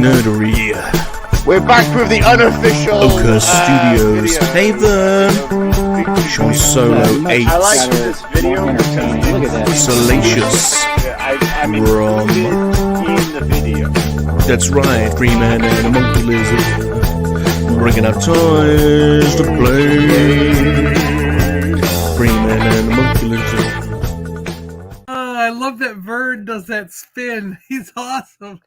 nerdery. We're back with the unofficial Ochre Studios. Hey there. Sean Solo 8. I like this video because Salacious. I'm Rum. in the video. That's right, Freeman and a Monkey Lizard. Bringing out toys to play. Freeman and a Monkey Lizard. I love that Vern does that spin. He's awesome.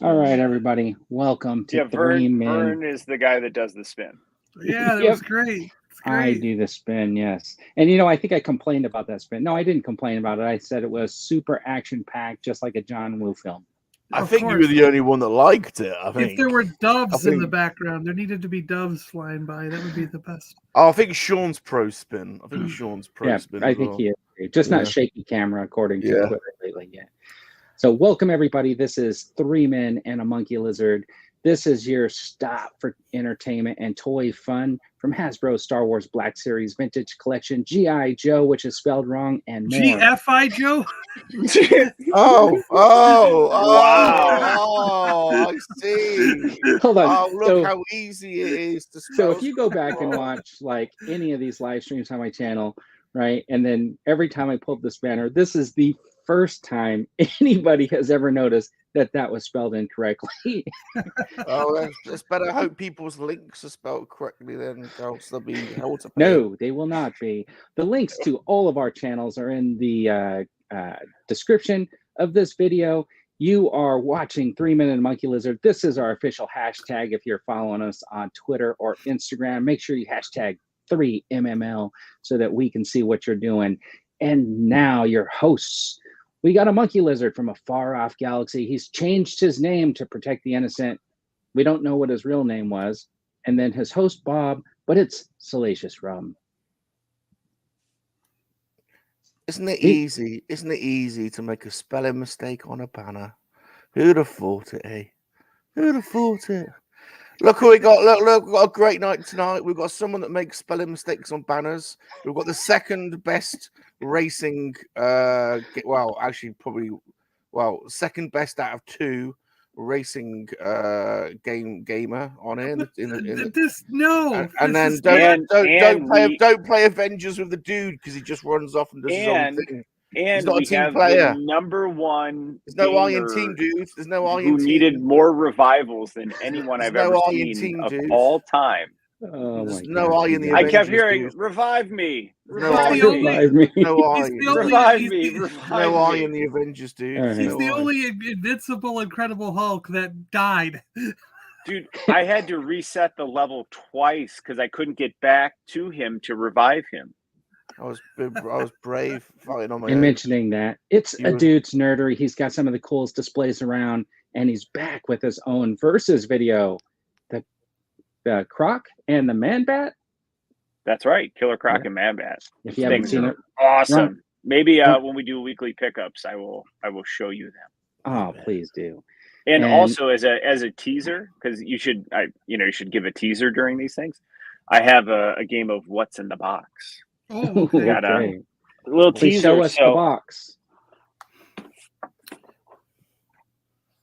All right, everybody. Welcome to Vern is the guy that does the spin. Yeah, that was great. I do the spin, yes. And I think I complained about that spin. No, I didn't complain about it. I said it was super action-packed, just like a John Woo film. I think you were the only one that liked it. I think if there were doves in the background, there needed to be doves flying by. That would be the best. Oh, I think Sean's pro spin. Spin. I think he is. Just not shaky camera, according to Twitter lately. Yeah. So welcome, everybody. This is Three Men and a Monkey Lizard. This is your stop for entertainment and toy fun from Hasbro's Star Wars Black Series Vintage Collection, G.I. Joe, which is spelled wrong, and more. G.F.I. Joe? Wow. I see. Hold on. Oh, look how easy it is to spell. So if you go back and watch like any of these live streams on my channel, right, and then every time I pull up this banner, this is the first time anybody has ever noticed that was spelled incorrectly. Oh, that's better. Hope people's links are spelled correctly then, else they'll be held to pay. No, they will not be. The links to all of our channels are in the description of this video. You are watching 3 Men and a Monkey Lizard. This is our official hashtag. If you're following us on Twitter or Instagram, make sure you hashtag 3MML so that we can see what you're doing. And now your hosts. We got a monkey lizard from a far-off galaxy. He's changed his name to protect the innocent. We don't know what his real name was. And then his host, Bob, but it's Salacious Rum. Isn't it easy? Isn't it easy to make a spelling mistake on a banner? Who'd have thought it, eh? Who'd have thought it? Look who we got. Look, we've got a great night tonight. We've got someone that makes spelling mistakes on banners. We've got the second best racing, second best out of two racing gamer on it. Don't play Avengers with the dude because he just runs off and does his own thing. And he's not we a team have player. The number one. There's no I in team, dude. There's no I in team. Who needed more revivals than anyone I've ever seen of all time. Oh, there's no I in the Avengers, I kept hearing, dude. revive me. Revive me. No I. No I in the Avengers, dude. Right. He's the only invincible Incredible Hulk that died. Dude, I had to reset the level twice because I couldn't get back to him to revive him. I was brave fighting on my own. Mentioning that, it's a dude's nerdery. He's got some of the coolest displays around, and he's back with his own versus video. The Croc and the Man-Bat. That's right, Killer Croc and Man-Bat. If you haven't seen it, awesome. Maybe when we do weekly pickups, I will show you them. Oh, please do. And also as a teaser, because you should give a teaser during these things. I have a game of What's in the Box. Oh, okay. Got a little teaser. Show us the box.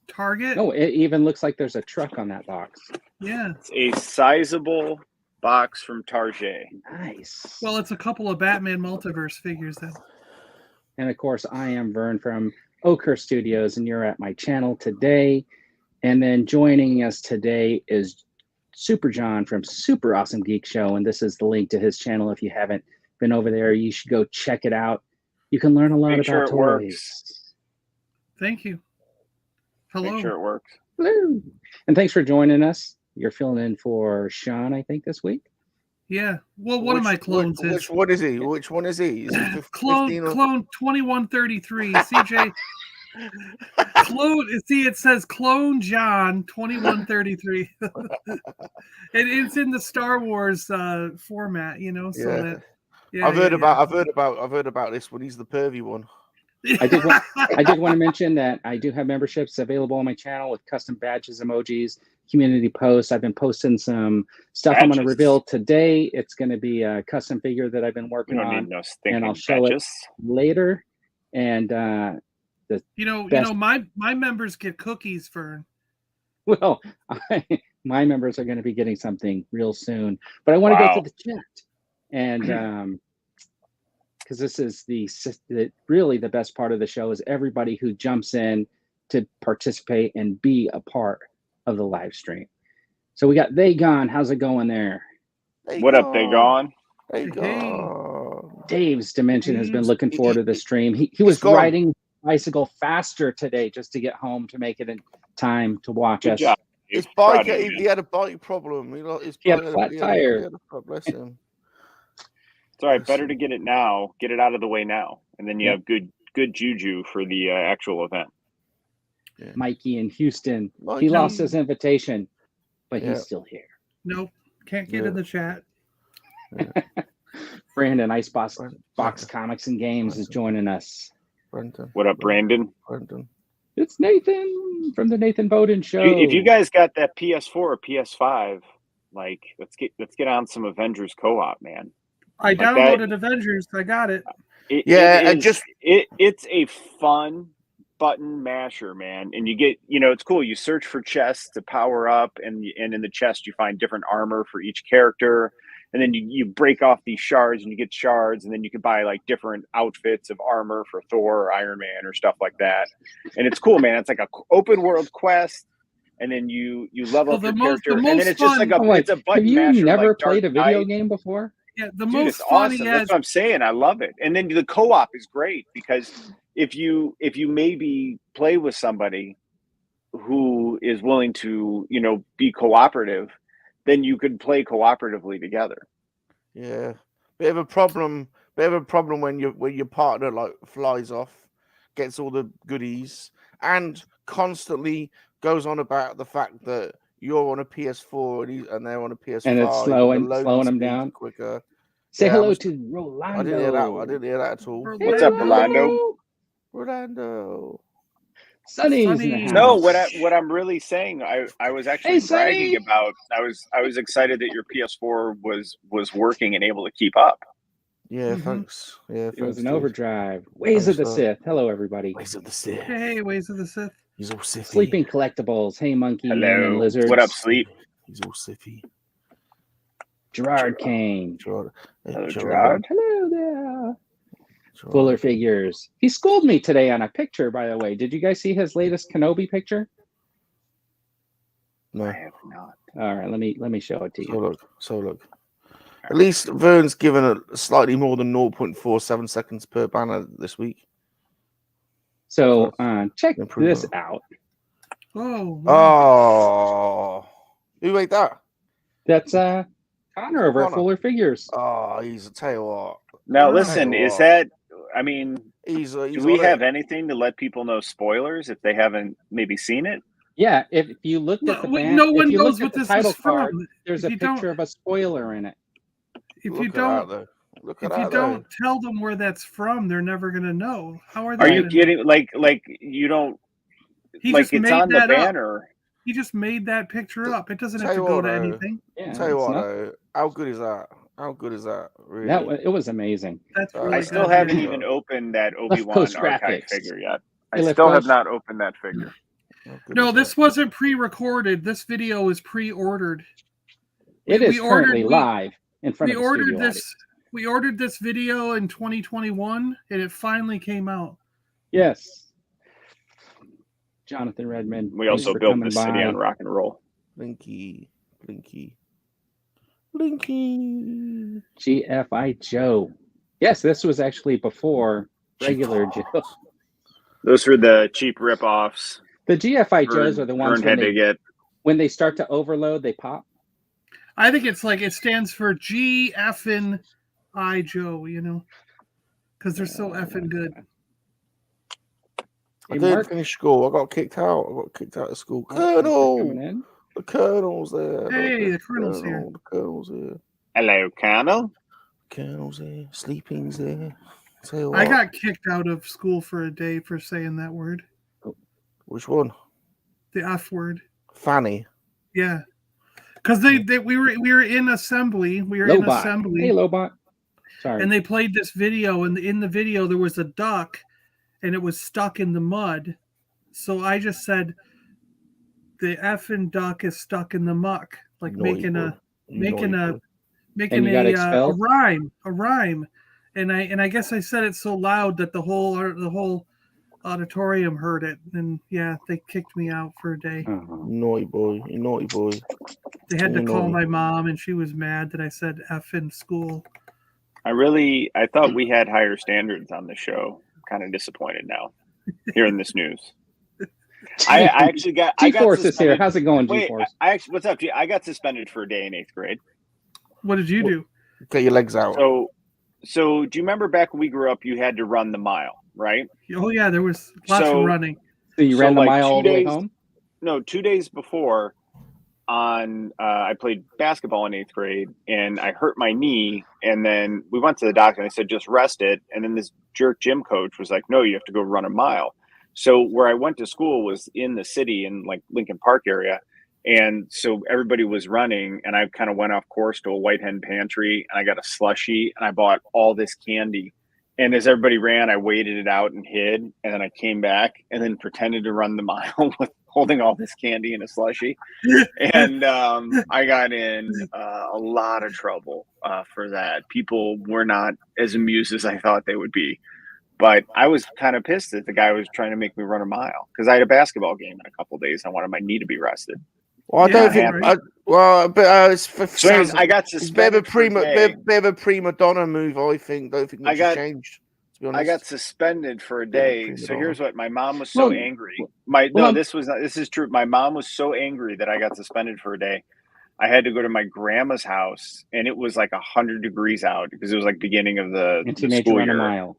Target? Oh, it even looks like there's a truck on that box. Yeah. It's a sizable box from Target. Nice. Well, it's a couple of Batman multiverse figures then. And of course, I am Vern from Ochre Studios, and you're at my channel today. And then joining us today is Super John from Super Awesome Geek Show, and this is the link to his channel. If you haven't been over there, you should go check it out. You can learn a lot about toys. Works. Thank you. Hello. Make sure it works. Hello. And thanks for joining us. You're filling in for Sean, I think, this week. Yeah. Well, one of my clones is. Which one is he? Which one is he? Is he clone 2133. CJ. Clone. See, it says Clone John 2133. And it's in the Star Wars format, So I've heard about this one. He's the pervy one. I did want to mention that I do have memberships available on my channel with custom badges, emojis, community posts. I've been posting some stuff I'm going to reveal today. It's going to be a custom figure that I've been working on, and I'll show it later. And the You know, my members get cookies, Vern. well, my members are going to be getting something real soon. But I want to go to the chat, and because this is really the best part of the show is everybody who jumps in to participate and be a part of the live stream. So we got They Gone. How's it going there? What up, they gone? They Hey. gone. Dave's Dimension has been looking forward to the stream. He he's was gone. riding bicycle faster today just to get home to make it in time to watch Good us. job. His Proud bike, of you, he man. had a bike problem. He had a flat tire. Bless him. It's all right. Better to get it now. Get it out of the way now, and then you have good juju for the actual event. Yeah. Mikey in Houston. Mikey. He lost his invitation, but Yeah. he's still here. Nope, can't get in the chat. Brandon Icebox Comics and Games is joining us. Brendan. What up, Brandon? Brendan. It's Nathan from the Nathan Bowden Show. If you guys got that PS4 or PS5, like let's get on some Avengers co-op, man. I downloaded Avengers. I got it. It's a fun button masher, man. And you get, it's cool. You search for chests to power up, and in the chest you find different armor for each character. And then you break off these shards and you get shards, and then you can buy like different outfits of armor for Thor or Iron Man or stuff like that. And it's cool, man. It's like a open world quest, and then you level up your character, and then it's just like it's a button masher. Have you never like played a Dark video Knight. game before? Yeah, Dude, it's awesome. That's what I'm saying. I love it. And then the co-op is great because if you maybe play with somebody who is willing to, be cooperative, then you could play cooperatively together. Yeah, bit of a problem when your partner like flies off, gets all the goodies, and constantly goes on about the fact that you're on a PS4 and they're on a PS5, and it's slowing them down quicker. Say hello to Rolando. I didn't hear that at all. What's up, Rolando? Rolando. Sonny's No, what I'm really saying, I was actually bragging about. I was excited that your PS4 was working and able to keep up. Yeah, thanks. Yeah, it was an overdrive. Ways of the Sith. Hello, everybody. Ways of the Sith. Hey, Ways of the Sith. He's all Sithy. Sleeping Collectibles. Hey, Monkey. Hello. And Lizards. What up, Sleep? He's all Sithy. Gerard Kane. Hello, Gerard. Hello there. Fuller Figures. He schooled me today on a picture, by the way. Did you guys see his latest Kenobi picture? No. I have not. All right, let me show it to you. So look. At least Vern's given a slightly more than 0.47 seconds per banner this week. So check this out. Oh. Wow. Oh. Who made that? That's Connor over at Fuller Figures. Oh, he's a tell you what. Now listen, is that? I mean, he's do we have anything to let people know spoilers if they haven't maybe seen it? Yeah, if you looked at the band, no one if you knows look what at the this title is from. card, there's a picture of a spoiler in it. If you don't tell them where that's from, they're never gonna know. How are they? Are you kidding? Like you don't. He like just it's made on the that banner. Up. He just made that picture up. It doesn't have to go to anything. Yeah, tell you what, though, how good is that? How good is that? Really? It was amazing. That's really I still haven't even opened that Obi-Wan archive figure yet. I still have not opened that figure. No, this wasn't pre-recorded. This video is pre-ordered. It is currently live in front of the studio audience. We ordered this video in 2021, and it finally came out. Yes. Jonathan Redmond. We also built this city on rock and roll. Blinky. GFI Joe. Yes, this was actually before regular Joe. Those were the cheap ripoffs. The GFI Joes are the ones when they start to overload, they pop. I think it's like it stands for G effing I Joe, because they're so effing good. I didn't finish school. I got kicked out. Of school. Colonel, the Colonel's there. Hey, the Colonel's here. The Colonel's here. Hello, Colonel. Colonel's here. Sleeping's there. I got kicked out of school for a day for saying that word. Which one? The F word. Fanny. Yeah, because we were in assembly. We were in assembly. Hey, Lobot. Sorry. And they played this video, and in the video there was a duck, and it was stuck in the mud. So I just said, the effing duck is stuck in the muck, like Naughty making boy. a You making naughty a boy. making you got a expelled? rhyme, and I guess I said it so loud that the whole auditorium heard it, and yeah, they kicked me out for a day. Uh-huh. Naughty boy. You naughty boy. They had to You call naughty. my mom, and she was mad that I said F in school. I thought we had higher standards on the show. I'm kind of disappointed now hearing this news. I actually got G-Force is here. suspended. How's it going, Wait, G-Force? what's up, G? I got suspended for a day in 8th grade. What did you do? Get your legs out. So do you remember back when we grew up, you had to run the mile, right? Oh yeah, there was lots of running. So you ran the like mile 2 all the way days- home? No, 2 days before, I played basketball in 8th grade, and I hurt my knee, and then we went to the doctor, and they said just rest it, and then this jerk gym coach was like, no, you have to go run a mile. So where I went to school was in the city in like Lincoln Park area, and so everybody was running, and I kind of went off course to a White Hen Pantry, and I got a slushie, and I bought all this candy. And as everybody ran, I waited it out and hid, and then I came back and then pretended to run the mile with holding all this candy in a slushie. And I got in a lot of trouble for that. People were not as amused as I thought they would be. But I was kind of pissed that the guy was trying to make me run a mile because I had a basketball game in a couple of days. And I wanted my knee to be rested. Well, I Yeah, don't think. right. It's So anyways, I got It's a suspended. bit of a prima donna move. I think. Don't think much has changed. To be honest. I got suspended for a Yeah, day. prima So donna. here's what my mom was so Well, angry. well, This is true. My mom was so angry that I got suspended for a day. I had to go to my grandma's house, and it was like 100 degrees out because it was like beginning of the And she made you school run a year. mile.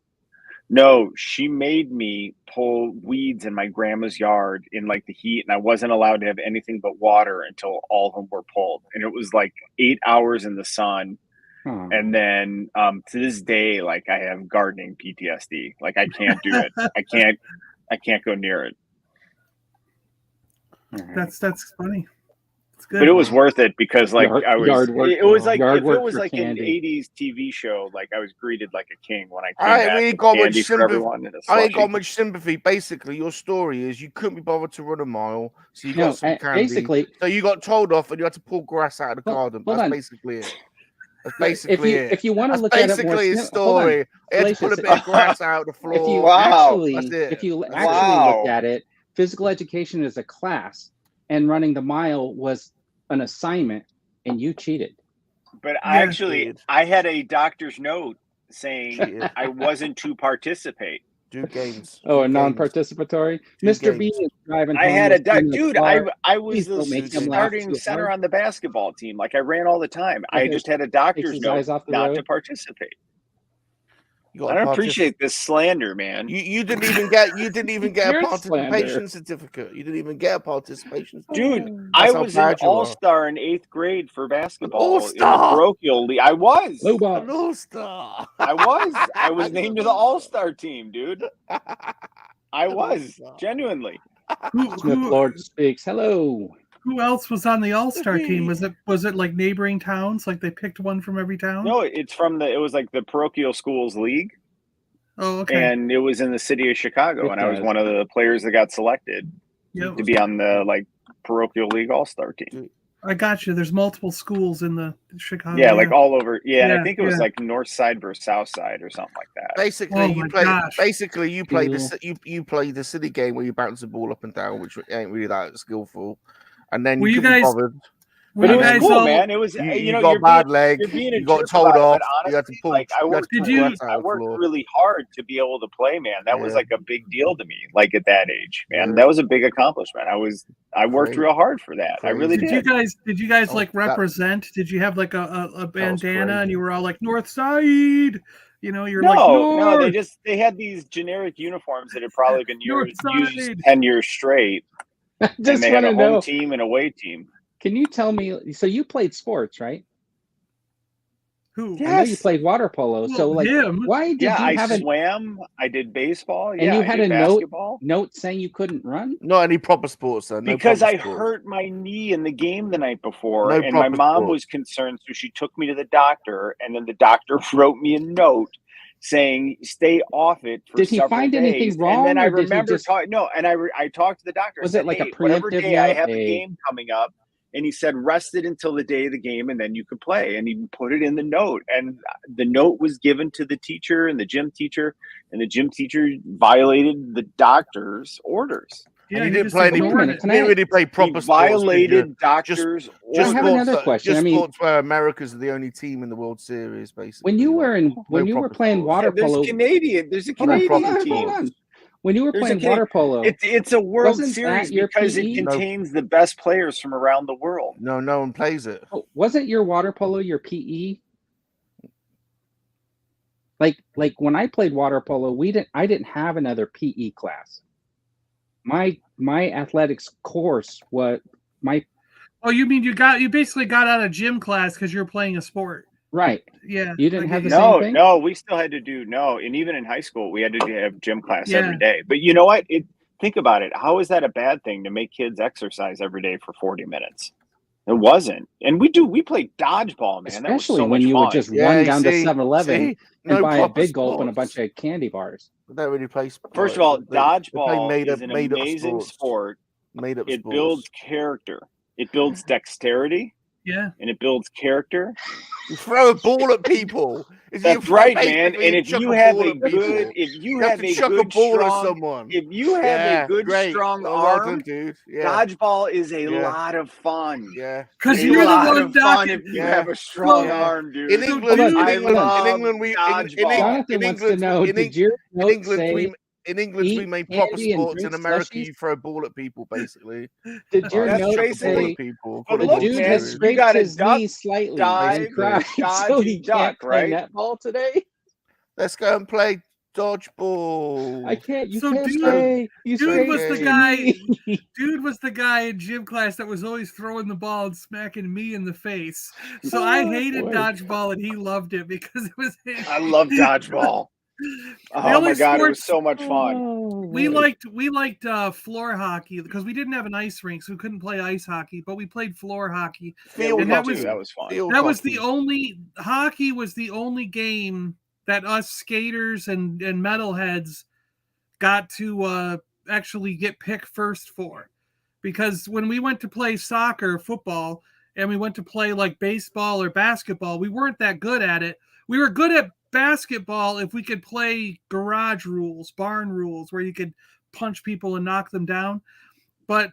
No, she made me pull weeds in my grandma's yard in like the heat, and I wasn't allowed to have anything but water until all of them were pulled. And it was like 8 hours in the sun. Huh. And then to this day, like I have gardening PTSD. Like I can't do it. I can't go near it. All right. That's funny. It's good. But it was worth it because like Yard- I was yard work- it was like yard if work it was for like an candy. 80s TV show, like I was greeted like a king when I came I ain't back really with got much candy for sympathy. everyone and a I ain't got slushie. much sympathy. Basically, your story is you couldn't be bothered to run a mile, so you got No, some candy. basically, So you got told off, and you had to pull grass out of the Hold- garden. hold That's on. basically it. That's basically it. if you want to That's look at it more, basically his hold on. story. He had to pull a Salacious, bit of grass out of the floor. If you Wow. actually, That's it. if you That's actually Wow. look at it, physical education is a class, and running the mile was an assignment, and you cheated. But Yeah. I had a doctor's note saying Cheated. I wasn't to participate. Do games. Oh, Do a games. non-participatory. Do Mr. B games. is driving. I home had a with in the dude. car. I was Please the don't make him laugh starting too center hard. on the basketball team. Like I ran all the time. I Okay. just had a Takes doctor's his note eyes off the not road. to participate. You got I a don't partic- appreciate this slander, man. You didn't even get a You're participation slander. certificate. You didn't even get a participation Dude, certificate. I That's how was an bad you are. all-star in 8th grade for basketball in the all-star? parochial league. I was. Low ball. An all-star. I was named to the all-star team, dude. I was genuinely. Smith Lord speaks. Hello. Who else was on the All-Star team? Was it like neighboring towns? Like they picked one from every town? No, it's from it was like the parochial schools league, Oh, okay. and it was in the city of Chicago, It and I was does. one of the players that got selected Yep. to be on the like parochial league all-star team. I got you. There's multiple schools in the Chicago. Yeah, like all over. Yeah, and I Yeah, think it was yeah. like north side versus south side or something like that. Basically, Oh you my play. gosh. Basically, you play Cool. you play the city game where you bounce the ball up and down, which ain't really that skillful. And then Were you you couldn't be guys- bothered. Were But you it was guys cool, all- man. It was You you know got you're bad being, leg. you're being a You got jerk told about it, off. but You had to honestly, pull. like I you had worked, to pull Did you- grass out I of the worked floor. really hard to be able to play, man. That was Yeah. like a big deal to me. Like at that age, man, Yeah. that was a big accomplishment. I worked Crazy. real hard for that. I really Crazy. did. Did you guys Oh, like that- represent? Did you have like a bandana and crazy. you were all like North Side? You know, you're No, like no, North. they had these generic uniforms that had probably been North used side. 10 years straight, and Oh, Just they had want a to home know. team and away team. Can you tell me? So you played sports, right? Who? Yeah. I know you Yes. played water polo. So Well, like, him. why did Yeah, you I have a swam. I did baseball. and Yeah, you I had did a note basketball. note saying you couldn't run? Not any proper sports, then. No Because proper I sports. hurt my knee in the game the night before, No and my proper mom sport. was concerned, so she took me to the doctor, and then the doctor wrote me a note saying stay off it for Did he several find days. anything wrong, And then I or did he remember just- I talked to the doctor. Was I said, it like a hey, whatever preemptive day I note, have a game coming up, and he said rest it until the day of the game and then you could play. And he put it in the note, and the note was given to the teacher and the gym teacher, and the gym teacher violated the doctor's orders. Yeah, And he he didn't just play any. ignored He it. didn't really play proper He sports. violated doctor's Just orders. I have sports another question. Just I mean- sports where America's the only team in the World Series, basically. When you were Like, when no you were proper playing sports. water There's polo, a Canadian team. hold on. When you were There's a playing water polo, It's a World Wasn't Series that your because PE? it contains the best players from around the world. No one plays it. wasn't your water polo your PE? Like when I played water polo, I didn't have another PE class. My athletics course was my Oh, you mean you basically got out of gym class because you're playing a sport? right. Yeah. You didn't I have get the you. same thing? No, we still had to do and even in high school we had to have gym class Yeah. every day. But you know what? Think about it. How is that a bad thing to make kids exercise every day for 40 minutes? It wasn't. And we played dodgeball, man. That was Especially so when much you fun. would just Yeah, run you down see- to 7-Eleven see? and No buy a proper big gulp and a sports. bunch of candy bars. They don't really play. First of all, they play dodgeball is an made-up amazing sports. sport. Made up It sports. builds character. It builds dexterity, Yeah. and it builds character. You throw a ball at people. That's right, man. And if you have a good, you have to chuck a ball at someone. if you have a good, great. strong Well arm, done, dude. Yeah, dodgeball is a Yeah. lot of fun. yeah. Because A you're the lot one of fun docking. if you Yeah. have a strong Yeah. arm, dude. In So England, dude- in I England, love in England, we dodgeball. Jonathan wants to know, did your note say in England we eat made proper candy and sports. In drink America, slushies? you throw a ball at people, basically. did your That's note basically- say people. But the look, dude man, has you scraped gotta his duck, knee slightly dive, and cried dodge, so and he duck, can't play right? netball today? Let's go and play dodgeball. I can't. You So can't dude- stay. You Dude was scraped the your guy. knee. Dude was the guy in gym class that was always throwing the ball and smacking me in the face. So I hated boy. dodgeball and he loved it because it was. I love dodgeball. Oh only my god, it was sports- so much fun. Oh, We boy. liked floor hockey because we didn't have an ice rink, so we couldn't play ice hockey. But we played floor hockey. Field and that hockey. was- that was fun. Field That was hockey. the only hockey was the only game that us skaters and metalheads got to actually get picked first for, because when we went to play soccer, football, and we went to play like baseball or basketball, we weren't that good at it. We were good at basketball if we could play garage rules, barn rules, where you could punch people and knock them down. But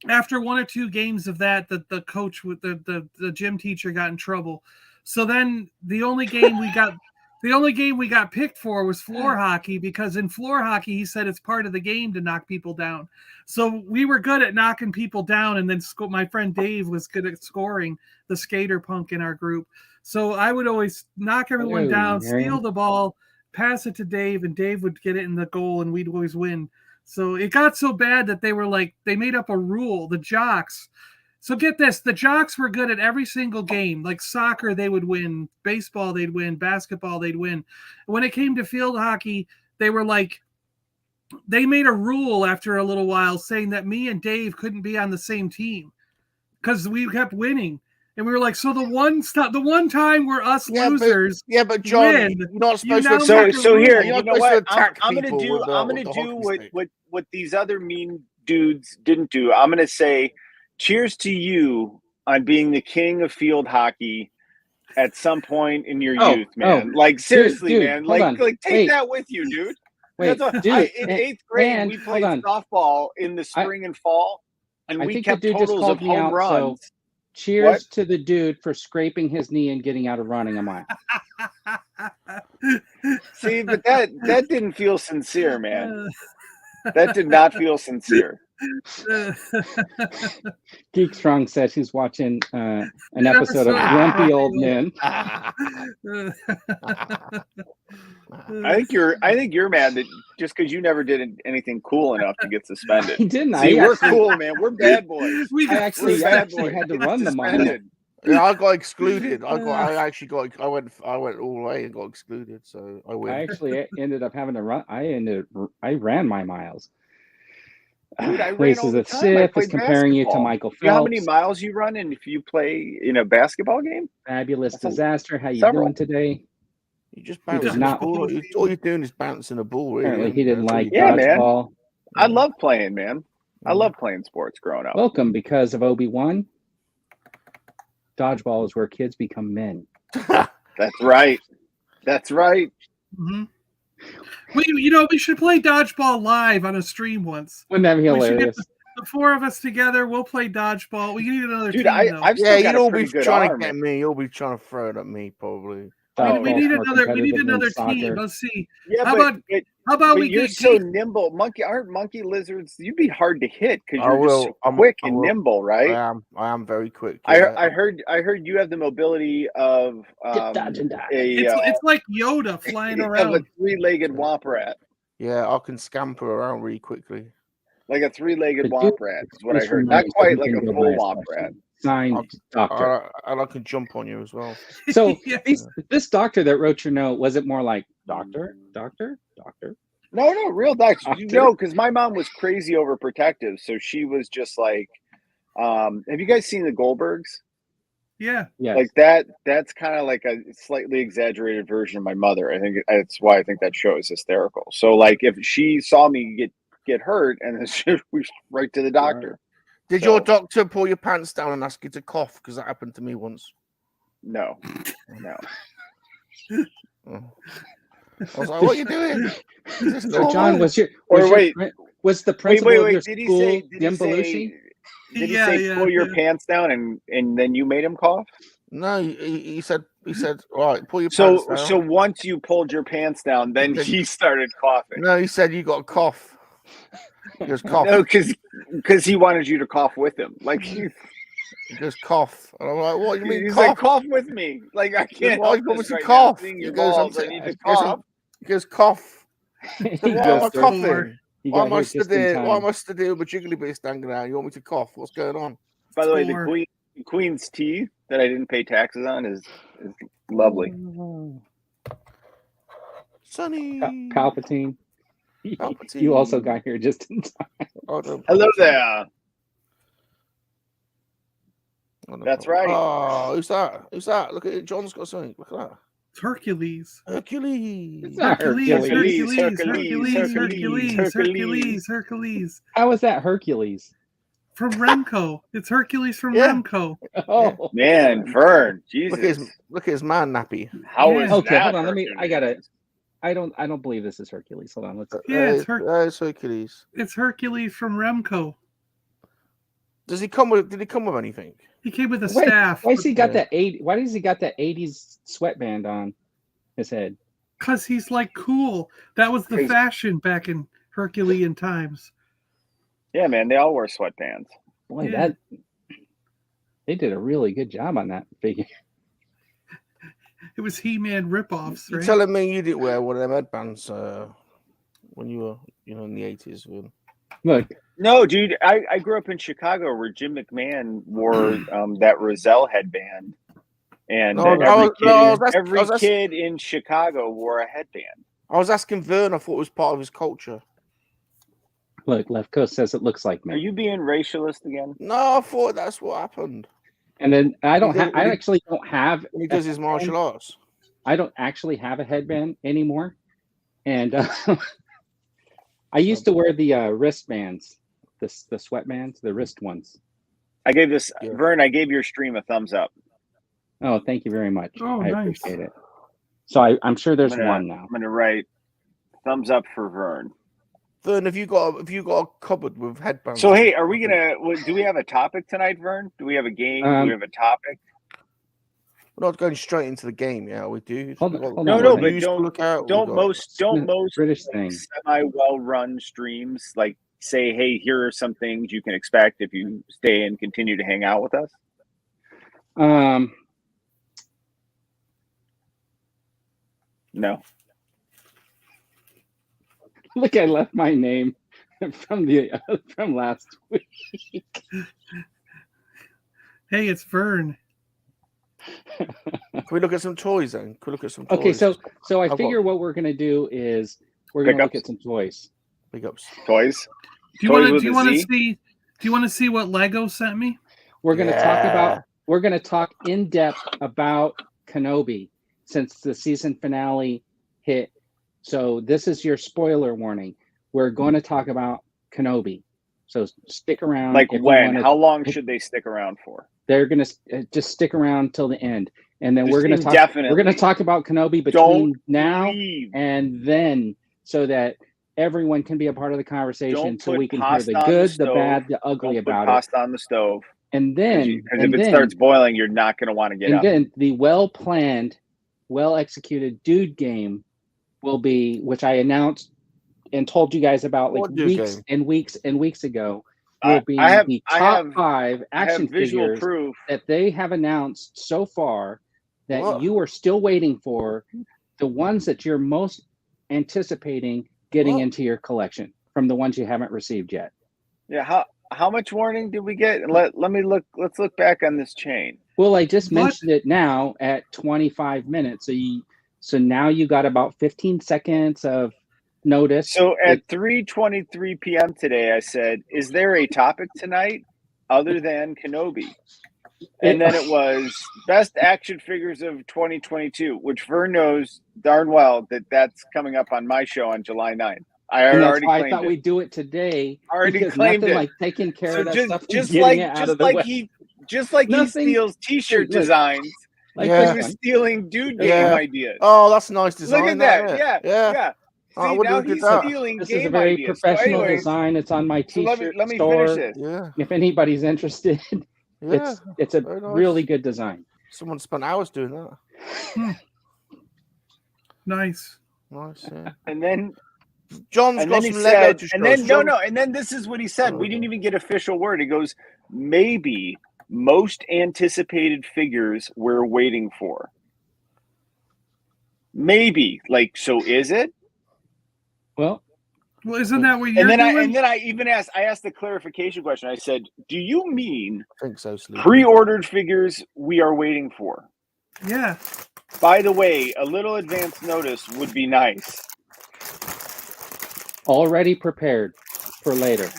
after one or two games of that, the coach with the gym teacher got in trouble. So then the only game we got picked for was floor hockey, because in floor hockey he said it's part of the game to knock people down. So we were good at knocking people down, and then my friend Dave was good at scoring, the skater punk in our group. So I would always knock everyone down, steal the ball, pass it to Dave, and Dave would get it in the goal, and we'd always win. So it got so bad that they made up a rule, the jocks. So get this, the jocks were good at every single game. Like soccer, they would win. Baseball, they'd win. Basketball, they'd win. When it came to field hockey, they made a rule after a little while saying that me and Dave couldn't be on the same team because we kept winning. And we were like, so the one time where us losers, but John, win, you're not you supposed now to. So make a so rule. here, You're you not know supposed what? to attack I'm gonna people do with I'm gonna the do hockey stick. what these other mean dudes didn't do. I'm gonna say cheers to you on being the king of field hockey at some point in your youth, man. Like seriously, dude, man. hold on. Like take Wait. that with you, dude. Wait, That's what, dude, in eighth grade and we played hold on. softball in the spring and fall, and I we think the kept dude just totals of called me home out, so runs. cheers What? to the dude for scraping his knee and getting out of running a mile. See, but that didn't feel sincere, man. That did not feel sincere. Geek Strong says he's watching an episode of Grumpy Old Men. I think you're mad that just because you never did anything cool enough to get suspended. He didn't. See, I we're actually, cool, man. We're bad boys. I actually, We're I bad actually boys. had to Get run the mile. suspended. Yeah, I got excluded. I went all the way and got excluded. So I win. I actually ended up having to run. I ran my miles. Dude, I ran Races all the at time. I Sith is played comparing you to basketball. Michael You know how many Phelps. miles you run, and if you play in a basketball game? Fabulous That's a- disaster. How you several. doing today? You just He bounce does the not- ball. All you're doing is bouncing a ball. Really. Apparently, he didn't That's all like you're Yeah, doing. man. dodgeball. I love playing, man. I love playing sports growing up. Welcome, because of Obi-Wan. Dodgeball is where kids become men. That's right. That's right. Mhm. We should play dodgeball live on a stream once. Wouldn't that be We should get hilarious? the four of us together. We'll play dodgeball. We need another Dude, team though. I've Yeah, still got you'd a all be pretty good trying arm. to get me. You'll be trying to throw it at me, probably. we need Dodgeball's more another. We need competitive than another team. soccer. Let's see. Yeah, How but, How about but we you're get so Geek? nimble. Aren't monkey lizards? You'd be hard to hit because I you're just will. so I'm- quick I and will. nimble, right? I am very quick. I Yeah. heard you have the mobility of Dodge and dive. It's like Yoda flying of a around. three-legged womp rat, Yeah, I can scamper around really quickly. like a three-legged But womp dude, rat is what I Just heard. remind Not you so quite he like can a go full buy his womp question. rat. Signed, doctor. And I can jump on you as well. So Yeah. this doctor that wrote your note, was it more like doctor? No, real doctor. Doctor? No, because my mom was crazy overprotective, so she was just like, have you guys seen the Goldbergs? Yeah. Yes. Like that. That's kind of like a slightly exaggerated version of my mother. I think that's why I think that show is hysterical. So like, if she saw me get hurt, and then she was right to the doctor. Did So- your doctor pull your pants down and ask you to cough? Because that happened to me once. No. Oh. I was like, "What are you doing?" Is this So normal? John, was the Wait. principal of your Did he school say? Jim Belushi? Did he Yeah, say yeah, pull your yeah. pants down and then you made him cough? No, he said, all right, pull your pants down. So once you pulled your pants down, then he started coughing. No, he said you got a cough. He goes cough. No, because he wanted you to cough with him. Like He goes cough. And I'm like, what do you mean he's cough? like, cough with me. Like I can't. Why help you want me this to right now. cough? Seeing He your goes, balls, I need to he goes, cough. he goes cough. He So why am I goes, coughing? he Why got am I here stood just in there? Why am time. I stood there with my jiggly bits dangling out? You want me to cough? What's going on? By the way, Score. the Queen's tea that I didn't pay taxes on is lovely. Sonny. Palpatine. Palpatine. You also got here just in time. Hello there. That's right. Oh, who's that? Who's that? Look at it. John's got something. Look at that. It's Hercules. Hercules. It's not Hercules. Hercules. Hercules. How is that Hercules? From Remco. It's Hercules from Yeah. Remco. Oh Man, Vern, Jesus. Look at his man nappy. How is Okay, that? hold on. I Hercules? I don't believe this is Hercules. Hold on. Let's. Yeah, it's It's Hercules. It's Hercules from Remco. Did he come with anything? He came with a Wait, staff. Why has he got Yeah. that Why does he got that 80s sweatband on his head? Because he's like cool. That was the Crazy. fashion back in Herculean times. Yeah, man, they all wear sweatpants. Boy, Yeah. they did a really good job on that figure. It was He-Man ripoffs, You're right? telling me you didn't wear one of them headbands when you were, in the 80s? Look, No, dude, I grew up in Chicago where Jim McMahon wore that Roselle headband. And every kid in Chicago wore a headband. I was asking Vern. I thought it was part of his culture. look, Left Coast says it looks like me. Are you being racialist again? No, I thought that's what happened And then I don't have. When I he- actually don't have. when he does his martial arts. I don't actually have a headband anymore, and I used to wear the wristbands, the sweatbands, the wrist ones. I gave this Yeah. Vern. I gave your stream a thumbs up. Oh, thank you very much. Oh, I nice. appreciate it. So I'm sure there's I'm gonna- one now. I'm gonna write thumbs up for Vern. Vern, have you got a cupboard with headbands? So hey, are we gonna? Do we have a topic tonight, Vern? Do we have a game? Do we have a topic? We're not going straight into the game, yeah. We do. Hold on, No, hold no, on. but News to look out, we Don't got- most British like, thing. semi well run streams like say, hey, here are some things you can expect if you stay and continue to hang out with us? No. Look, I left my name from last week. Hey, it's Vern. Can we look at some toys then? Can we look at some toys? Okay, so I I've figure got- what we're gonna do is we're gonna look Pickups. at some toys. Big ups. Toys? Do you Toys want to? with Do you a want to Z? see? Do you want to see what Lego sent me? We're gonna talk Yeah. about. We're gonna talk in depth about Kenobi since the season finale hit. So this is your spoiler warning. We're going to talk about Kenobi. So stick around. Like if you when? wanna- How long should they stick around for? They're going to just stick around till the end, and then Just we're going to talk. indefinitely. We're going to talk about Kenobi between Don't now leave. and then, so that everyone can be a part of the conversation, Don't so put we can hear pasta the on good, the the stove. bad, the ugly Don't put about it. pasta on the stove. And then, Because if it starts boiling, you're not going to want to get and up. then the well-planned, well-executed dude game will be, which I announced and told you guys about like What dude weeks game? and weeks and weeks ago, will be I have- the I top have- 5 I action have visual figures proof. that they have announced so far that What? you are still waiting for, the ones that you're most anticipating getting What? into your collection from the ones you haven't received yet. Yeah, how much warning did we get? Let me look. Let's look back on this chain. Well, I just What? mentioned it now at 25 minutes. So now you got about 15 seconds of notice. So at 3:23 p.m. today, I said, "Is there a topic tonight other than Kenobi?" And then it was best action figures of 2022, which Vern knows darn well that that's coming up on my show on July 9th. I and that's already why I claimed thought it. we'd do it today. Already because claimed nothing it. like taking care So of that just, stuff and just getting like it out just of the like way. he Nothing- steals T-shirt Look, designs. Like Yeah. He this was one. stealing dude game Yeah. ideas. Oh, that's a nice design. Look at that. isn't it? Yeah. Yeah. See, Oh, what do now we get he's that? stealing This game is a very ideas. professional so anyways, design. It's on my so T-shirt let me store. finish this. Yeah. If anybody's interested, Yeah. it's a very nice. really good design. Someone spent hours doing that. Nice. Nice. Yeah. And then John's and got then he some Lego said, to show and then us. no, John- and then this is what he said. We Oh. didn't even get official word. He goes, maybe most anticipated figures we're waiting for. Maybe, like, so is it? Well, Well, isn't that what you're And then doing? I even asked the clarification question. I said, do you mean I think so, Sleepy. pre-ordered figures we are waiting for? Yeah. By the way, a little advance notice would be nice. already prepared for later.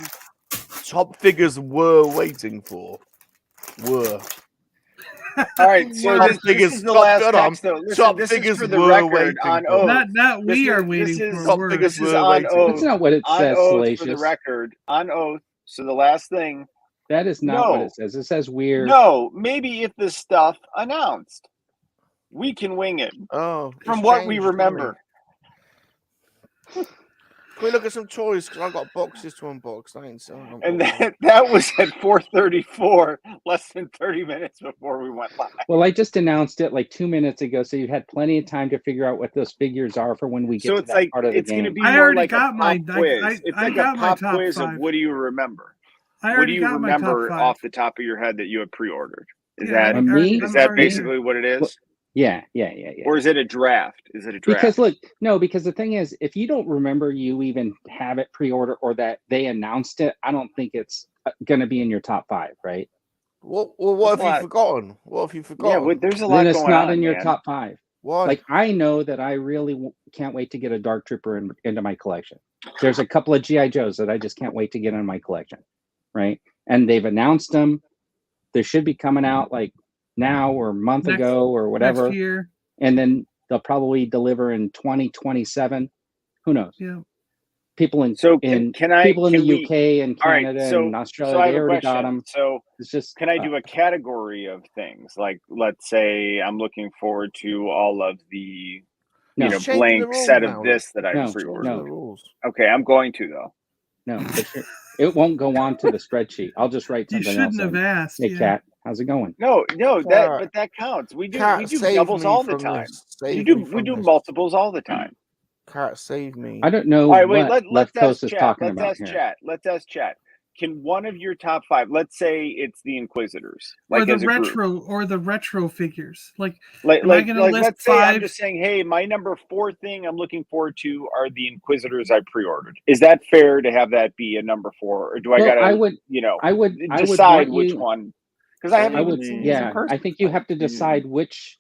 Top figures we're waiting for. Were. All right, so Top this figures, is the top last gun on. text, though. Listen, Top this is figures for the we're record waiting on for. oath. Not we This are is- waiting this is for top words. figures This is we're on waiting. oath. That's not what it On says, oath for Salacious. the record. On oath. So the last thing. That is not what No. it says. It says we're. No, maybe if the stuff announced, we can wing it Oh, from it's what we changed, remember. Can we look at some toys? Because I've got boxes to unbox. I ain't selling And them. that was at 4:34, less than 30 minutes before we went live. Well, I just announced it like 2 minutes ago, so you've had plenty of time to figure out what those figures are for when we get So to it's that like part of the it's going to game. be I more already like got a pop mine. quiz. It's I like got a my pop top quiz five. of what do you remember? I What do already you got my top remember 5. off the top of your head that you have pre-ordered? Is Yeah, that On me? is that already basically what it is? Well, Yeah. Or is it a draft? Is it a draft? Because look, no, because the thing is, if you don't remember you even have it pre-order or that they announced it, I don't think it's going to be in your top 5, right? What There's have a you lot. forgotten? What have you yeah, forgotten? there's a lot Then it's going not on, in your man. top 5. Why? Like I know that I really can't wait to get a Dark Trooper into my collection. There's a couple of GI Joes that I just can't wait to get in my collection, right? And they've announced them. They should be coming out like now or a month Next- ago or whatever, Next year. and then they'll probably deliver in 2027. Who knows? Yeah. People in So in can I? people in can the we, UK and all right, Canada so and Australia, so I they have a already got question. them. So It's just can I do a category of things? Like, let's say I'm looking forward to all of the no, It's changing blank the rules set now, of this that I No, Changing pre-ordered. no. the rules. Okay, I'm going to though. no, it won't go on to the spreadsheet. I'll just write You something else. shouldn't have in. asked. Hey, yeah. Cat, how's it going? No, Cat- but that counts. We do Cat, save doubles me all the from time. this. We Save do me we from do this. multiples all the time. Cat, save me. I don't know All right, wait. what Let's Left Coast ask is chat. talking Let's about ask here. chat. Let's ask chat. Can one of your top 5? Let's say it's the Inquisitors, Or like the as a group. retro figures. Like Like, am I gonna list let's say I'm 5? just saying, hey, my number 4 thing I'm looking forward to are the Inquisitors I pre-ordered. Is that fair to have that be a number 4, or do I Well, gotta, I would decide want which you. one? Because I haven't I even would, seen these in yeah. person. I think you have to decide which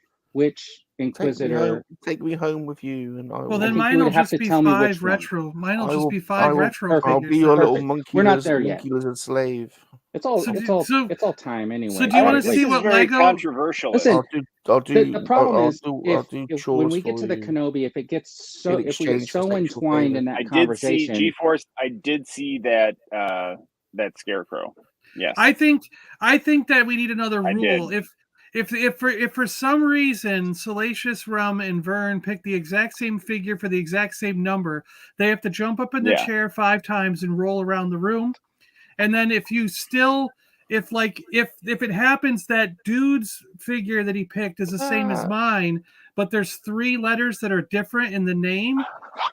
Inquisitor. Take me home with you, and I will. Well, I then think you mine would will have just to be tell me which 5 one. retro. Mine will I just will- be I 5 will- retro I'll figures. be your little Perfect. monkey. We're not lizard, there yet. monkey lizard slave. It's all So it's do- all so- it's all time anyway. So do you I wanna think see this is what very Lego- controversial. Listen, I'll do. the problem I'll is do when chores we get for to the you Kenobi, if it gets so, in if we get exchange for so sexual entwined favor. in I that did see conversation, G-Force. I did see that that scarecrow. Yes, I think that we need another I rule. did. If for some reason Salacious, Rum, and Vern pick the exact same figure for the exact same number, they have to jump up in the Yeah. chair 5 times and roll around the room. And then if it happens that dude's figure that he picked is the same as mine, but there's 3 letters that are different in the name,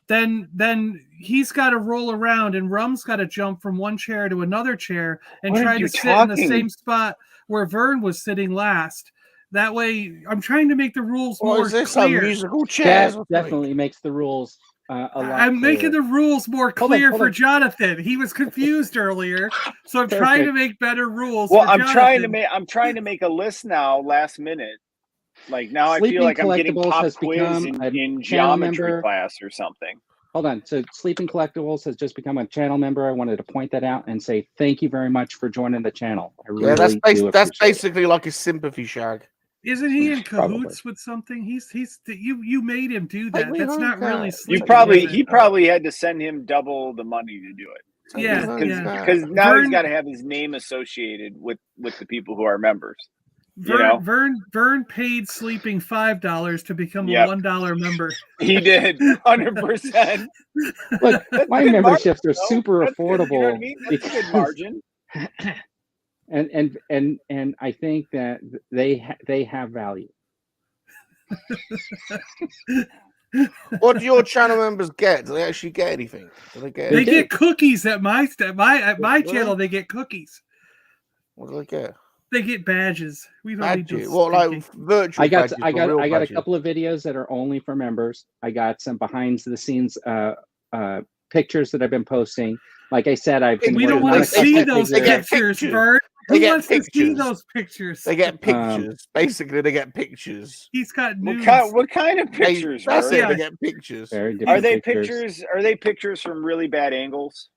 then he's got to roll around and Rum's got to jump from one chair to another chair and What are try you to sit in the talking? same spot where Vern was sitting last. That way, I'm trying to make the rules What more is this? clear. A musical chairs? that definitely makes the rules a lot I'm making clearer. the rules more Hold on, clear hold for on. Jonathan. He was confused earlier, so I'm trying to make better rules. Well, for I'm Jonathan. trying to make a list now. Last minute, like now, I Sleeping feel like I'm getting Collectibles pop has quiz become a in channel geometry member. class or something. Hold on. So Sleeping Collectibles has just become a channel member. I wanted to point that out and say thank you very much for joining the channel. I really Yeah, that's do that's appreciate it. basically like a sympathy shag. Isn't he in Probably. cahoots with something? You made him do that. me That's home, not really guys. sleeping. He probably had to send him double the money to do it. Yeah, Because now he's Vern- got to have his name associated with the people who are members. You know? Vern paid Sleeping $5 to become Yep. a $1 member. He did 100%. Look, That's my good memberships are margin, though. super That's good, affordable you know what I mean? That's a good because margin. and I think that they have value. What do your channel members get? Do they actually get anything? Do they get? They do. get cookies at my Really? channel. They get cookies. What do they get? They get badges. We don't need Badges? to. What, like virtual I got badges? or real I got a badges? couple of videos that are only for members. I got some behind the scenes pictures that I've been posting. Like I said, I've been We don't working on want a to see couple those They get pictures, pictures. Bert. They Who get wants to see pictures. those pictures? They get pictures. Basically, they get pictures. He's got nudes. What kind of pictures? That's Vern? it. They get pictures. very Are different they pictures. Are they pictures from really bad angles?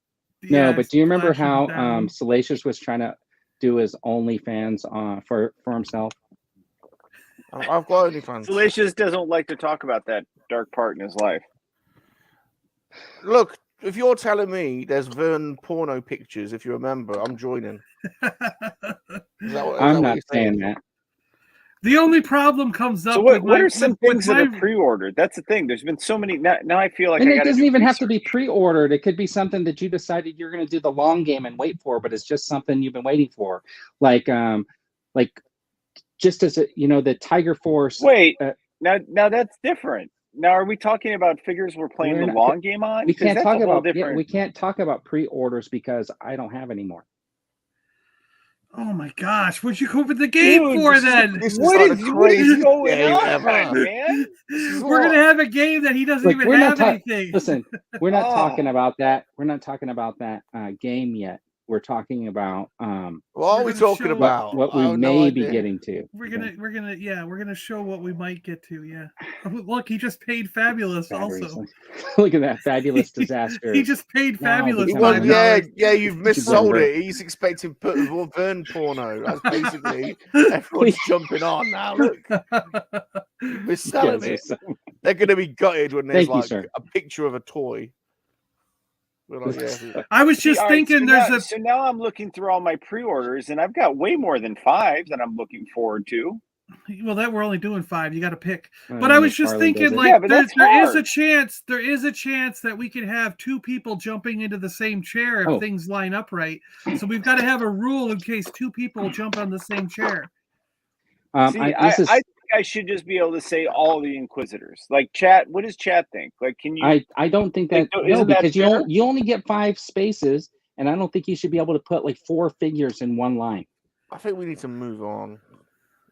No, but do you remember flashing how down. Salacious was trying to do his OnlyFans for himself? I've got OnlyFans. Salacious doesn't like to talk about that dark part in his life. Look, if you're telling me there's Vern porno pictures, if you remember, I'm joining. I'm not saying that. The only problem comes up So with what my, are some with things that my- are pre-ordered? That's the thing. There's been so many. Now I feel like And I it gotta doesn't do even have to be research. pre-ordered. It could be something that you decided you're going to do the long game and wait for, but it's just something you've been waiting for. Like just as the Tiger Force. Wait, now that's different. Now, are we talking about figures we're playing the long game on? We can't talk about different. we can't talk about pre-orders because I don't have any more. Oh my gosh, what'd you go with the game for then? What is going on, man? We're gonna have a game that he doesn't Look, even we're have not anything. Listen, we're not Oh. talking about that. We're not talking about that game yet. We're talking about What are we talking about? what I we have no may be idea. getting to. We're gonna show what we might get to. Yeah. Look, he just paid Fabulous Batteries. also. Look at that fabulous disaster. He just paid Now Fabulous becoming- $5. You've missold Remember. it. He's expecting to put more Vern porno. That's basically everyone's jumping on now. Look, we're selling Yes, it. so- They're going to be gutted when there's Thank you, like sir. a picture of a toy. We're like, yeah. I was just All right, thinking so now I'm looking through all my pre-orders, and I've got way more than 5 that I'm looking forward to. well, that we're only doing 5. You got to pick. But I was just Farley does thinking, it. like, Yeah, but there that's is hard. a chance that we could have 2 people jumping into the same chair if Oh. things line up right. So we've got to have a rule in case 2 people jump on the same chair. See, I think I should just be able to say all the Inquisitors. Like chat, what does chat think? Like, can you? I don't think that Like, no, isn't that because fair? you only get 5 spaces, and I don't think you should be able to put like 4 figures in one line. I think we need to move on.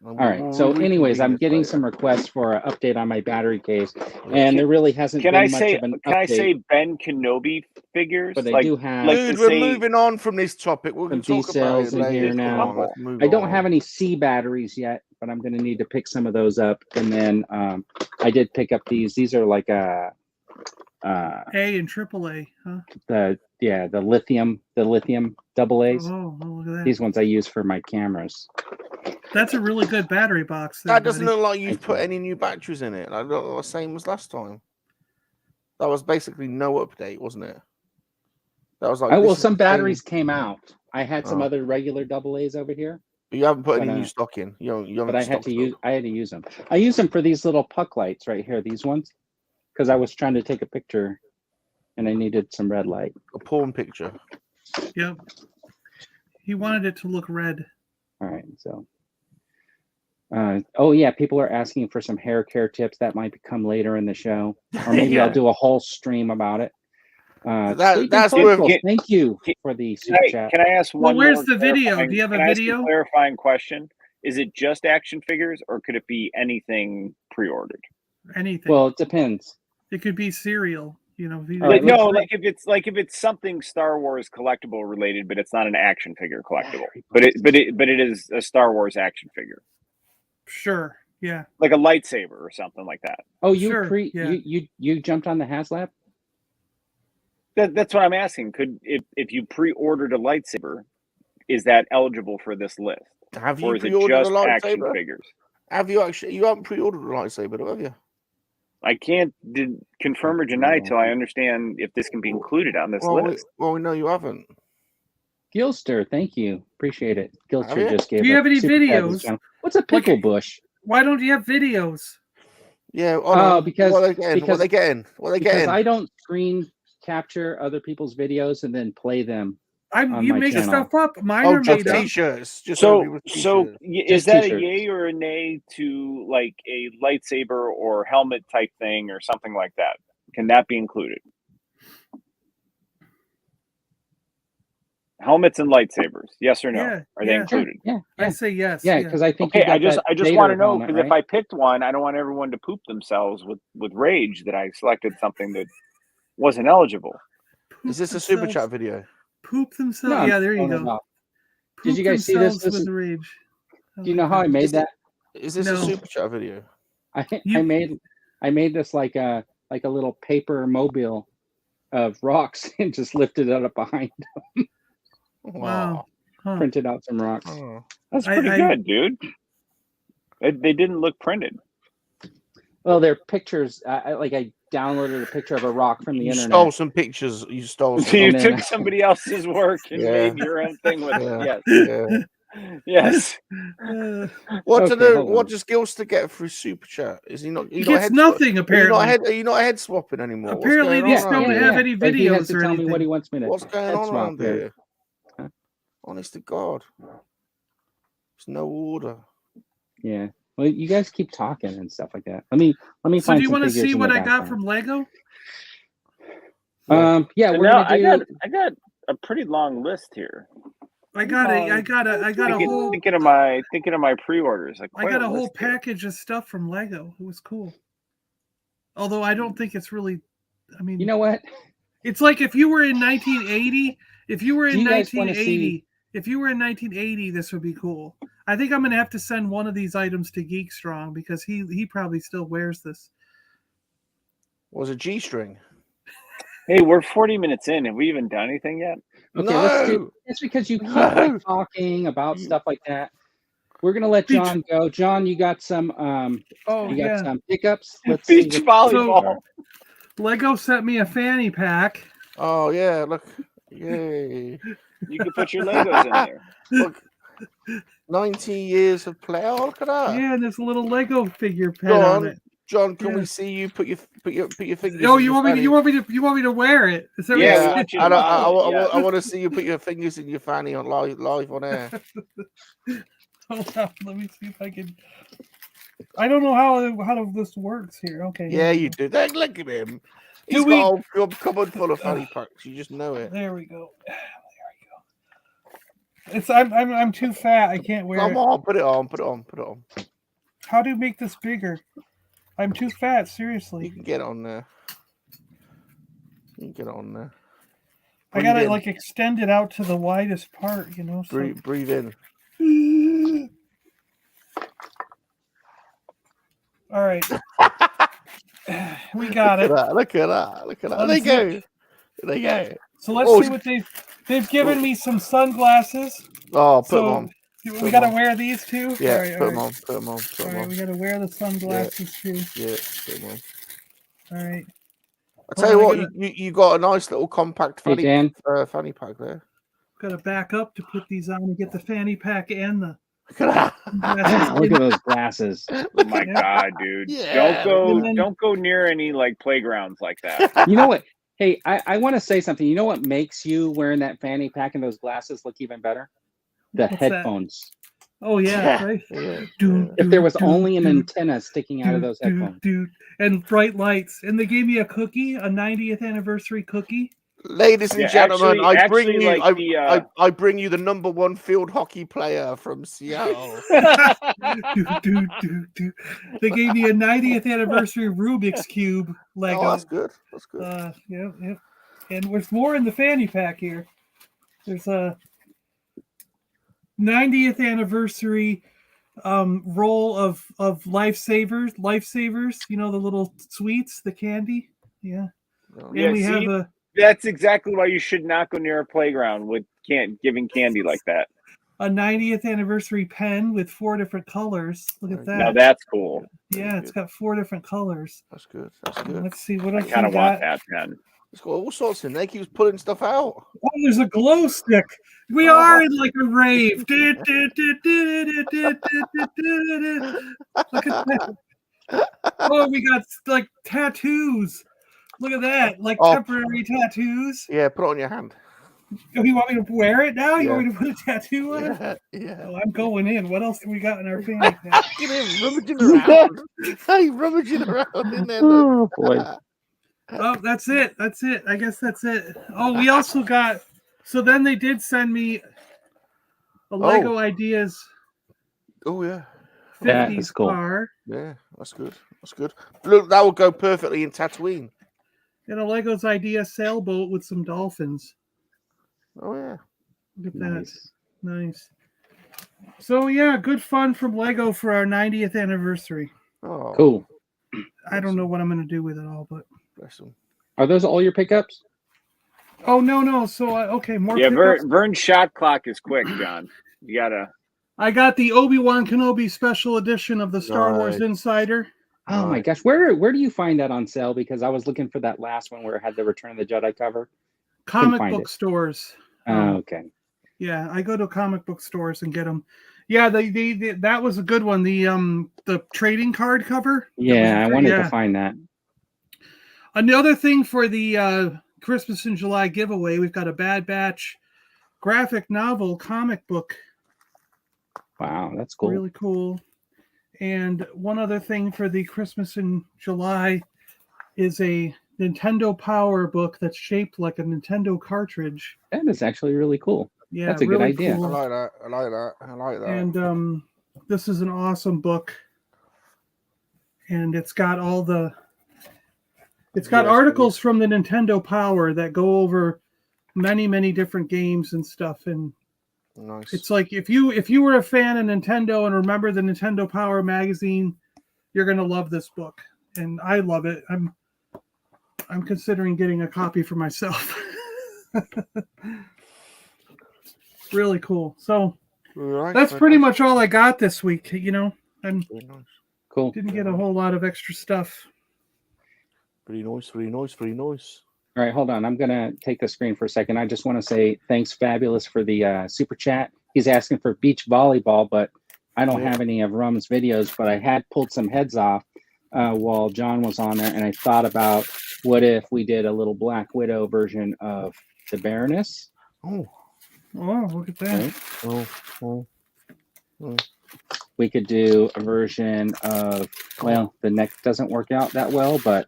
All right. So, anyways, I'm getting some requests for an update on my battery case, and there really hasn't Can been I much say? of an Can update. I say Ben Kenobi figures? But I like, do have like Dude, to we're say- moving on from this topic. We're going some to talk about decels it in later. here Come now. on, let's move I don't on. have any C batteries yet, but I'm going to need to pick some of those up. And then I did pick up these. These are like A and AAA, huh? the lithium double A's. Oh, look at that. These ones I use for my cameras. That's a really good battery box. There, That doesn't buddy. look like you've put any new batteries in it. Like the same as last time. That was basically no update, wasn't it? That was like. Well, some batteries came out. I had some Oh. other regular double A's over here. But you haven't put any But, new stock in. You haven't But I had stocked to up. use them. I use them for these little puck lights right here. These ones, because I was trying to take a picture, and I needed some red light. A porn picture. Yep. He wanted it to look red. All right, so. Oh yeah, people are asking for some hair care tips. That might come later in the show, or maybe Yeah. I'll do a whole stream about it. That's Sleeping worth. Purple, thank you for the super chat. Can I ask one? Well, where's more the video? clarifying- Do you have a can I ask video? clarifying question? Is it just action figures, or could it be anything pre-ordered? Anything. Well, it depends. It could be cereal. You know. All right, No, let's- like if it's something Star Wars collectible related, but it's not an action figure collectible, Battery but it is a Star Wars action figure, Sure. Yeah. like a lightsaber or something like that. Oh, you Sure, yeah. you jumped on the HasLab? That's what I'm asking. Could if you pre-ordered a lightsaber, is that eligible for this list, Have you or is it pre-ordered a just action lightsaber? figures? Have you actually? You haven't pre-ordered a lightsaber, have you? I can't confirm or deny till I understand if this can be included on this list. We know you haven't. Gilster, thank you. Appreciate it. Have Gilster you? just gave Do you a have any super chat this videos? channel. What's a pickle bush? Why don't you have videos? Yeah. Because- what are they getting? because- What are they getting? What are they Because getting? I don't screen capture other people's videos and then play them. On You my make channel. stuff up. Mine Oh, are just made up. t-shirts. Just So t-shirts. is Just that t-shirts. a yay or a nay to like a lightsaber or helmet type thing or something like that? Can that be included? Helmets and lightsabers, yes or no? Yeah, Are they yeah. included? Yeah, I say yes. yeah, because I think Okay, you got I just that want to Vader know helmet, because if right? I picked one, I don't want everyone to poop themselves with rage that I selected something that wasn't eligible. Is this a super chat video? Poop themselves. No, Yeah, there you no, go. no. Poop Did you guys see this? themselves This with is- rage. Do you know how I made that? Is this No. a super chat video? I You- made this like a little paper mobile of rocks and just lifted it up behind, Wow. Huh. printed out some rocks. Oh. That's I- pretty I- good, dude. They didn't look printed. Well, they're pictures. I downloaded a picture of a rock from the You internet. stole some pictures. You stole So some. you And then- took somebody else's work and Yeah. made your own thing with Yeah. it. Yes. Yeah. Yes. What Okay, to do? hold What on. does Gilster get through super chat? Is he not? He gets nothing, Are you not apparently. head swapping anymore? What's Apparently going these on don't around have here? any But he has videos to or tell me what he anything. wants me to. What's going head on swap around here. here? Huh? Honest to God, there's no order. Yeah. Well, you guys keep talking and stuff like that. Let me So find do you some want to figures see in what the I got background. from Lego? Yeah, So we're now gonna do. I got a pretty long list here. I got a whole Thinking of my pre-orders. Like I quite got a list whole here. package of stuff from Lego. It was cool. Although I don't think it's really. I mean, You know what? it's like if you were in 1980. If you were Do in you guys wanna 1980. If you were in 1980, this would be cool. I think I'm gonna have to send one of these items to Geek Strong because he probably still wears this. Was a G-string? Hey, we're 40 minutes in. Have we even done anything yet? Okay, let's do. No! It's because you keep No! like, talking about stuff like that. We're gonna let Beach- John go. John, you got some. Oh You got yeah. some pickups. Let's see. Beach what- volleyball. Lego sent me a fanny pack. Oh yeah, look, yay! You can put your Legos in there. Look, 90 years of play. Oh, look at that. Yeah, and there's a little Lego figure pet on John, it. John, can Yeah. we see you put your fingers? Oh, in you your want me? fanny? You want me to wear it? Is that what Yeah, you we said? want you to model it, yeah. I want to see you put your fingers in your fanny on live on air. Hold on, let me see if I can. I don't know how this works here. Okay. Yeah, you do. Look at him. He's Do got we- a whole cupboard full of fanny packs. You just know it. There we go. It's I'm too fat. I can't wear Come it. on, put it on. How do you make this bigger? I'm too fat. You Seriously. can get on there. You can get on there. I Breathe gotta in. like extend it out to the widest part. You know. So. Breathe in. All right. We got it. Look at that. There you go. There you go. So let's see what they've given me some sunglasses. Oh, put them So on. we got to wear these too? Yeah, All right, put them on. Put them on. Put All them right, on. we got to wear the sunglasses too. Yeah, put them on. All right. I tell you what, you got a nice little compact fanny pack there. Got to back up to put these on and get the fanny pack and the Look at that. Look at those glasses. Oh my God, dude! Yeah. Don't go near any like playgrounds like that. You know what? Hey, I want to say something. You know what makes you wearing that fanny pack and those glasses look even better? The What's headphones. Oh yeah, right. If there was only an antenna sticking out of those headphones. And bright lights. And they gave me a cookie, a 90th anniversary cookie. Ladies and gentlemen, I bring you the #1 field hockey player from Seattle. They gave me a 90th anniversary Rubik's Cube Lego. Oh, that's good. That's good. Yeah. And there's more in the fanny pack here. There's a 90th anniversary roll of lifesavers. You know, the little sweets, the candy. Yeah. And we have that's exactly why you should not go near a playground with giving candy like that. A 90th anniversary pen with 4 different colors. Look at that. Now that's cool. Yeah, it's got 4 different colors. That's good. That's good. Let's see what else I kind of want that pen. It's got all sorts in there. He keeps pulling stuff out. Oh, there's a glow stick. We are in like a rave. Look at that. Oh, we got like tattoos. Look at that, like temporary tattoos. Yeah, put it on your hand. Oh, you want me to wear it now? You want me to put a tattoo on it? Yeah. Oh, I'm going in. What else do we got in our fanny pack? Look at him rummaging around. Hey, rummaging around in there. Oh, boy. Oh, that's it. That's it. I guess that's it. Oh, we also got. So then they did send me a Lego Ideas. Oh yeah. 50s car. Yeah, that's good. That's good. Look, that would go perfectly in Tatooine. And a Lego's Idea sailboat with some dolphins. Oh yeah. Look at that. Nice. So yeah, good fun from Lego for our 90th anniversary. Oh, cool. I don't know what I'm going to do with it all, but bless them. Are those all your pickups? Oh no. So okay, more. Yeah, pickups. Vern's shot clock is quick, John. You gotta. I got the Obi-Wan Kenobi special edition of the Star Wars Insider. Oh my gosh, where do you find that on sale? Because I was looking for that last one where it had the Return of the Jedi cover. Comic book stores. Oh, okay. Yeah, I go to comic book stores and get them. Yeah, that was a good one. The trading card cover. Yeah, I wanted to find that. Another thing for the Christmas in July giveaway, we've got a Bad Batch graphic novel comic book. Wow, that's cool. Really cool. And one other thing for the Christmas in July is a Nintendo Power book that's shaped like a Nintendo cartridge. That is actually really cool. Yeah, that's a really good idea. Cool. I like that. And this is an awesome book. And it's got articles from the Nintendo Power that go over many different games and stuff. And nice. It's like if you were a fan of Nintendo and remember the Nintendo Power magazine, you're gonna love this book. And I love it. I'm considering getting a copy for myself. Really cool. So that's pretty much all I got this week. You know, I'm cool. Didn't get a whole lot of extra stuff. Very nice. All right, hold on. I'm going to take the screen for a second. I just want to say thanks, Fabulous, for the super chat. He's asking for beach volleyball, but I don't have any of Rum's videos, but I had pulled some heads off while John was on there, and I thought about what if we did a little Black Widow version of the Baroness. Oh, look at that. Right? We could do a version of, well, the neck doesn't work out that well, but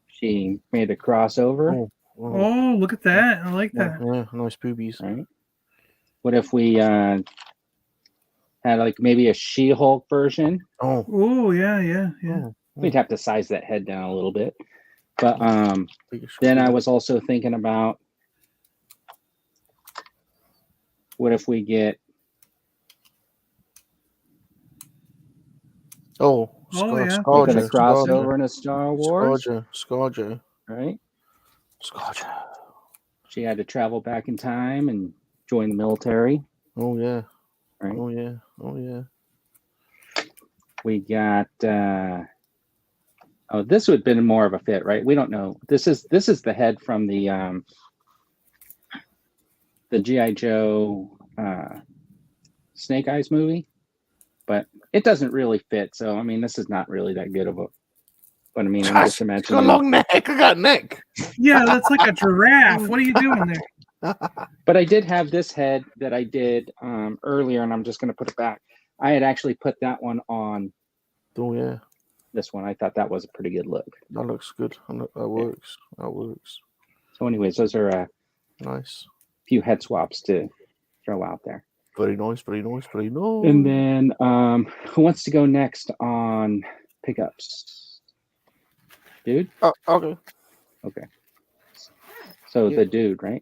she made a crossover. Oh, look at that. I like that. Yeah, nice boobies. Right. What if we had like maybe a She-Hulk version? Oh, yeah. We'd have to size that head down a little bit. But then I was also thinking about what if we get Oh, yeah. Making a Scarjo, crossover into Star Wars, Scarjo. right? Scarjo. She had to travel back in time and join the military. Oh yeah. Right. Oh yeah. Oh yeah. We got this would have been more of a fit, right? We don't know. This is the head from the G.I. Joe Snake Eyes movie, but it doesn't really fit. So I mean, this is not really that good of a. But I mean, I'm just It's got a imagining. long neck. I got a neck. Yeah, that's like a giraffe. What are you doing there? But I did have this head that I did earlier, and I'm just going to put it back. I had actually put that one on Oh yeah. this one. I thought that was a pretty good look. That looks good. That works. That works. So, anyways, those are a Nice. few head swaps to throw out there. Very nice. Very nice. Very nice. And then, who wants to go next on pickups? Dude? Oh, okay. Okay. So Yeah. the dude, right?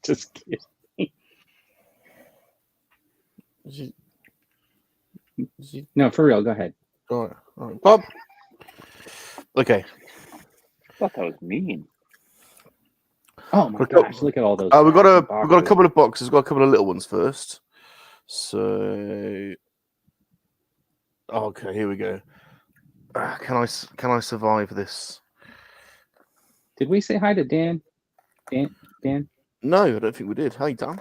Just kidding. Is he No, for real. Go ahead. all right. Bob. Okay. I thought that was mean. Oh my Okay. gosh! Look at all those. We've got a boxes. couple of boxes. We've got a couple of little ones first. So, okay, here we go. Can I survive this? Did we say hi to Dan? Dan? No, I don't think we did. Hey, Dan.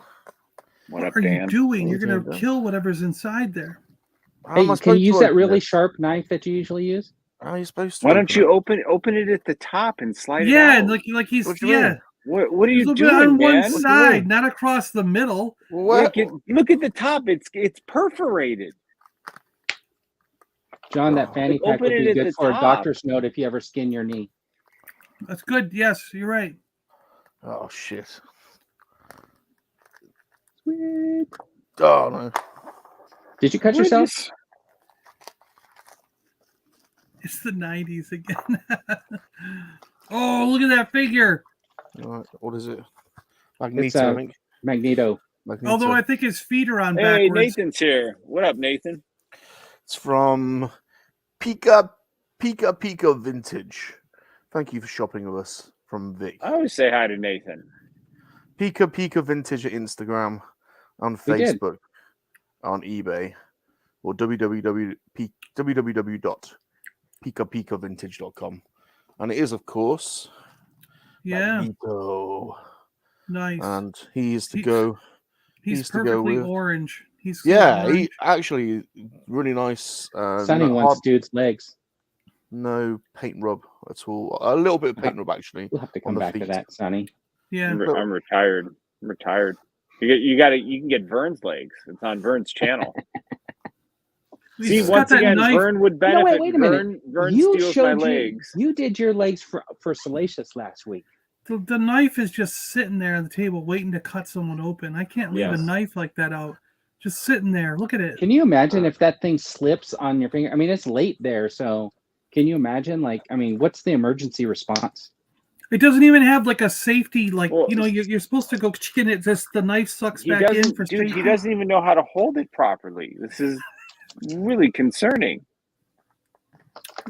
What up, What are you Dan? doing? You're Hey, going to Dan. kill whatever's inside there. How Hey, am I can supposed you use to that open really it? sharp knife that you usually use? How are you supposed to? Why don't open you it? open it at the top and slide Yeah, it and out? like he's What do you mean? What are Just you a little bit on doing, one man? What do you side, mean? not across the middle. What? Look at the top. It's perforated. John, that fanny pack Open would be it at good the for a top. doctor's note if you ever skin your knee. That's good. Yes, you're right. Oh shit! Sweet. Oh no! Did you cut What yourself? is- It's the 90s again. Oh, look at that figure. All right, what is it? Magneto, It's I think. Magneto. Magneto. Although I think his feet are on Hey, backwards. Nathan's here. What up, Nathan? It's from Pika Vintage. Thank you for shopping with us from Vic. I always say hi to Nathan. Pika Vintage at Instagram, on We did. Facebook, on eBay, or www.pikapikavintage.com. And it is, of course, Yeah, Magneto. nice. And he is to He- go. He's used to go perfectly with- orange. He's Yeah, orange. he actually really nice. Sonny no, wants dude's legs. no paint rub at all. A little bit of paint rub actually. We'll have to on come the back to feet. that, Sonny. Yeah. I'm retired. I'm retired. You can get Vern's legs. It's on Vern's channel. He's See, got once that again, knife. Vern would No, benefit. wait a minute. Vern You steals my showed legs. you did your legs for Salacious last week. The knife is just sitting there on the table waiting to cut someone open. I can't leave a Yes. knife like that out. Just sitting there. Look at it. Can you imagine if that thing slips on your finger? I mean, it's late there, so can you imagine? What's the emergency response? It doesn't even have like a safety, Well, you're supposed to go chicken it. Just the knife sucks He back in doesn't, for dude. safety. He doesn't even know how to hold it properly. This is really concerning.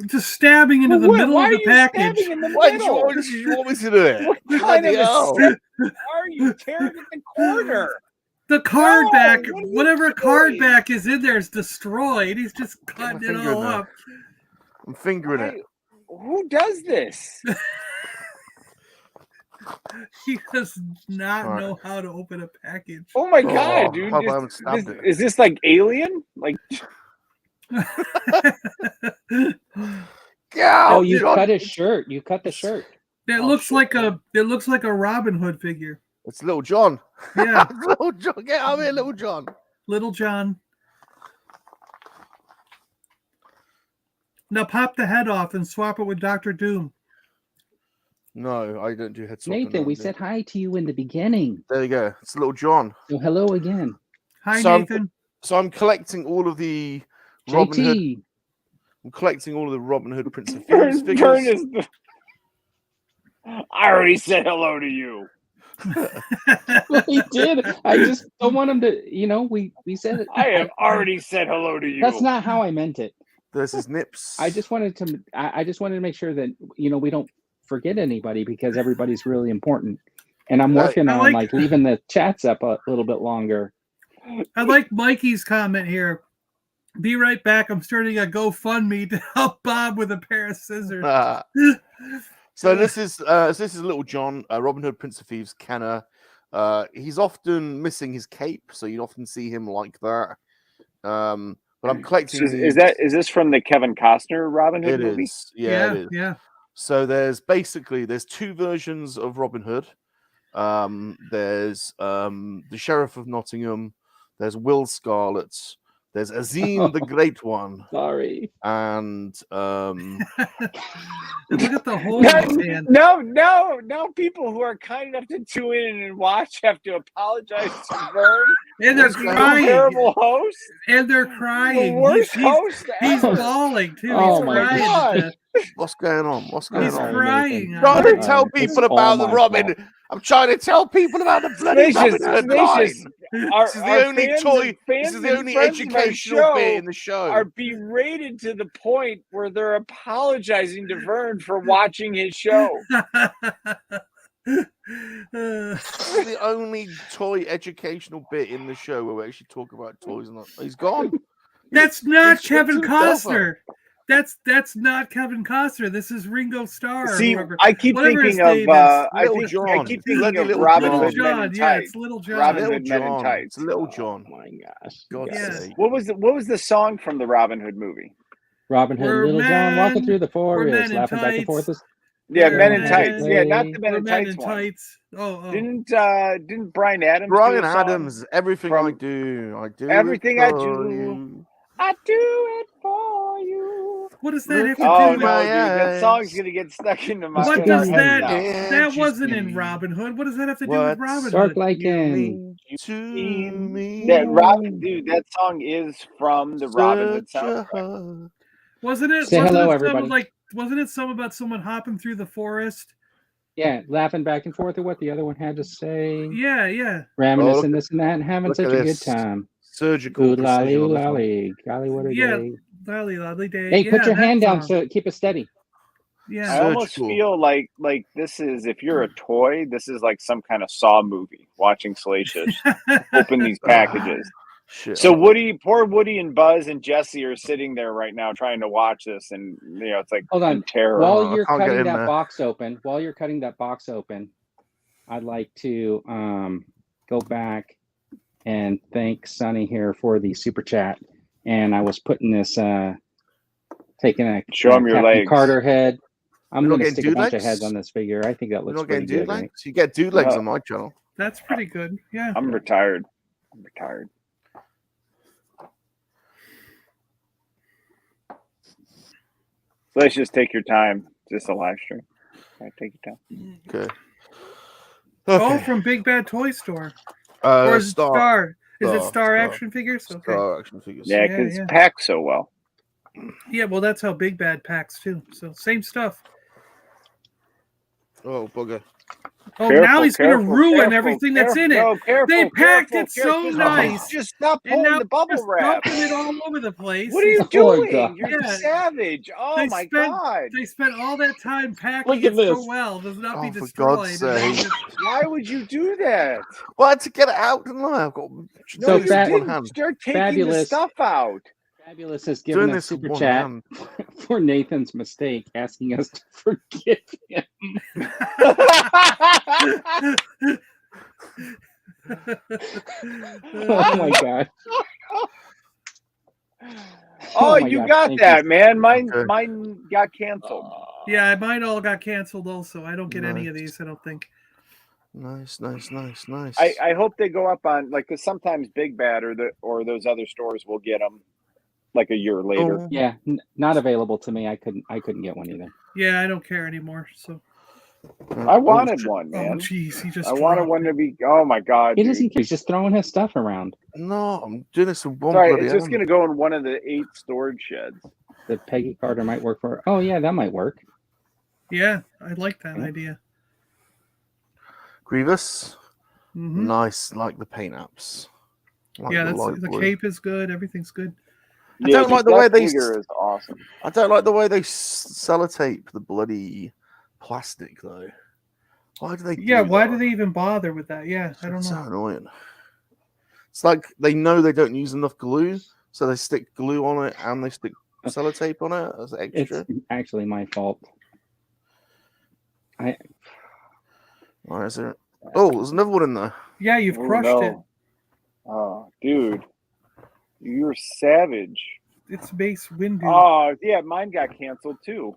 Just stabbing into the middle Why of the are you package. stabbing in the What middle? did you want me to do it? What kind Bloody of a hell. step are you tearing at the corner? The card No, back, what are you whatever card doing? back is in there is destroyed. He's just cutting it finger in all there. up. I'm fingering it. Who does this? He does not Alright. know how to open a package. Oh my Oh, god, dude! I hope I haven't stabbed it. Is this like Alien? Like Yeah. Oh, you John. cut his shirt. You cut the shirt. It Oh, looks shit, like man. it looks like a Robin Hood figure. It's Little John. Yeah, It's Little John. Get out of here, Little John. Little John. Now pop the head off and swap it with Dr. Doom. No, I don't do head swapping. Nathan, no, we no. said hi to you in the beginning. There you go. It's Little John. So hello again. Hi, So I'm- Nathan. So I'm collecting all of the Robin Hood. JT. I'm collecting all of the Robin Hood Prince of Thieves Vern figures. is the. I already said hello to you. Well, he did. I just don't want him to. We said it. I have already said hello to you. That's not how I meant it. There's his nips. I just wanted to. I just wanted to make sure that we don't forget anybody because everybody's really important. And I'm working on like leaving the chats up a little bit longer. I like Mikey's comment here. Be right back. I'm starting a GoFundMe to help Bob with a pair of scissors. So this is Little John, Robin Hood, Prince of Thieves, Kenner. He's often missing his cape, so you'd often see him like that. But I'm collecting. Is this from the Kevin Costner Robin Hood movie? Is. Yeah, it is. Yeah. So there's two versions of Robin Hood. There's the Sheriff of Nottingham. There's Will Scarlet. There's Azim the Great One. Sorry. And look at the hole in his hand. No, people who are kind enough to tune in and watch have to apologize to Vern. And they're crying. Terrible host. And they're crying. The worst host he's ever. bawling too. Oh he's my crying. God. What's going on? He's crying. I'm trying to tell people about the Robin. Fault. I'm trying to tell people about the bloody Robin Hood line. This is the only toy. This is the only educational bit in the show. Are berated to the point where they're apologizing to Vern for watching his show. This is the only toy educational bit in the show where we actually talk about toys. And he's gone. That's not He's Kevin himself Costner. That's not Kevin Costner. This is Ringo Starr. See, whoever. I keep Whatever thinking his name of is. Little I keep John. thinking of Little Robin John. Hood Men John, in yeah, Tights. it's Little John. Robin Little Hood Men in John. Tights. It's Little John. Oh my gosh. God's Yeah. sake. What was the song from the Robin Hood movie? Robin Hood, We're Little John walking men- through the we're men forest, in laughing back and tights. forth. Yeah, We're Men in men Tights. in- Yeah, not the Men We're in Men Tights in one. Tights. Oh. Didn't Brian Adams? do Brian a song? Adams. Everything from- I do, I do. Everything it I for do. you. I do it for you. What does that have to Oh do no, with? dude, that eyes. song's gonna get stuck into my What in our does heads that? now. That you wasn't in see Robin Hood. What does that have to do what with Robin Dark Hood? like You in. mean to me. That Robin, dude, that song is from the Robin Hood Such a soundtrack. hug. Wasn't it? Say wasn't hello, it everybody. Some like? Wasn't it some about someone hopping through the forest? Yeah, laughing back and forth at what the other one had to say. Yeah. Reminiscing look this and that and having look such at a good this. time. Surgical Ooh, lolly, precision ooh, on this one. lolly. Golly, what a Yeah. day. Lovely day. Hey, yeah, put your that hand down song. so keep it steady. Yeah. I almost Surgical. feel like this is, if you're a toy, this is like some kind of Saw movie. Watching Salacious open these packages. Shit. So poor Woody and Buzz and Jesse are sitting there right now trying to watch this, and it's like Hold on. in terror. While I you're can't get cutting in that there. box open, I'd like to go back and thank Sonny here for the super chat. And I was putting this taking a Show 'em your Captain legs. Carter head. I'm We're not going to getting stick a bunch dude of heads legs? on this figure. I think that We're looks not getting pretty dude good. Right? legs. You get dude legs No. on my channel. That's pretty good. Yeah. I'm retired. So let's just take your time. Just a live stream. All right, take your time. Okay. Oh, from Big Bad Toy Store. Uh, Or is it Star? Is it Star, Star Star. Action Figures? Okay. Star action figures. Yeah, Yeah, because yeah. it's packed so well. Yeah, well, that's how Big Bad packs too. So same stuff. Oh, bugger. Oh, Careful, now he's going to careful, ruin careful, everything that's in it. No, careful, They packed careful, it so careful. nice. Just stop And pulling now the bubble just wrap. dumping it all over the place. What are you Oh, doing? God. You're Yeah. savage. Oh They my spent- god. They spent all that time packing Look at it this. so well. Does not be Oh, for destroyed. God's And they sake. just- Why would you do that? Well, I had to get it out, didn't I? I've got No, So you fat- didn't. one hand. Start taking the Fabulous. stuff out. Fabulous has Doing given us this with super one chat hand. for Nathan's mistake, asking us to forgive him. Oh my god! Oh, my you God, got thank that, you. man. Mine Okay. got canceled. Yeah, mine all got canceled also. I don't get any of Nice. these, I don't think. Nice. I hope they go up on because sometimes Big Bad or those other stores will get them like a year later. Oh, Yeah, not available to me. I couldn't get one either. Yeah, I don't care anymore. So I wanted one, oh man. jeez, he just I wanted dropped one it. to be. Oh my god, He dude. doesn't care. He's just throwing his stuff around. No, I'm doing this with one Sorry, bloody it's just hand. gonna go in one of the 8 storage sheds. The Peggy Carter might work for. Oh yeah, that might work. Yeah, I like that Yeah. idea. Grievous. Mhm. Nice, like the paint apps. Like Yeah, the that's light the blue. cape is good. Everything's good. I don't like the that way they figure is awesome. I don't like the way they sellotape the bloody plastic though. Why do they Yeah, do why that? do they even bother with that? Yeah, I don't It's so know. annoying. It's like they know they don't use enough glue, so they stick glue on it and they stick sellotape on it as extra. It's actually my fault. Why is there? Oh, there's another one in there. Yeah, you've Oh, crushed it. no. Oh, dude, you're savage. It's base Windu. Oh, yeah, mine got canceled too.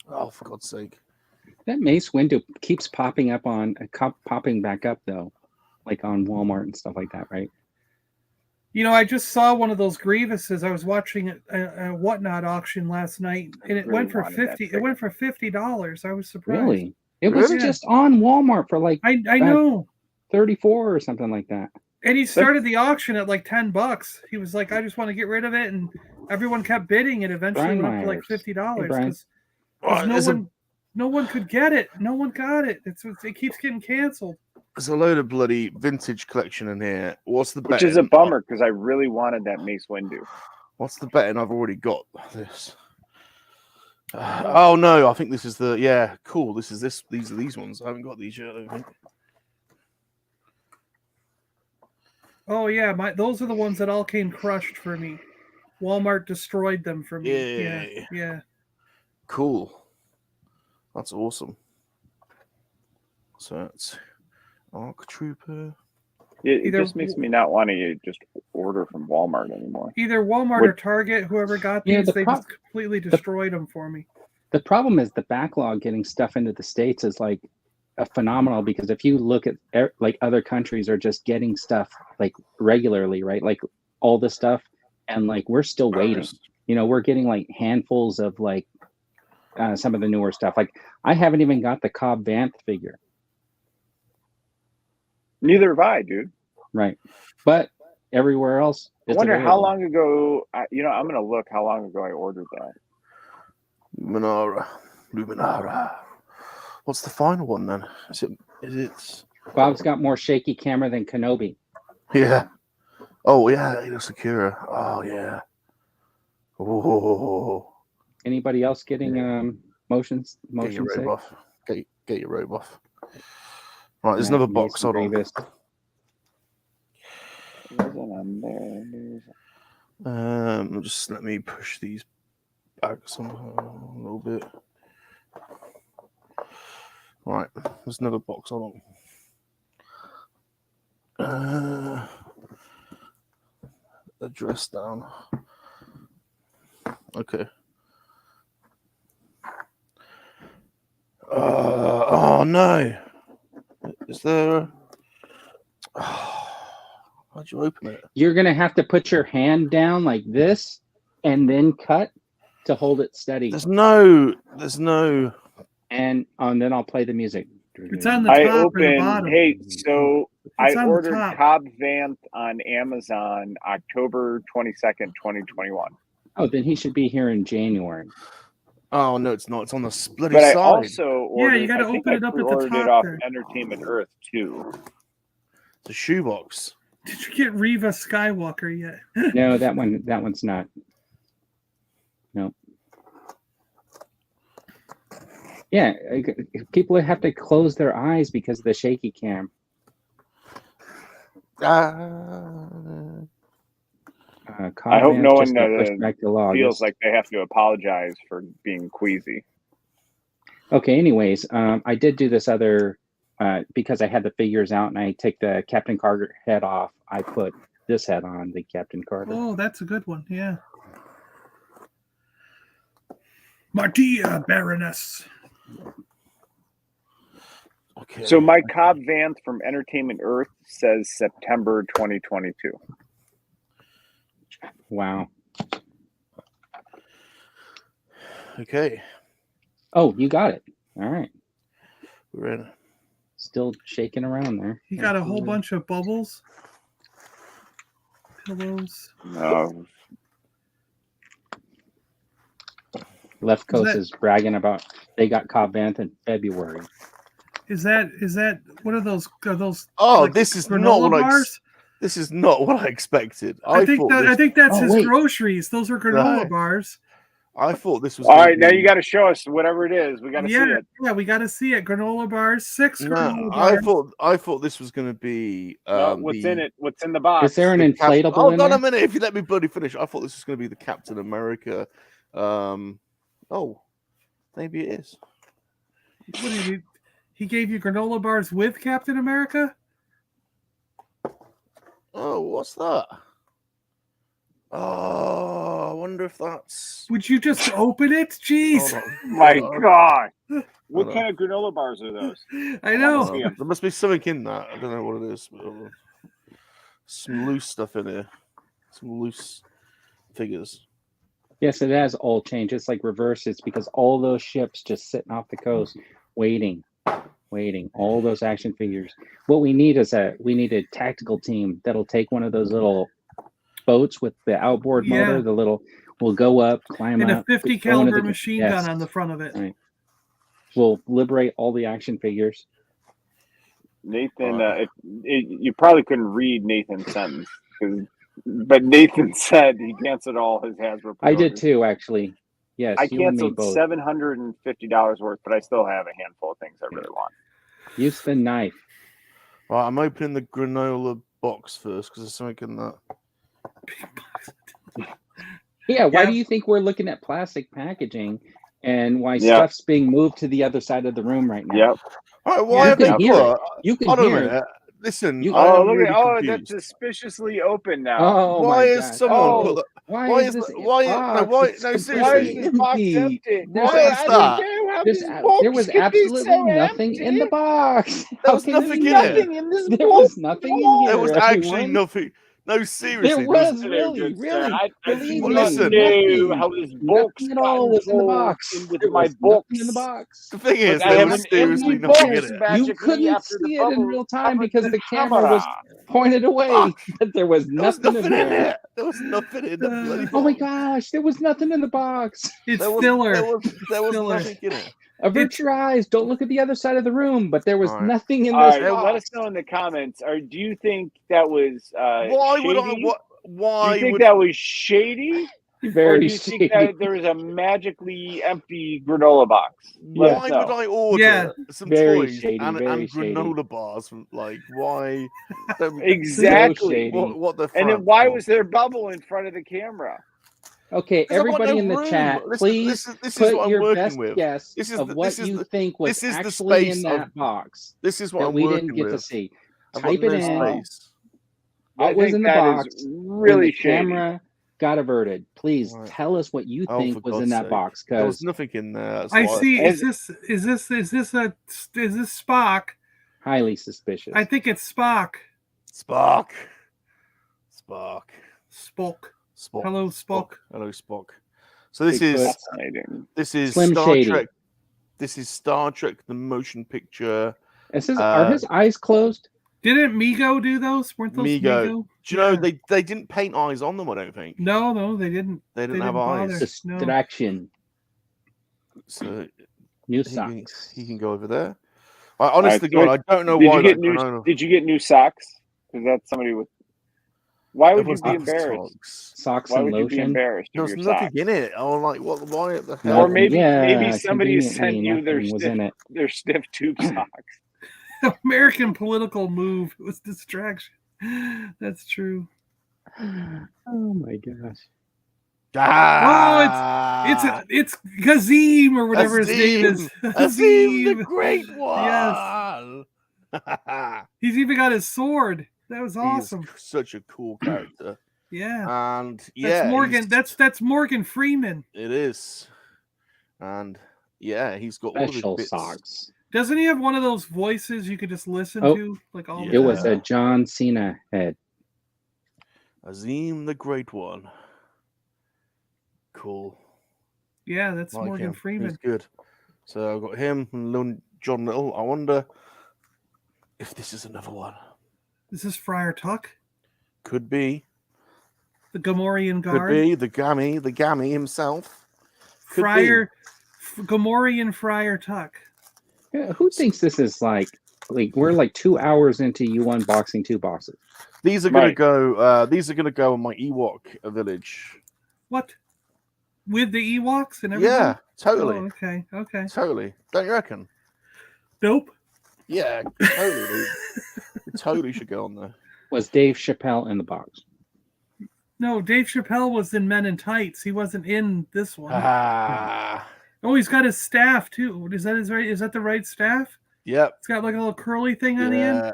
Oh, for God's sake! That Mace window keeps popping up popping back up though, like on Walmart and stuff like that, right? You know, I just saw one of those Grievuses. I was watching a Whatnot auction last night, and it really went for wanted that $50. It went for $50. I was surprised. Really? It was Really? just on Walmart for like I know. 34 or something like that. And he started the auction at like $10. He was like, "I just want to get rid of it," and everyone kept bidding. And eventually Brian went up to like Myers. $50 Hey, Brian. because Well, no one could get it. No one got it. It keeps getting canceled. there's a load of bloody vintage collection in here. What's the Which is a betting? bummer because I really wanted that Mace Windu. What's the betting? I've already got this. Oh no, I think this is the cool. These are these ones. I haven't got these yet. I don't think. Oh yeah, those are the ones that all came crushed for me. Walmart destroyed them for me. Yeah. Cool. That's awesome. So that's Arc Trooper. It just makes me not want to just order from Walmart anymore. Either Walmart or Target, whoever got these, they just completely destroyed them for me. The problem is the backlog getting stuff into the States is like a phenomenal, because if you look at like other countries are just getting stuff like regularly, right? Like all the stuff, and like we're still waiting. You know, we're getting like handfuls of like some of the newer stuff. Like I haven't even got the Cobb Vanth figure. Neither have I, dude. Right. But everywhere else, I wonder how long ago, I'm going to look how long ago I ordered that. Luminara. What's the final one then? Is it? Bob's got more shaky camera than Kenobi. Yeah. Oh yeah, Sakura. Oh yeah. Oh. Anybody else getting motion Get your sick? robe off. Get your robe off. Right, there's another box. Hold on. Just let me push these back somehow a little bit. Right, there's another box. Hold on. Address down. Okay. Oh no! Is there? How'd you open it? You're gonna have to put your hand down like this, and then cut to hold it steady. There's no. And then I'll play the music. It's on the top or the bottom. Hey, so It's I on the ordered top. Cobb Vanth on Amazon October 22nd, 2021. Oh, then he should be here in January. Oh no, it's not. It's on the bloody But I side. also ordered. you got to I think open I it up at the pre-ordered top it off there. Entertainment Earth too. It's a shoebox. Did you get Reva Skywalker yet? No, that one's not. No. Yeah, people have to close their eyes because of the shaky cam. I hope no one feels like they have to apologize for being queasy. Okay, anyways, I did do this other, because I had the figures out and I take the Captain Carter head off, I put this head on, the Captain Carter. Oh, that's a good one, yeah. Martia Baroness. Okay. So my Cobb Vanth from Entertainment Earth says September 2022. Wow. Okay. Oh, you got it. All right. We're in. Still shaking around there. You got a whole bunch of bubbles. Pillows. No. Left Coast is bragging about they got Cobb Vanth in February. Is that what are those? Are those? Oh, like this is not granola what bars? this is not what I expected. I think that's Oh, his wait. groceries. Those are granola No. bars. I thought this was. All gonna right, now be- you got to show us whatever it is. We got to see it. Yeah, we got to see it. Granola bars, 6 No, granola bars. I thought this was going to be. No, what's in it? What's in the box? Is there an the cap- inflatable Hold in on there? a minute. If you let me bloody finish, I thought this was going to be the Captain America. Oh, maybe it is. What did he gave you granola bars with Captain America? Oh, what's that? Oh, I wonder if that's. Would you just open it? Jeez. Hold on. My Hold on. God. What Hold kind of granola bars are those? I know. see 'em. There must be something in that. I don't know what it is. But hold on. Some loose stuff in here. Some loose figures. Yes, it has all changed. It's like reverse. It's because all those ships just sitting off the coast, waiting. All those action figures. What we need is a tactical team that'll take one of those little boats with the outboard Yeah. motor. The little we'll go up, climb And a up, 50 throw one of caliber the- machine yes. gun on the front of it. Right. We'll liberate all the action figures. Nathan, you probably couldn't read Nathan's sentence, but Nathan said he canceled all his Hasbro. I did pre-orders. too, actually. Yes, I you and me canceled both. $750 worth, but I still have a handful of things I really want. Use the knife. Right, I'm opening the granola box first because there's something in that. Yeah, why Yeah. do you think we're looking at plastic packaging and why Yeah. stuff's being moved to the other side of the room right now? Yep. All right, You why have can they hear put? You can Hold on a hear. minute. Listen, You- Oh, I'm look really at confused. that's suspiciously open now. Oh Why my is God. someone Oh, put that? Why Why is is this the- why- no, box? why- It's no, completely Why is seriously. this box empty. empty? There's Why? I absolutely- don't get how There's this a- box there was could be absolutely so nothing in the empty. box. There How was can it nothing be in it. Nothing in this There box. was nothing in here. There was actually everyone. nothing. No, There seriously. was Really really. good, sir. I Believe Well, me, listen. know nothing. how this box Nothing at all was in the box. in with There my was books. nothing in the box. The thing is, Look, I there have was an seriously empty nothing box in it. magically You couldn't after the see it in bubble real time covered because the camera was pointed away, Fuck. but there was There was nothing in nothing in there. it. There was nothing in the bloody box. Oh my gosh, there was nothing in the box. It's There was, filler. there was Filler. nothing in it. Avert your eyes. Don't look at the other side of the room. But there was All right. nothing in All this right, box. let us know in the comments. Or do you think that was Why shady? would I? What? Do Why you think would? that was shady? Or Very do you think shady. that there was a magically empty granola box? Let us Why know. would I order Yeah. some Very toys shady, and very shady. granola bars? From, like, why? Exactly. shady. What the? And then fuck? why was there bubble in front of the camera? Okay, Because I've got everybody no in the room. chat, Listen, please this is put what I'm your working best with. guess This is of the- what this is you the- think was this is the actually in space that of- box This is what that I'm we working didn't get with. to see. I've Type got it no in. space. What I was think in the that box? is when really the shady. camera got averted. Please Right. tell us what you Oh, think for was in God's that sake. box, There was because nothing in there. That's I why. see. Is Is this Spock? highly suspicious. I think it's Spock. Spock. Spock. Spock. Hello, Spock. Hello, Spock. So this Bigfoot. is Fascinating. Slim Star Shady. Trek. This is Star Trek: The Motion Picture. Are his eyes closed? Didn't Mego do those? Weren't those Mego. Mego? Do you know Yeah. they didn't paint eyes on them? I don't think No, they didn't. they didn't They have didn't eyes. bother. No. Distraction. So New he socks. can go over there. I honestly, All God, I don't know Did why. you get that new? granola- Did you get new socks? Because that's somebody with. Why would you Everyone's be got embarrassed? socks. Socks Why and would you be lotion. embarrassed There of was your nothing socks? in it. Oh, like what? Why the hell? No, Or maybe yeah, somebody sent conveniently you their nothing was stiff in it. their stiff tube socks. American political move. It was distraction. That's true. Oh my gosh. Ah, It's Kazim or whatever his name is. Azim the Great One. Yes. He's even got his sword. That was awesome. He's such a cool character. Yeah. And That's yeah, Morgan. That's Morgan Freeman. it is. And yeah, he's got all of his Special bits. socks. Doesn't he have one of those voices you could just listen Oh. to like all Yeah. the It was time? a John Cena head. Azim the Great One. Cool. Yeah, that's Like Morgan him. Freeman. He's good. So I've got him and John Little. I wonder if this is another one. Is this Friar Tuck? Could be. The Gamorrean Could guard? be the Gammy himself. Could Friar Gamorrean Friar Tuck. Who thinks this is like we're like 2 hours into you unboxing 2 boxes? These are gonna Right. go. These are gonna go on my Ewok village. What? With the Ewoks and everything? Yeah, totally, Oh, okay. Okay. totally. Don't you reckon? Nope. Yeah, totally. Dude. It totally should go on there. Was Dave Chappelle in the box? No, Dave Chappelle was in Men in Tights. He wasn't in this one. Ah, Oh, he's got his staff too. Is that his right? Is that the right staff? yep. It's got like a little curly thing on the end.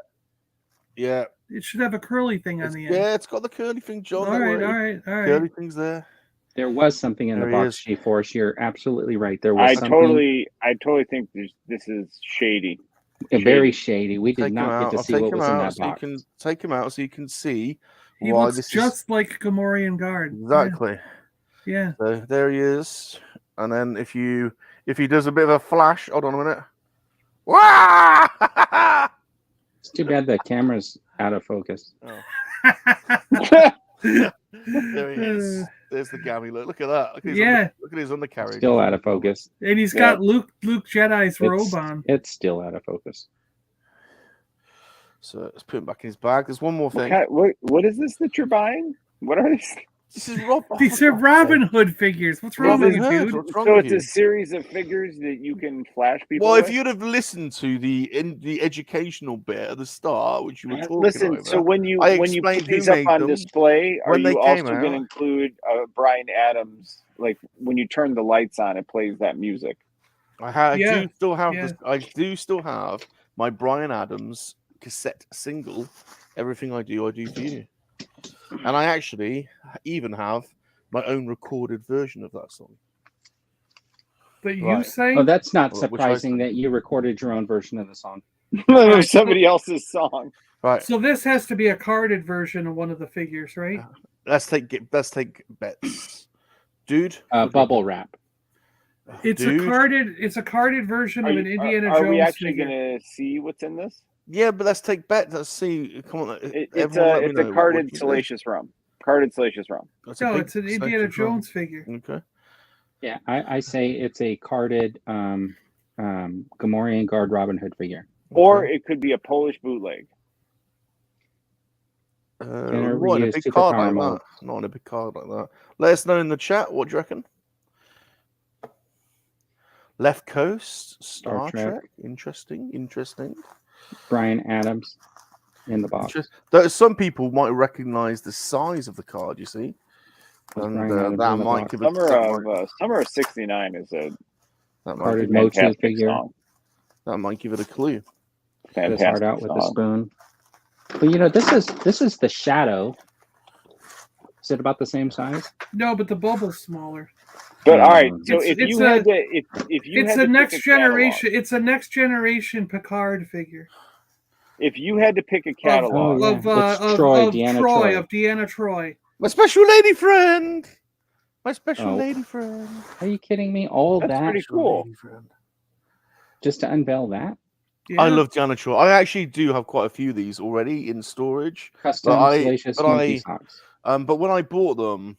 Yeah. It should have a curly thing on the end. Yeah, it's got the curly thing, John. All right. Curly thing's there. There was something in There the he box, is. G-Force. You're absolutely right. There was I something totally think this is shady. very shady. We did Take him not out. get to I'll see take what him was in out that so you box. can take him out so you can see He why looks this just like Gamorrean Guard. is exactly. Yeah. So there he is. And then if he does a bit of a flash, hold on a minute. Wah! It's too bad the camera's out of focus. There he is. There's the gammy. Look at that. Look at his look at his undercarriage. Still out of focus. And he's got Luke Jedi's robe on. It's still out of focus. So let's put him back in his bag. There's one more thing. What is this that you're buying? What are these? This is Rob. These are Robin Hood figures. What's wrong with you, dude? What's wrong So with it's you? a series of figures that you can flash people. Well, if with? you'd have listened to the educational bit at the start, which you were talking Listen, over, so when you explained put who these up made on them, display, are when they you came also going to out. include Brian Adams? Like when you turn the lights on, it plays that music. I Yeah, do still have yeah. this. I do still have my Brian Adams cassette single. Everything I do for you. And I actually even have my own recorded version of that song. But you Right. say Oh, that's not Well, which surprising I- that you recorded your own version of the song. Somebody else's song. Right. so. This has to be a carded version of one of the figures, right? Let's take bets. Dude. Bubble wrap. It's Dude. a carded version of an Indiana are Jones we actually figure. going to see what's in this? Yeah, but let's take bets. Let's see. Come on. It's everyone let me a know. What carded you think. Salacious Rum. Carded Salacious Rum. That's a No, big it's an mistake Indiana as well. Jones figure. Okay. Yeah, I say it's a carded Gamorrean Guard Robin Hood figure. Or it could be a Polish bootleg. General Not in a reuse big superpower card like mold. that. Not in a big card like that. Let us know in the chat. What do you reckon? Left Coast, Star Trek. Interesting. Brian Adams in the box. Though some people might recognize the size of the card. You see, Was and Brian Adams that in the might box. give it. Summer of '69 is a That might, Carded give, mochi fantastic figure. song. that might give it a clue. Get his Fantastic heart out with a song. spoon. But you know, this is the shadow. Is it about the same size? No, but the bubble's smaller. But all right, so It's- if it's you a- had to, if you It's had a to pick next generation. catalog, It's a next generation Picard figure if you had to pick a catalog, yeah. of It's Troy, of Deanna Troy, Troy. of Deanna Troy. My special lady friend. My special Oh. lady friend. Are you kidding me? All That's that pretty cool. Lady friend. just to unveil that? Yeah. I love Deanna Troy. I actually do have quite a few of these already in storage. Custom salacious but monkey socks. But when I bought them,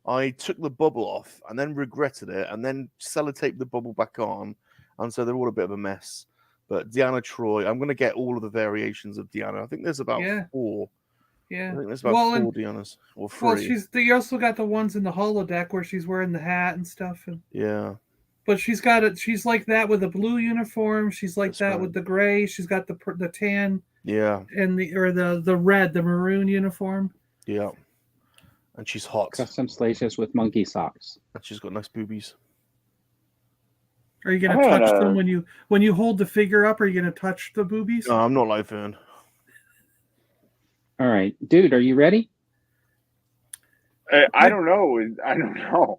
I took the bubble off and then regretted it, and then sellotaped the bubble back on, and so they're all a bit of a mess. But Deanna Troy, I'm going to get all of the variations of Deanna. I think there's about 4. I Yeah. think there's about Well, 4 and- Deannas or 3. Well, you also got the ones in the holodeck where she's wearing the hat and stuff, Yeah. but she's got it. She's like that with a blue uniform. She's like That's that right. with the gray. She's got the tan Yeah. and the red, the maroon uniform. Yeah. And she's hot. Custom salacious with monkey socks. And she's got nice boobies. Are you gonna I had touch a- them when you hold the figure up? Are you gonna touch the boobies? No, I'm not like Fern. All right, dude, are you ready? I don't know. I don't know.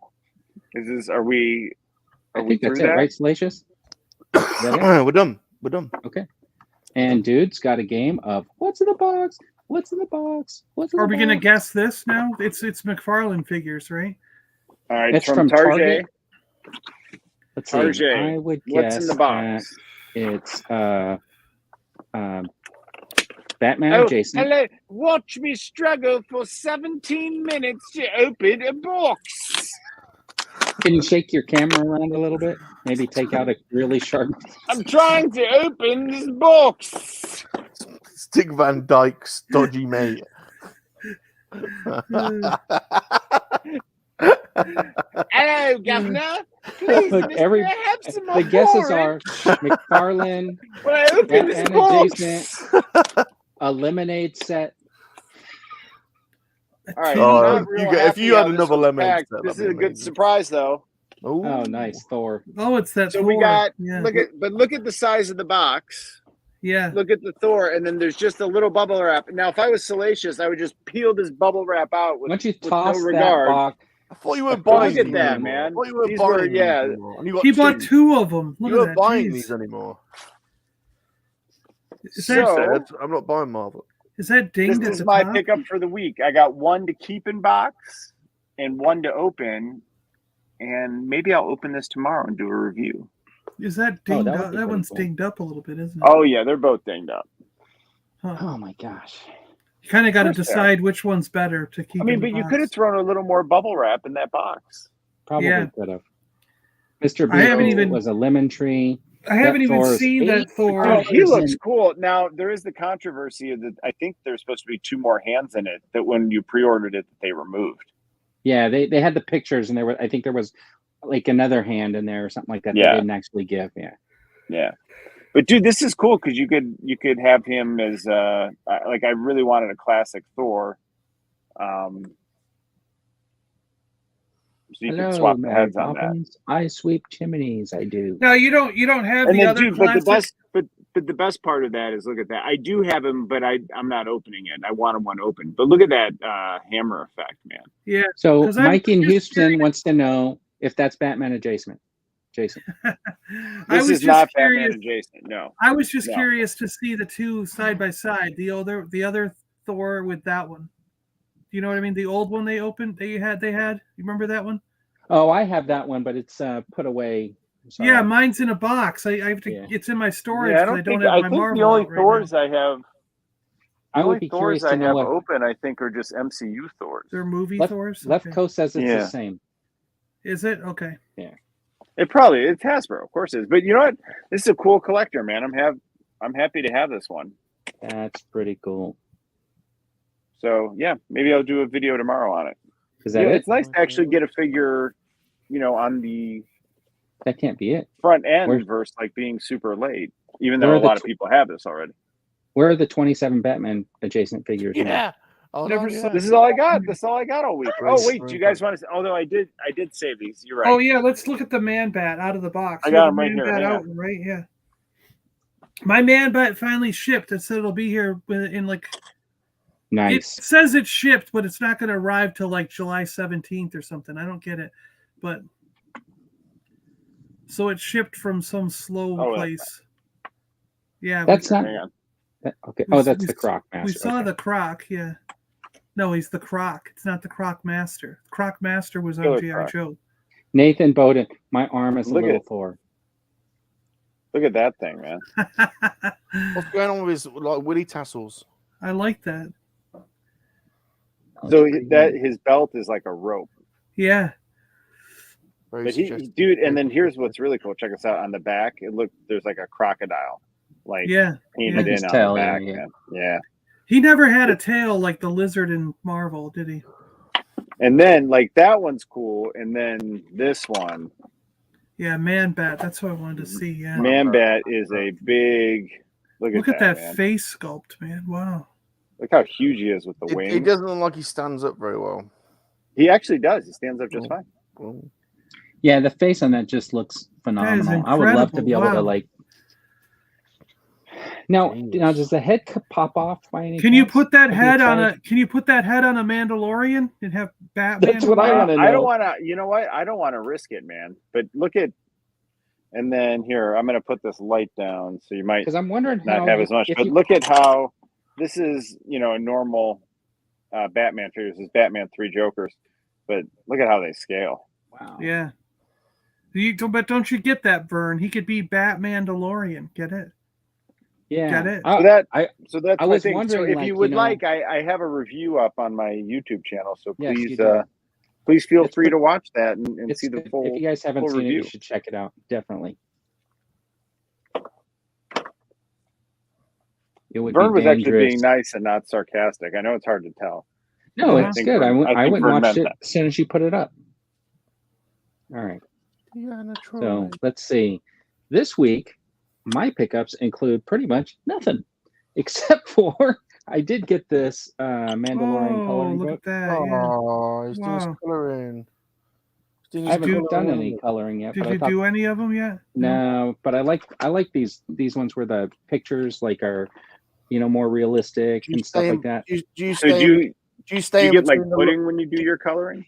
Are we I through think that's it, that? right, Salacious? Is that it? We're done. We're done. Okay. And dude's got a game of what's in the box? What's in the box? What's in Are the we gonna box? guess this now? It's McFarlane figures, right? All right, It's from from Target. Target. Let's see. Target. I would What's guess in the box? that it's Batman Oh, Jason. hello. Watch me struggle for 17 minutes to open a box. Can you shake your camera around a little bit? Maybe take out a really sharp. I'm trying to open this box. Stick Van Dyke's dodgy mate. Hello, Governor. Please, Look, mister, have some more the guesses porridge. are McFarlane, When I open this Batman box. adjacent, a lemonade set. All right. Oh, not real if happy you had how this another one's lemonade packed. set, This is that'd a be good amazing. surprise, though. Ooh. Oh, nice, Thor. Oh, it's that. So we Thor. got Yeah. look at the size of the box. Yeah. Look at the Thor, and then there's just a little bubble wrap. Now, if I was salacious, I would just peel this bubble wrap out with, Why don't you with toss no that regard. box? I thought you weren't But buying look at these that, anymore. man. I thought you weren't These buying were- these yeah. anymore. And you got He bought two. two of them. Look You at weren't that. buying Jeez. these anymore. Is So- that, Said, I'm not buying Marvel. is that This dinged at is the my top? pickup for the week. I got one to keep in box and one to open, and maybe I'll open this tomorrow and do a review. Is that Oh, dinged that would up? be That pretty one's cool. dinged up a little bit, isn't it? Oh yeah, they're both dinged up. Huh. Oh my gosh. You kind of got to Of course they are. decide which one's better to keep. I mean, in the but you box. could have thrown a little more bubble wrap in that box. Probably Yeah. could have. Mr. I haven't B even- was a lemon tree. I haven't even Thor's seen that 8 Thor. Dude, he is looks in- cool. Now there is the controversy that I think there's supposed to be 2 more hands in it. That when you pre-ordered it, that they removed. Yeah, they had the pictures, and I think there was like another hand in there or something like that. Yeah. They didn't actually give. Yeah. Yeah, but dude, this is cool because you could have him as like I really wanted a classic Thor. So you can Hello, swap the Mary heads on that. Poppins. I sweep chimneys. I do. No, you don't have And the then, other dude, but classic. the best part of that is look at that. I do have him, but I'm not opening it. I want him one open. But look at that hammer effect, man. Yeah. So 'Cause I'm Mike in just Houston curious- wants to know if that's Batman adjacent. Jason. I This was is just not curious. Batman adjacent. No. I was just No. curious to see the two side by side. The other Thor with that one. You know what I mean? The old one they opened. They had. You remember that one? Oh, I have that one, but it's put away. I'm sorry. Yeah, mine's in a box. I have to. Yeah. It's in my storage. Yeah, I 'cause don't think. have I my think Marvel the only out right Thors now. I have. I The would only be Thors curious I to know have what open, I think, are just MCU Thors. They're movie Left, Thors. Okay. Leftco says it's Yeah. the same. Is it okay? It's Hasbro, of course it is. But you know what? This is a cool collector, man. I'm happy to have this one. That's pretty cool. So yeah, maybe I'll do a video tomorrow on it. Is that Yeah, it? it's nice to actually get a figure, on the That can't be it. front end Where's- versus like being super late. Even Where though are a the lot of people have this already. Where are the 27 Batman adjacent figures? now? Yeah. Oh, Never no, saw- This is all I got. That's all I got all week. Great, Oh wait, do great, you guys great. want to? Although I did save these. You're right. Oh yeah, let's look at the man bat out of the box. I You got have him the right man here, bat hang out, right? Yeah. My man bat finally shipped. It said it'll be here in like. It Nice. says it's shipped, but it's not going to arrive till like July 17th or something. I don't get it, but so it's shipped from some slow Oh, place. Yeah, That's not Hang on. okay. we- Oh, that's we- the Croc Master. we saw okay. the Croc. Yeah, no, he's the Croc. It's not the Croc Master. Croc Master was on Killer GI Croc. Joe. Nathan Bowden. My arm is a Look at little it. Thor. Look at that thing, man. What's going on with his like willy tassels? I like that. So that his belt is like a rope. Yeah, Very But suggestive. dude, and then here's what's really cool. Check this out on the back. There's like a crocodile, like yeah. painted His in on tail, the yeah, back. yeah. Man. Yeah. He never had a tail like the lizard in Marvel, did he? And then like that one's cool, and then this one, Yeah, Man Bat. That's what I wanted to see. Yeah. Man Bat is a big. Look at that man. face sculpt, man. Wow. Look how huge he is with the wings. It doesn't look like he stands up very well. He actually does. He stands up just Oh. fine. Oh. Yeah, the face on that just looks phenomenal. I would love to be able incredible. to like. Now, Genius. does the head pop off by any? Can you chance? put that Have you head on tried? a? Can you put that head on a Mandalorian and have Batman? That's what I wanna I know. don't want to. You know what? I don't want to risk it, man. But look at. And then here, I'm going to put this light down, so you might Because I'm wondering not how have as much. if But you- look at how this is, a normal Batman figure. This is Batman 3 Jokers, but look at how they scale. Wow. Yeah. But don't you get that, Vern? He could be Batman DeLorean. Get it? Yeah. Get it? So that, I- so that's I my was thing. So wondering, if like, you you would know- like, I have a review up on my YouTube channel. So Yes, please, you do. please feel It's free good. to watch that and It's see the good. full. If you guys haven't full seen it, review. you should check it out. Definitely. It would Vern be was actually dangerous. being nice and not sarcastic. I know it's hard to tell. No, Uh-huh. it's think good. Vern- I I think went and Vern watched meant it that. as soon as you put it up. All right. Diana Troy. So let's see. This week, my pickups include pretty much nothing, except for I did get this Mandalorian Oh, coloring look book. at that! Yeah. Oh, he's doing his Wow. colouring. He's doing I his haven't done colouring. any coloring yet, Did but I you thought do any of them yet? no. But I like these ones where the pictures like are more realistic Do you and stuff stay like in- that. Do you So stay? do Do you, you stay you in get like between the pudding when you do your coloring?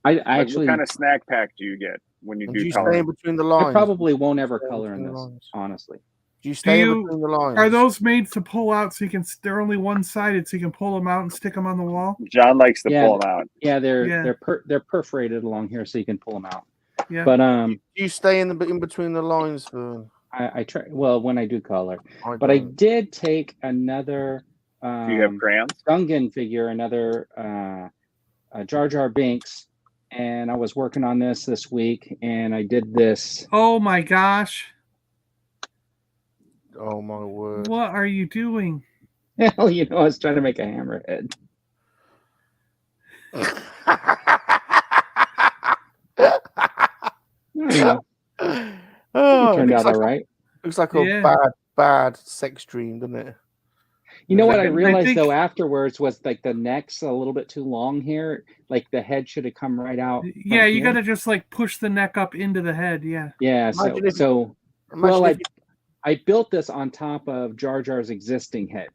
I Like, actually what kind of snack pack do you get when you and do do you stay in coloring? between the I lines? probably won't ever Stay color in between the this, lines. honestly. Do you stay you- in between the lines? Are those made to pull out so you can? They're only one-sided, so you can pull them out and stick them on the wall. John likes to Yeah. pull them out. Yeah, they're Yeah. they're perforated along here, so you can pull them out. Yeah. But Do you stay in between the lines, Vern? I try when I do color. I But I don't. did take another Do you have crayons? Gungan figure, another Jar Jar Binks, and I was working on this week, and I did this. Oh my gosh! Oh my word! What are you doing? Hell, I was trying to make a hammerhead. I don't know. Oh, It turned looks out like all right. Looks like a Yeah. bad sex dream, doesn't it? You know what I I realized think- though afterwards was like the neck's a little bit too long here. Like the head should have come right out. from Yeah, you here. got to just like push the neck up into the head. Yeah. Yeah. Imagine if- So Imagine well, if I built this on top of Jar Jar's existing head.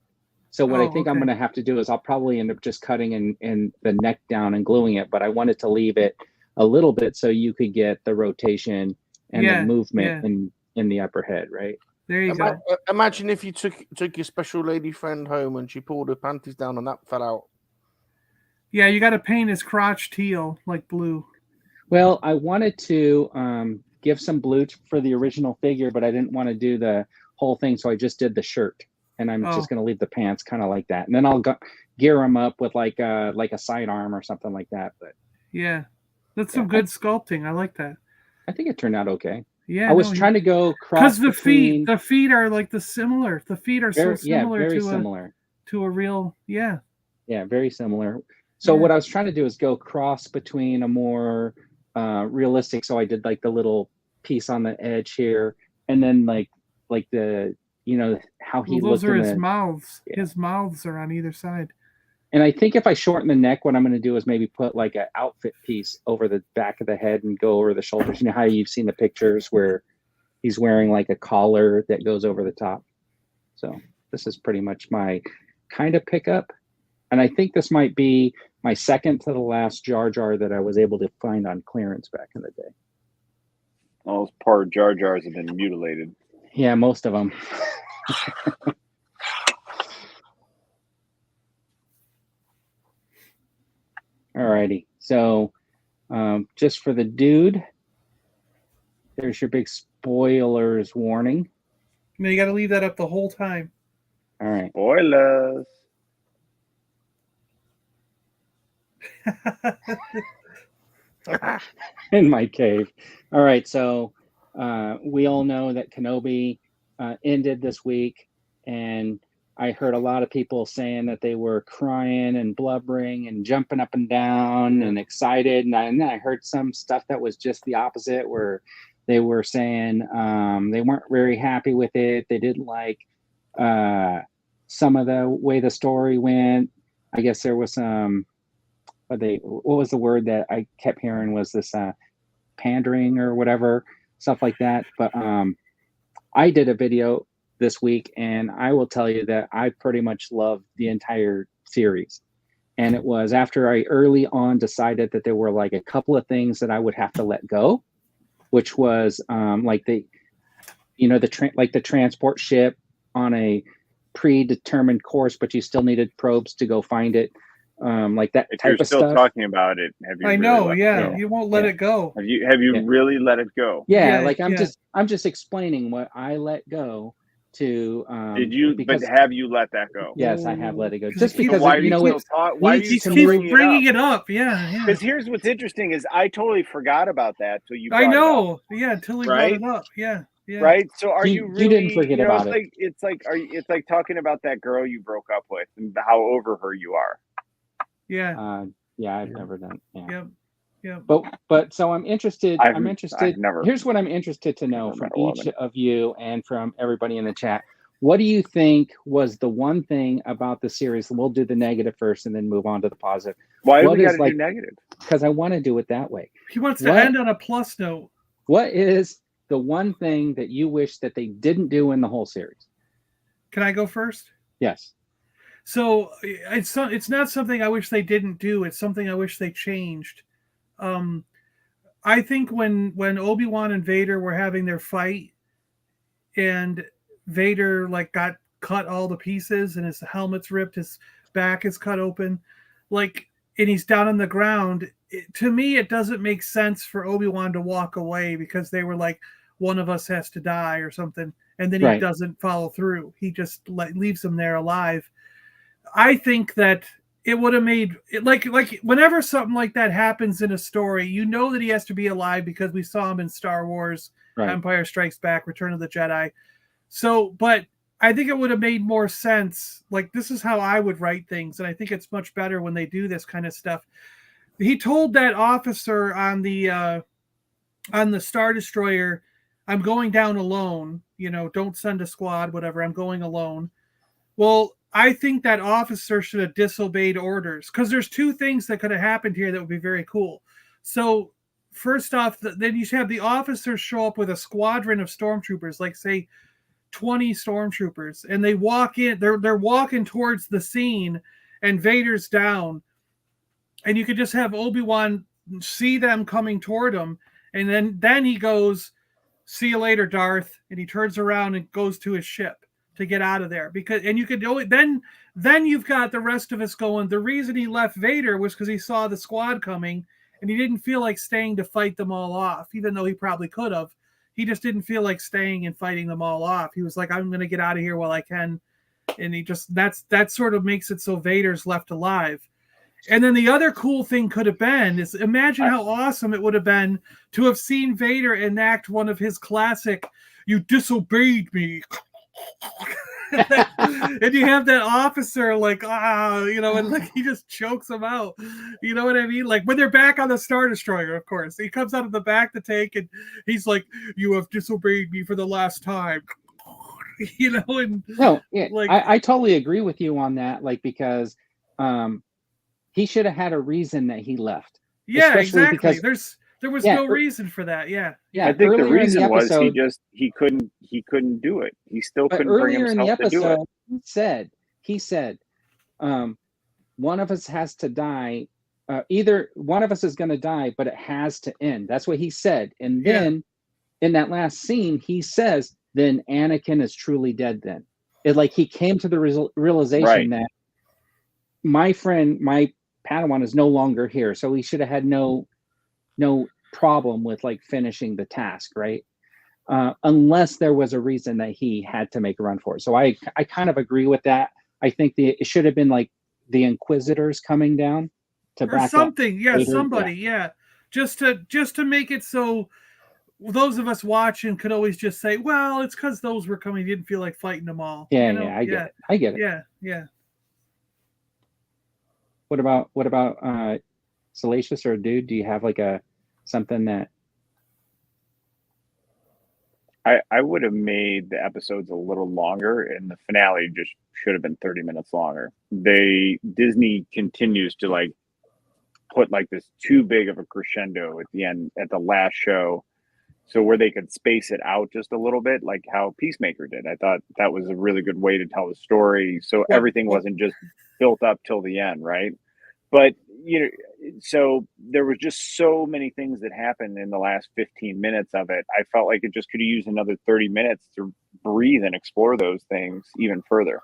So what I Oh, think I'm okay. going to have to do is I'll probably end up just cutting and the neck down and gluing it. But I wanted to leave it a little bit so you could get the rotation and Yeah, the movement in the upper head, right? There you go. Imagine if you took your special lady friend home and she pulled her panties down and that fell out. Yeah, you got to paint his crotch teal, like blue. Well, I wanted to give some blue for the original figure, but I didn't want to do the whole thing, so I just did the shirt, and I'm just going to leave the pants kind of like that, and then I'll gear them up with like a sidearm or something like that. But Yeah, that's some good sculpting. I like that. I think it turned out okay. Yeah, I was trying to go cross because the feet are like the similar. The feet are very, so similar very to similar. to a real yeah. Yeah, very similar. So what I was trying to do is go cross between a more realistic. So I did like the little piece on the edge here, and then like the how he Well, those looked are in his the, mouths. Yeah. His mouths are on either side. And I think if I shorten the neck, what I'm going to do is maybe put like an outfit piece over the back of the head and go over the shoulders. You know how you've seen the pictures where he's wearing like a collar that goes over the top. So this is pretty much my kind of pickup. And I think this might be my second to the last Jar Jar that I was able to find on clearance back in the day. All those poor Jar Jars have been mutilated. Yeah, most of them. Alrighty, so just for the dude, there's your big spoilers warning. I mean, you got to leave that up the whole time. All right. Spoilers. In my cave. All right, so we all know that Kenobi ended this week, and I heard a lot of people saying that they were crying and blubbering and jumping up and down and excited, and I heard some stuff that was just the opposite, where they were saying they weren't very happy with it. They didn't like some of the way the story went. I guess there was some. What was the word that I kept hearing was this pandering or whatever, stuff like that. But I did a video this week, and I will tell you that I pretty much loved the entire series. And it was after I early on decided that there were like a couple of things that I would have to let go, which was like the transport ship on a predetermined course, but you still needed probes to go find it. Like that If type you're of still stuff. talking about it, have you? I really know, let it yeah. go? You won't let Yeah. it go. Have you Yeah. really let it go? Yeah, Yeah, like I'm yeah. just explaining what I let go to Did you? because But have you let that go? yes, I have let it go. Because Just he- because Why do you know still it's talk? Why do you He still keeps bring bringing it up? it up. Yeah, yeah. Because here's what's interesting is I totally forgot about that till you. I Brought it up, know. Yeah, until he brought right? it up. Yeah, yeah. Right. So are you you really? didn't forget about it. It's like are you? It's like talking about that girl you broke up with and how over her you are. Yeah. Yeah, I've never done. Yeah. Yep. Yep. But so I'm interested. I've never. Here's what I'm interested to know never from met a woman. each of you and from everybody in the chat. What do you think was the one thing about the series? We'll do the negative first and then move on to the positive. Why do What we is got to do negative? Because I want to do it that way. He wants to end on a plus note. What is the one thing that you wish that they didn't do in the whole series? Can I go first? Yes. So it's not something I wish they didn't do. It's something I wish they changed. I think when Obi-Wan and Vader were having their fight, and Vader like got cut all the pieces, and his helmet's ripped, his back is cut open, like, and he's down on the ground. To me, it doesn't make sense for Obi-Wan to walk away because they were like, one of us has to die or something, and then he doesn't follow through. He just leaves him there alive. I think that it would have made it like whenever something like that happens in a story, you know that he has to be alive because we saw him in Star Wars, Empire Strikes Back, Return of the Jedi. So, but I think it would have made more sense. Like, this is how I would write things, and I think it's much better when they do this kind of stuff. He told that officer on the Star Destroyer, "I'm going down alone. You know, don't send a squad, whatever. I'm going alone." Well, I think that officer should have disobeyed orders, because there's two things that could have happened here that would be very cool. So first off, then you should have the officers show up with a squadron of stormtroopers, like say 20 stormtroopers, and they walk in. They're walking towards the scene, and Vader's down, and you could just have Obi-Wan see them coming toward him, and then he goes, "See you later, Darth," and he turns around and goes to his ship to get out of there. Because, and you could then you've got the rest of us going, the reason he left Vader was because he saw the squad coming and he didn't feel like staying to fight them all off, even though he probably could have. He just didn't feel like staying and fighting them all off. He was like, I'm going to get out of here while I can. And he just, that sort of makes it so Vader's left alive. And then the other cool thing could have been is, imagine how awesome it would have been to have seen Vader enact one of his classic, "You disobeyed me." And you have that officer like, and like he just chokes him out. You know what I mean? Like when they're back on the Star Destroyer, of course. He comes out of the back to take, and he's like, "You have disobeyed me for the last time." And no, yeah, like I totally agree with you on that. Like, because he should have had a reason that he left. Yeah, exactly. Because there was no reason for that. Yeah. I think the reason was he couldn't do it. He still couldn't bring himself to do it. He said, one of us has to die. Either one of us is going to die, but it has to end. That's what he said. And then in that last scene, he says, then Anakin is truly dead then. He came to the realization that my friend, my Padawan, is no longer here. So he should have had no problem with finishing the task, right? Unless there was a reason that he had to make a run for it. So I kind of agree with that. I think it should have been like the Inquisitors coming down to back something. Up yeah, Vader. Somebody. Yeah. Just to make it so those of us watching could always just say, well, it's because those were coming. He didn't feel like fighting them all. I get it. Yeah. What about Salacious or Dude? Do you have something that I would have made the episodes a little longer, and the finale just should have been 30 minutes longer. Disney continues to put this too big of a crescendo at the end, at the last show, so where they could space it out just a little bit, like how Peacemaker did. I thought that was a really good way to tell the story, so everything wasn't just built up till the end, right? But so there was just so many things that happened in the last 15 minutes of it. I felt like it just could have used another 30 minutes to breathe and explore those things even further.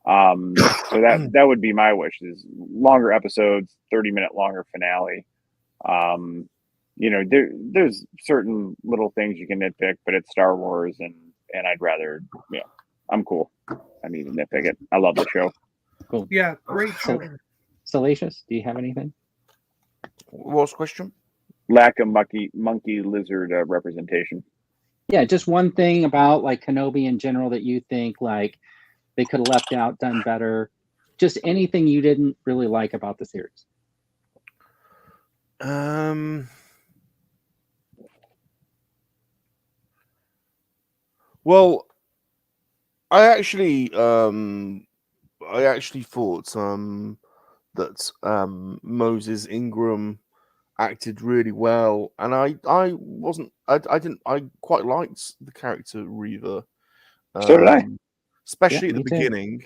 So that would be my wish, is longer episodes, 30-minute longer finale. There's certain little things you can nitpick, but it's Star Wars, and I'd rather I'm cool. I need to nitpick it. I love the show. Cool. Yeah, great show. Salacious, do you have anything? What's the question? Lack of monkey lizard representation. Yeah, just one thing about like Kenobi in general that you think like they could have left out, done better. Just anything you didn't really like about the series. Well, I actually thought that Moses Ingram acted really well, and I quite liked the character Reva. So did I. Especially Yeah, at the me too. beginning.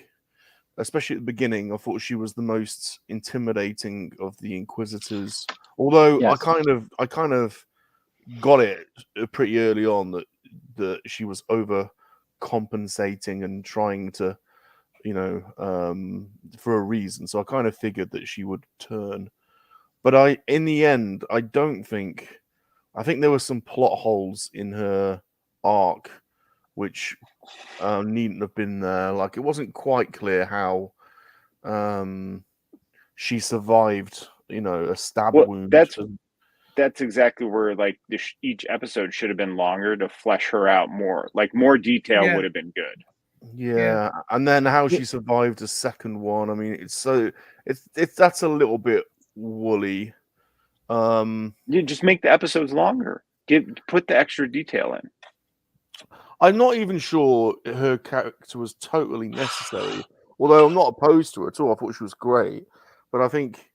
Especially at the beginning, I thought she was the most intimidating of the Inquisitors. Although Yes. I kind of got it pretty early on that she was overcompensating and trying to, for a reason. So I kind of figured that she would turn. But in the end, I think there were some plot holes in her arc, which needn't have been there. Like, it wasn't quite clear how she survived, a stab wound. That's exactly where like each episode should have been longer to flesh her out more. Like more detail would have been good. Yeah, and then how she survived a second one. I mean, that's a little bit woolly. You just make the episodes longer. Put the extra detail in. I'm not even sure her character was totally necessary. Although I'm not opposed to her at all. I thought she was great. But I think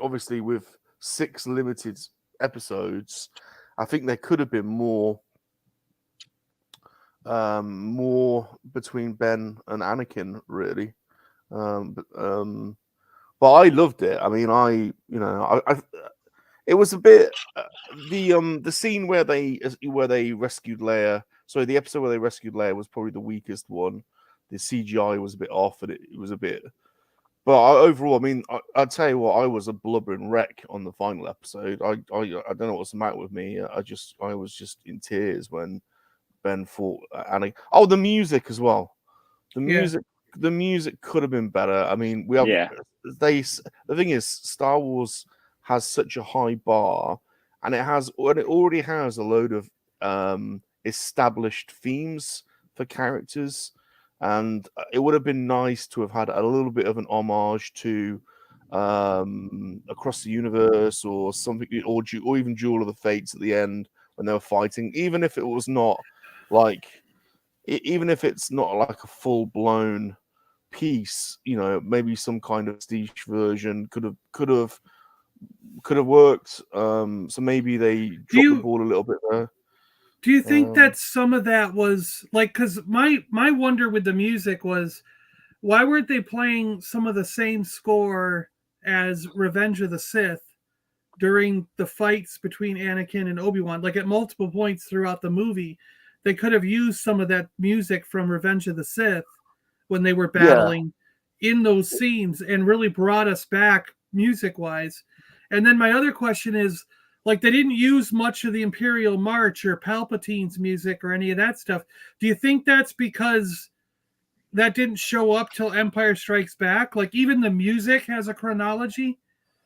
obviously with 6 limited episodes, I think there could have been more between Ben and Anakin, really. But I loved it. I mean, it was a bit the scene where they rescued Leia. Sorry, the episode where they rescued Leia was probably the weakest one. The CGI was a bit off, and it was a bit. But overall, I mean, I'd tell you what, I was a blubbering wreck on the final episode. I don't know what's the matter with me. I was just in tears when Ben fought Anakin. Oh, the music as well. The music could have been better. I mean, we have the thing is, Star Wars has such a high bar, and it already has a load of established themes for characters, and it would have been nice to have had a little bit of an homage to Across the Universe or something, or even Duel of the Fates at the end when they were fighting, even if it was not like, even if it's not like a full blown piece, maybe some kind of prestige version could have worked. So maybe they dropped the ball a little bit there. Do you think that some of that was like, because my wonder with the music was, why weren't they playing some of the same score as Revenge of the Sith during the fights between Anakin and Obi-Wan? Like at multiple points throughout the movie, they could have used some of that music from Revenge of the Sith when they were battling in those scenes and really brought us back music-wise. And then my other question is, like, they didn't use much of the Imperial March or Palpatine's music or any of that stuff. Do you think that's because that didn't show up till Empire Strikes Back? Like, even the music has a chronology,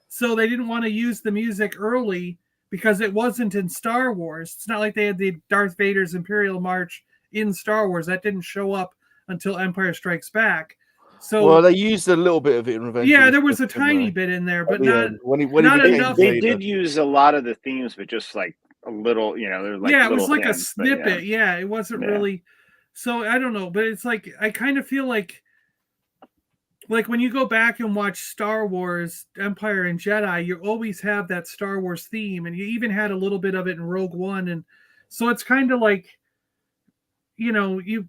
so they didn't want to use the music early because it wasn't in Star Wars. It's not like they had the Darth Vader's Imperial March in Star Wars. That didn't show up until Empire Strikes Back. So, well, they used a little bit of it in Revenge. Yeah, there was a tiny bit in there, but not enough. They did use a lot of the themes, but just like a little, there's like it was like a snippet. Yeah, it wasn't really. So I don't know, but it's like I kind of feel like when you go back and watch Star Wars, Empire and Jedi, you always have that Star Wars theme, and you even had a little bit of it in Rogue One, and so it's kind of like, you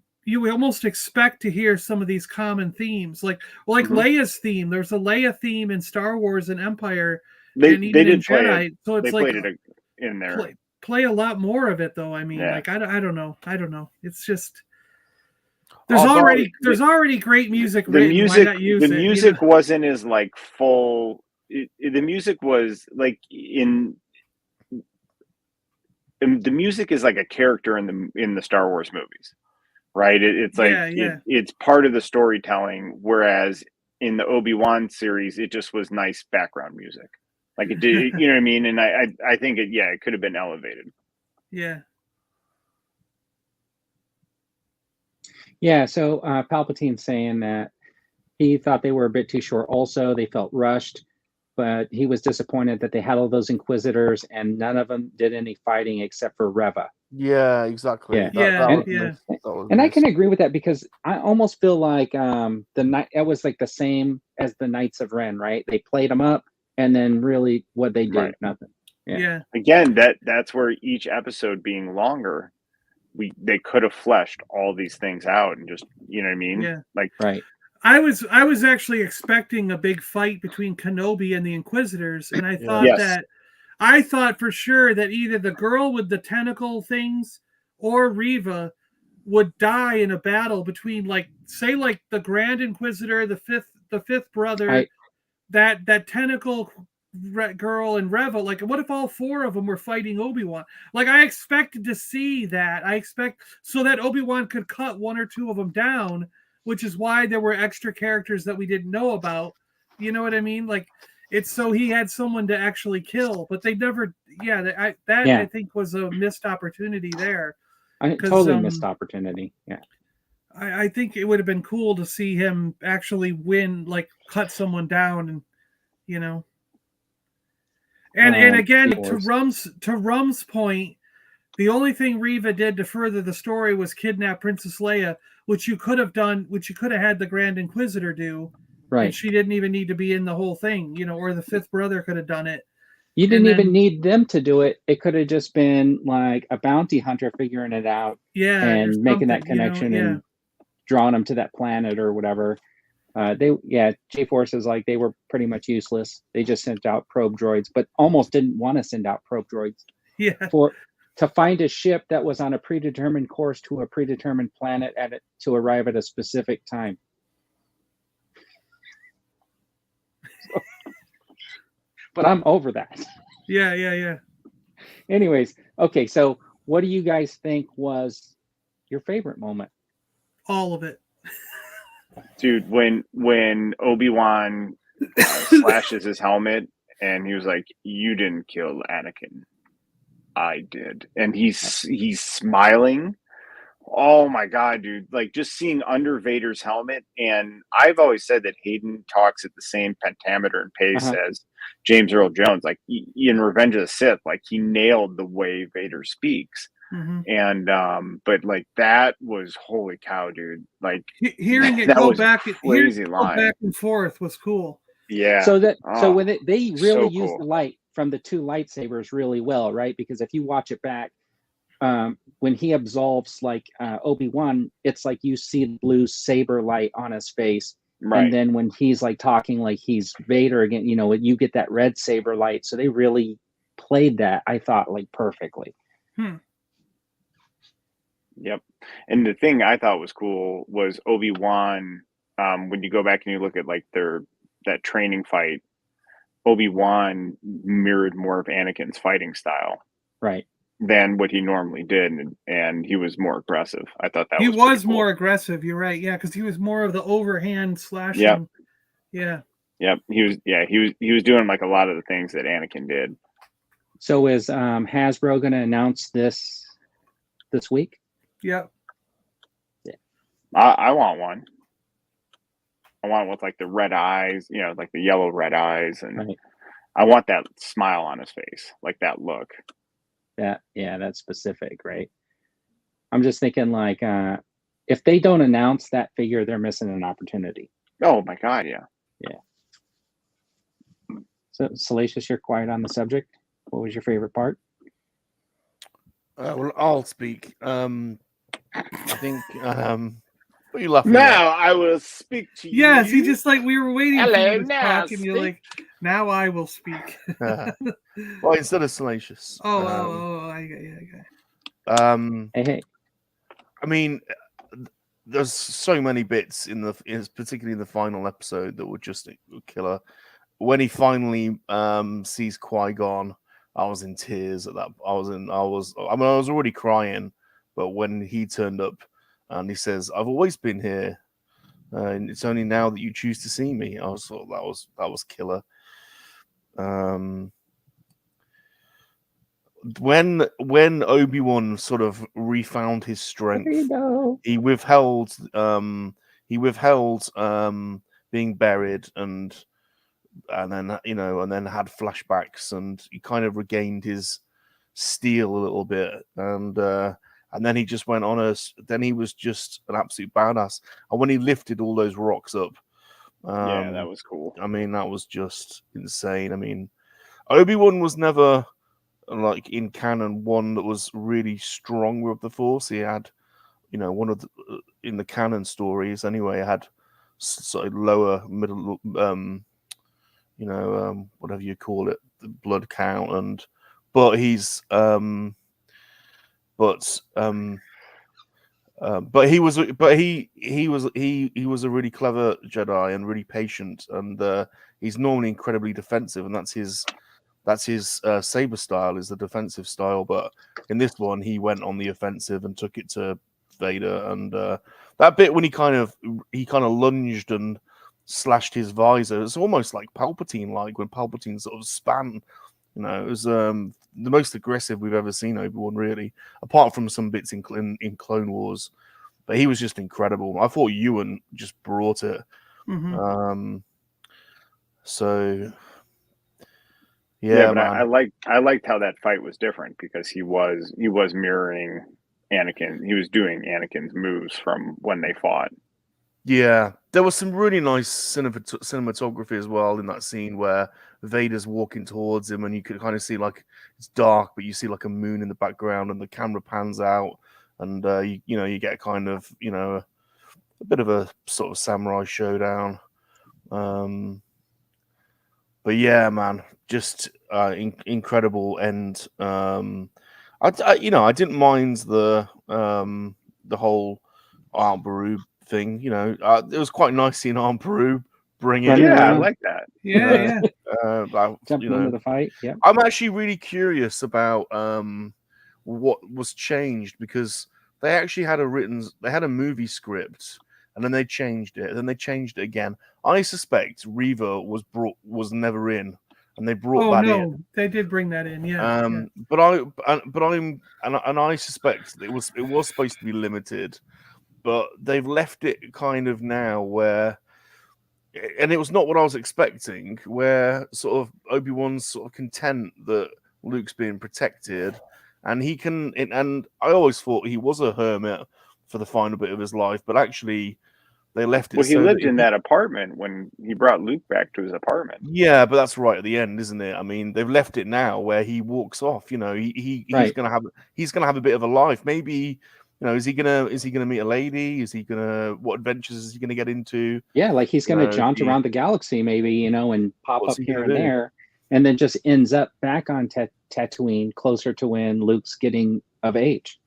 almost expect to hear some of these common themes, like Leia's theme. There's a Leia theme in Star Wars and Empire, and even in Jedi. So it's like played it in there. Play a lot more of it, though. I mean, like I don't know. It's just there's already great music written. Why not use it? The music wasn't as like full. The music was like the music is like a character in the Star Wars movies. right? It's like Yeah. it's part of the storytelling, whereas in the Obi-Wan series, it just was nice background music. Like it did, you know what I mean? And I think it could have been elevated. Yeah. Yeah, so Palpatine's saying that he thought they were a bit too short. Also, they felt rushed, but he was disappointed that they had all those Inquisitors and none of them did any fighting except for Reva. Yeah, exactly. Yeah. Yeah, was yeah. missed. That was And I missed. can agree with that because I almost feel like the night it was like the same as the Knights of Ren, right? They played them up, and then really what they did, Right. nothing. Yeah. Yeah. Again, that's where each episode being longer, they could have fleshed all these things out and just, you know what I mean? Yeah. Like, Right. I was actually expecting a big fight between Kenobi and the Inquisitors, and I thought Yes. I thought for sure that either the girl with the tentacle things or Reva would die in a battle between, like, say, like the Grand Inquisitor, the fifth brother, that tentacle girl, and Reva. Like, what if all four of them were fighting Obi-Wan? Like, I expected to see that. I expect so that Obi-Wan could cut one or two of them down, which is why there were extra characters that we didn't know about. You know what I mean? Like, it's so he had someone to actually kill, but they never. Yeah, I think was a missed opportunity there. I totally missed opportunity. Yeah. I think it would have been cool to see him actually win, like cut someone down, and you know. And again, to Rum's point, the only thing Reva did to further the story was kidnap Princess Leia, which you could have done, which you could have had the Grand Inquisitor do. Right. And she didn't even need to be in the whole thing, you know, or the fifth brother could have done it. You didn't even need them to do it. It could have just been like a bounty hunter figuring it out, and making that connection, and drawing them to that planet or whatever. J-Force is like they were pretty much useless. They just sent out probe droids, but almost didn't want to send out probe droids. Yeah. To find a ship that was on a predetermined course to a predetermined planet to arrive at a specific time. But I'm over that. Yeah. Anyways, okay, so what do you guys think was your favorite moment? All of it. Dude, when Obi-Wan slashes his helmet and he was like, "You didn't kill Anakin, I did," and he's smiling. Oh my god, dude! Like, just seeing under Vader's helmet, and I've always said that Hayden talks at the same pentameter and pace as James Earl Jones. Like in Revenge of the Sith, like he nailed the way Vader speaks. Mm-hmm. And but like that was holy cow, dude. Like hearing it go back, crazy line. Go back and forth was cool. Yeah. So when they really use the light from the two lightsabers really well, right? Because if you watch it back, when he absolves like Obi-Wan, it's like you see the blue saber light on his face. Right. And then when he's like talking like he's Vader again, you know, you get that red saber light. So they really played that, I thought, like perfectly. Yep. And the thing I thought was cool was Obi-Wan, when you go back and you look at like that training fight, Obi-Wan mirrored more of Anakin's fighting style. Right. Than what he normally did, and he was more aggressive. I thought that he was cool. more aggressive. You're right, yeah, because he was more of the overhand slashing. Yep. He was doing like a lot of the things that Anakin did. So is Hasbro going to announce this week? Yep. Yeah. I want one. I want it with like the red eyes, you know, like the yellow red eyes, and I want that smile on his face, like that look. That's specific, right? I'm just thinking like if they don't announce that figure, they're missing an opportunity. Oh my god, yeah. So Salacious, you're quiet on the subject. What was your favorite part? Well, I'll speak. I think what are you laughing now at? I will speak to you. Yes, he just like we were waiting Hello, for you to now talk, and you're like, now I will speak. Well, instead of Salacious. Hey. I mean, there's so many bits particularly in the final episode that were just killer. When he finally sees Qui-Gon, I was in tears at that. I was already crying, but when he turned up and he says, "I've always been here, and it's only now that you choose to see me." I was thought that was killer. When Obi-Wan sort of refound his strength, he withheld being buried and then and then had flashbacks, and he kind of regained his steel a little bit, and then he just went on then he was just an absolute badass. And when he lifted all those rocks up, yeah, that was cool. I mean, that was just insane. I mean, Obi-Wan was never, like in canon, one that was really strong with the Force. He had, one of the, in the canon stories anyway, had sort of lower middle, whatever you call it, the blood count, but he was a really clever Jedi and really patient, and he's normally incredibly defensive, and that's his saber style, is the defensive style. But in this one, he went on the offensive and took it to Vader, and that bit when he kind of lunged and slashed his visor, it's almost like Palpatine, like when Palpatine sort of span. It was the most aggressive we've ever seen Obi-Wan, really, apart from some bits in Clone Wars. But he was just incredible. I thought Ewan just brought it. Mm-hmm. So yeah, but man. I liked how that fight was different, because he was mirroring Anakin. He was doing Anakin's moves from when they fought. Yeah, there was some really nice cinematography as well in that scene where Vader's walking towards him, and you could kind of see, like, it's dark, but you see like a moon in the background, and the camera pans out, and you get kind of a bit of a sort of samurai showdown. But yeah, man, just incredible end. I didn't mind the whole Aunt Beru thing. It was quite nice seeing Aunt Beru bring it. Yeah, I like that. Yeah. Jumping into the fight. Yeah, I'm actually really curious about what was changed, because they actually had a movie script, and then they changed it, and then they changed it again. I suspect Reva was never in, and they brought that in. They did bring that in, yeah. But I suspect it was supposed to be limited, but they've left it kind of now where, and it was not what I was expecting, where sort of Obi-Wan's sort of content that Luke's being protected, and he can. And I always thought he was a hermit for the final bit of his life, but actually they left it. Well, he lived in that apartment when he brought Luke back to his apartment. Yeah, but that's right at the end, isn't it? I mean, they've left it now where he walks off. He's gonna have a bit of a life. Maybe, is he gonna meet a lady? What adventures is he gonna get into? Yeah, like he's gonna jaunt around the galaxy, maybe, and pop up here and there, and then just ends up back on Tatooine, closer to when Luke's getting of age.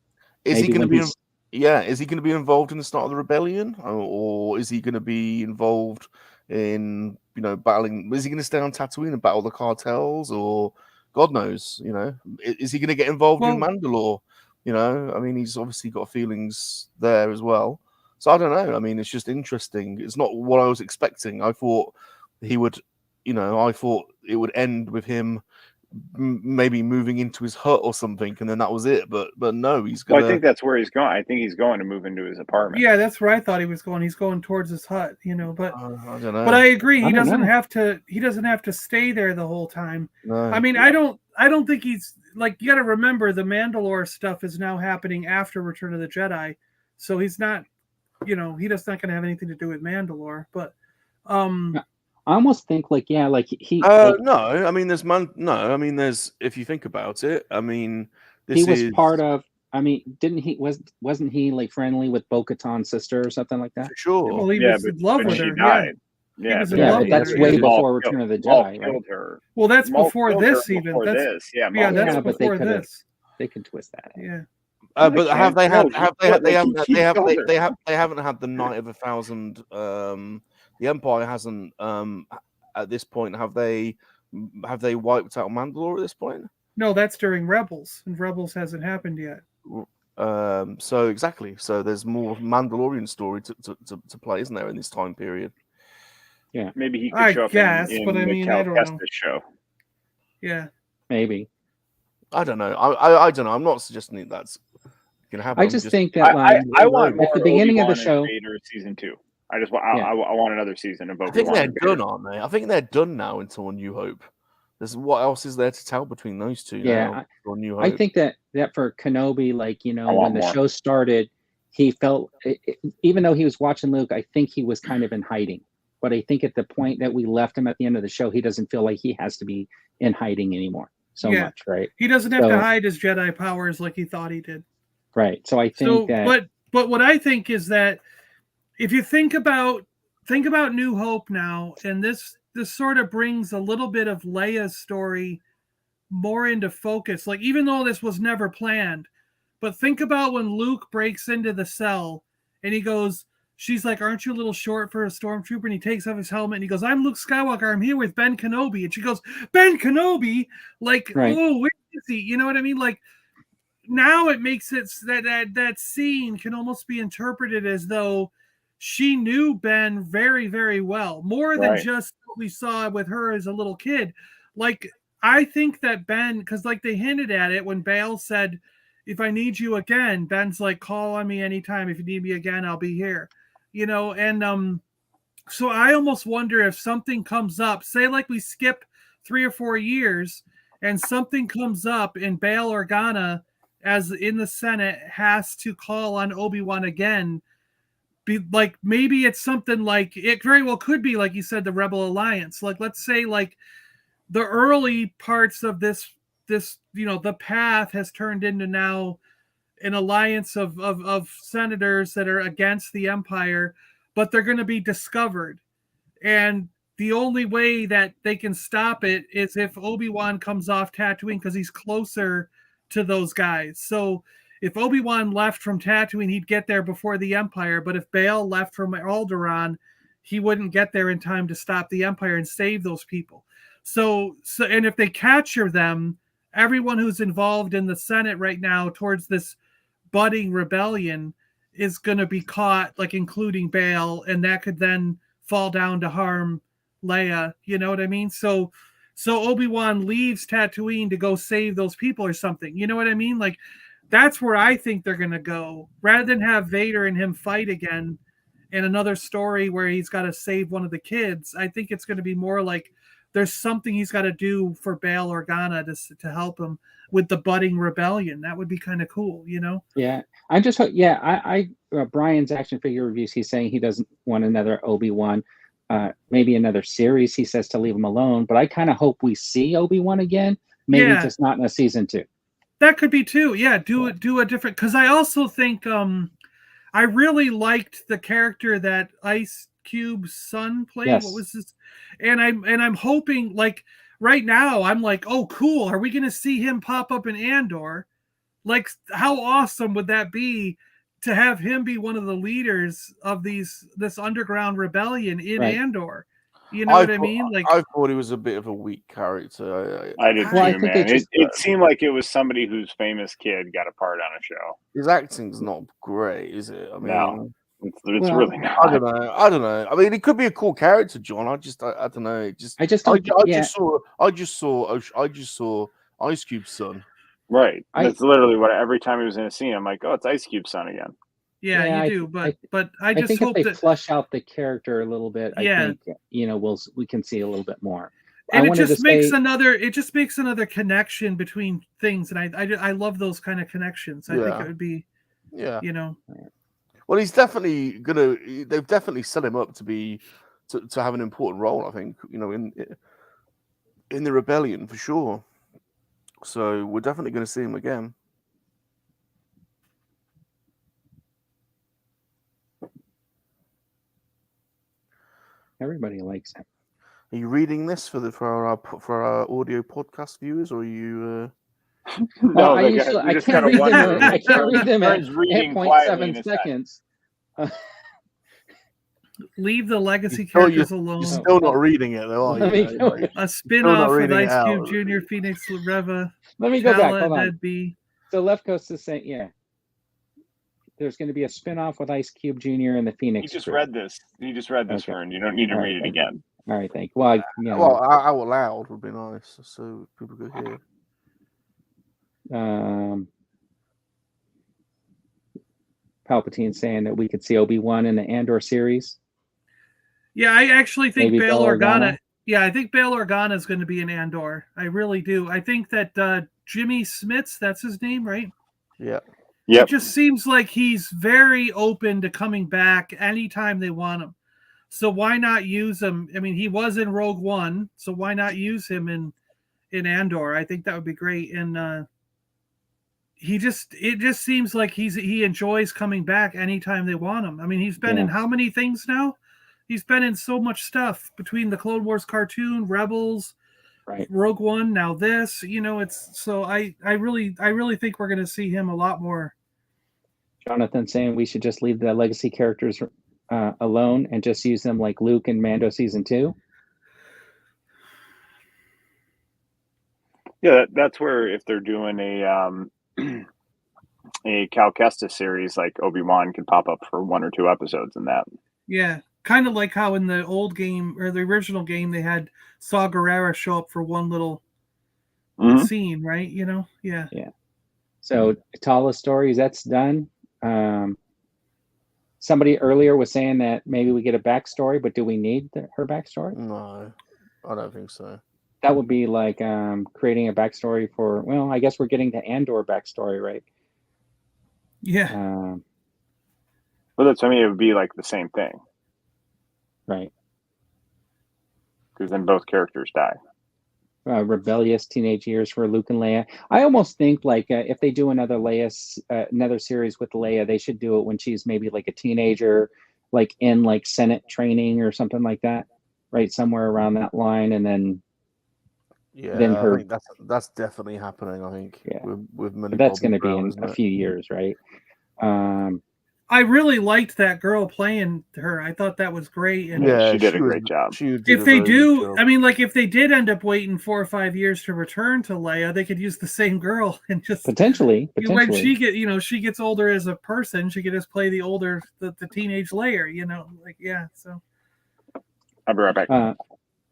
Is he going to be? Is he going to be involved in the start of the rebellion, or is he going to be involved in battling? Is he going to stay on Tatooine and battle the cartels, or God knows? Is he going to get involved in Mandalore? I mean, he's obviously got feelings there as well. So I don't know. I mean, it's just interesting. It's not what I was expecting. I thought he would, I thought it would end with him maybe moving into his hut or something, and then that was it. But no, he's going. Well, I think that's where he's going. I think he's going to move into his apartment. Yeah, that's where I thought he was going. He's going towards his hut, But I don't know. But I agree. He doesn't have to. He doesn't have to stay there the whole time. No. I mean, I don't think he's like. You got to remember, the Mandalore stuff is now happening after Return of the Jedi, so he's not. He does not going to have anything to do with Mandalore. But I almost think he. No, I mean, there's if you think about it, I mean, he was part of. I mean, wasn't he like friendly with Bo-Katan's sister or something like that? For sure. Well, he was in love with her. Died. Yeah, but that's way before Return of the Jedi, right? Her. Well, that's before this, even. Before that's this, yeah. That's but before this. They can twist that. Yeah. But they haven't had the Night of 1,000. The Empire hasn't at this point. Have they wiped out Mandalore at this point? No, that's during Rebels, and Rebels hasn't happened yet. So exactly. So there's more Mandalorian story to play, isn't there, in this time period? Yeah, Maybe he could I show up guess, in but I the mean, Cal I don't know. Kestis show. Yeah. maybe. I don't know. I don't know. I'm not suggesting that that's gonna happen. I I'm just think that I like want more at the beginning of the Obi-Wan show, and Vader season 2. I just want Yeah. I want another season of I think Obi-Wan they're and Vader. done, aren't they? I think they're done now until A New Hope. There's what else is there to tell between those two Yeah, now? For A New Hope. I think that for Kenobi, like, you I know, want when the more. show started, he felt, even though he was watching Luke, I think he was kind of in hiding. But I think at the point that we left him at the end of the show, he doesn't feel like he has to be in hiding anymore so Yeah. much, right? He doesn't have So- to hide his Jedi powers like he thought he did. Right. So I think that but what I think is that if you think about New Hope now, and this sort of brings a little bit of Leia's story more into focus. Like, even though this was never planned, but think about when Luke breaks into the cell and he goes, she's like, "Aren't you a little short for a stormtrooper?" And he takes off his helmet and he goes, "I'm Luke Skywalker. I'm here with Ben Kenobi." And she goes, "Ben Kenobi?" Like, Right. oh, where is he? You know what I mean? Like, now it makes it that scene can almost be interpreted as though she knew Ben very, very well, more than Right. just what we saw with her as a little kid. Like, I think that Ben, because like they hinted at it when Bale said, "If I need you again," Ben's like, "Call on me anytime. If you need me again, I'll be here." You know, and so I almost wonder if something comes up, say like we skip 3 or 4 years and something comes up and Bail Organa, as in the Senate, has to call on Obi-Wan again. Be like, maybe it's something like, it very well could be, like you said, the Rebel Alliance. Like, let's say like the early parts of this, you know, the path has turned into now an alliance of senators that are against the Empire, but they're going to be discovered. And the only way that they can stop it is if Obi-Wan comes off Tatooine, because he's closer to those guys. So if Obi-Wan left from Tatooine, he'd get there before the Empire. But if Bail left from Alderaan, he wouldn't get there in time to stop the Empire and save those people. So and if they capture them, everyone who's involved in the Senate right now towards this budding rebellion is going to be caught, like including Bail, and that could then fall down to harm Leia. You know what I mean? So Obi-Wan leaves Tatooine to go save those people or something. You know what I mean? Like, that's where I think they're going to go, rather than have Vader and him fight again in another story where he's got to save one of the kids. I think it's going to be more like there's something he's got to do for Bail Organa to help him with the budding rebellion. That would be kind of cool, you know? Yeah, I just hope. Yeah, I Brian's action figure reviews. He's saying he doesn't want another Obi-Wan, maybe another series. He says to leave him alone. But I kind of hope we see Obi-Wan again. Maybe just not in a season 2. That could be too. Yeah, do a different. Because I also think I really liked the character that Ice Cube's son played. Yes. What was this? And I'm hoping, like, right now I'm like, oh, cool. Are we going to see him pop up in Andor? Like, how awesome would that be to have him be one of the leaders of this underground rebellion in Andor? You know what I mean? Like, I thought he was a bit of a weak character. I did Well, I too, think man. they It seemed like it was somebody whose famous kid got a part on a show. His acting's not great, is it? I mean, No. It's Well, really not. I don't know. I mean, it could be a cool character, John. I don't know. I just don't. I just saw Ice Cube's son. Right. That's literally what, every time he was in a scene, I'm like, oh, it's Ice Cube's son again. yeah, you do. But I just think hope if they that flush out the character a little bit, I think, you know, we can see a little bit more. And it just makes another connection between things, and I love those kind of connections. I think it would be, you know. Well, he's definitely gonna. They've definitely set him up to have an important role. I think, you know, in the rebellion for sure. So we're definitely going to see him again. Everybody likes him. Are you reading this for our audio podcast viewers, or are you? No, I can't read them. I can't read them at 0.7 seconds. Leave the legacy characters alone. You're still not reading it, though, are you? A spin-off with reading it Ice Cube out. Jr., Phoenix, Reva. Let me go back. Tala, Hold on. Dead Bee. So Left Coast is saying, yeah. there's going to be a spinoff with Ice Cube Jr. and the You Phoenix just Crew. read this. You just read this, Okay. Fern. You don't need to All read right, it again. All right, thank you. Well, you know, Well, out loud would be nice, so people could hear. Palpatine saying that we could see Obi-Wan in the Andor series. Yeah, I actually think Maybe Bail Bail Organa. Organa? Yeah, I think Bail Organa is going to be in Andor. I really do. I think that Jimmy Smits, that's his name, right? Yeah. Yep. It just seems like he's very open to coming back anytime they want him. So why not use him? I mean, he was in Rogue One, so why not use him in Andor? I think that would be great. And it just seems like he enjoys coming back anytime they want him. I mean, he's been in how many things now? He's been in so much stuff between the Clone Wars cartoon, Rebels, Right. Rogue One, now this. You know, it's so I really think we're going to see him a lot more. Jonathan saying we should just leave the legacy characters alone and just use them like Luke and Mando season 2. Yeah, that's where if they're doing a Cal Kestis series, like Obi-Wan could pop up for 1 or 2 episodes in that. Yeah, kind of like how in the old game or the original game they had Saw Gerrera show up for one little scene, right? You know, yeah. So Tala's stories, that's done. Somebody earlier was saying that maybe we get a backstory, but do we need her backstory? No, I don't think so. That would be like creating a backstory for. Well, I guess we're getting the Andor backstory, right? Yeah. Well, that's, I mean, it would be like the same thing. Right. Because then both characters die. Rebellious teenage years for Luke and Leia. I almost think like if they do another series with Leia, they should do it when she's maybe like a teenager, like in like Senate training or something like that, right? Somewhere around that line, and then I think that's definitely happening. I think with many. But that's going to be in a few years, right? I really liked that girl playing her. I thought that was great. And she did a great job. If they do, I mean, like if they did end up waiting 4 or 5 years to return to Leia, they could use the same girl and just potentially. When she gets older as a person, she could just play the teenage Leia. You know, like So I'll be right back.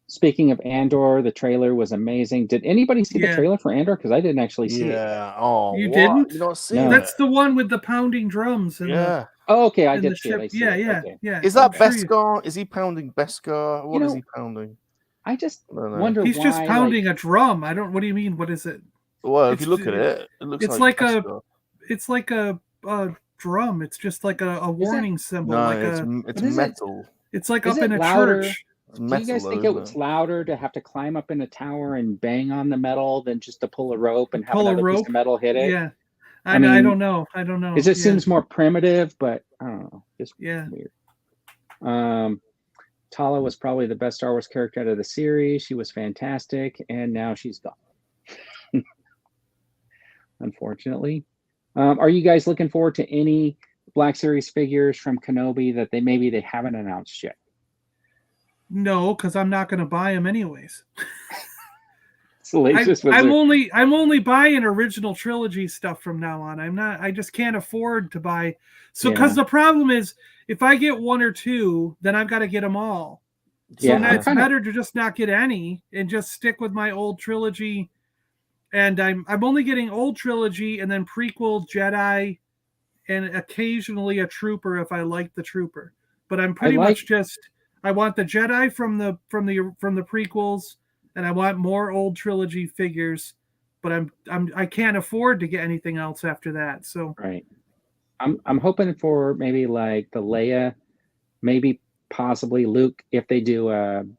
Speaking of Andor, the trailer was amazing. Did anybody see the trailer for Andor? Because I didn't actually see it. Yeah. Oh, you didn't? You not see That's the one with the pounding drums. And okay, I did see it. Yeah. Is that Beskar? Is he pounding Beskar? What is he pounding? I just wonder. He's just pounding a drum. I don't. What do you mean? What is it? Well, if you look at it, it looks like it's like a drum. It's just like a warning symbol. No, like it's metal. It's like up in a church. Do you guys think it was louder to have to climb up in a tower and bang on the metal than just to pull a rope and have another piece of metal hit it? Yeah, I mean, I don't know. It just seems more primitive, but I don't know. Just weird. Tala was probably the best Star Wars character out of the series. She was fantastic, and now she's gone. Unfortunately. Are you guys looking forward to any Black Series figures from Kenobi that they haven't announced yet? No, because I'm not going to buy them anyways. I'm only buying original trilogy stuff from now on. I just can't afford to buy. So because the problem is, if I get 1 or 2, then I've got to get them all. So it's better to just not get any and just stick with my old trilogy. And I'm only getting old trilogy and then prequel, Jedi, and occasionally a trooper if I like the trooper. But I'm pretty much just. I want the Jedi from the prequels, and I want more old trilogy figures, but I can't afford to get anything else after that. So I'm hoping for maybe like the Leia, maybe possibly Luke if they do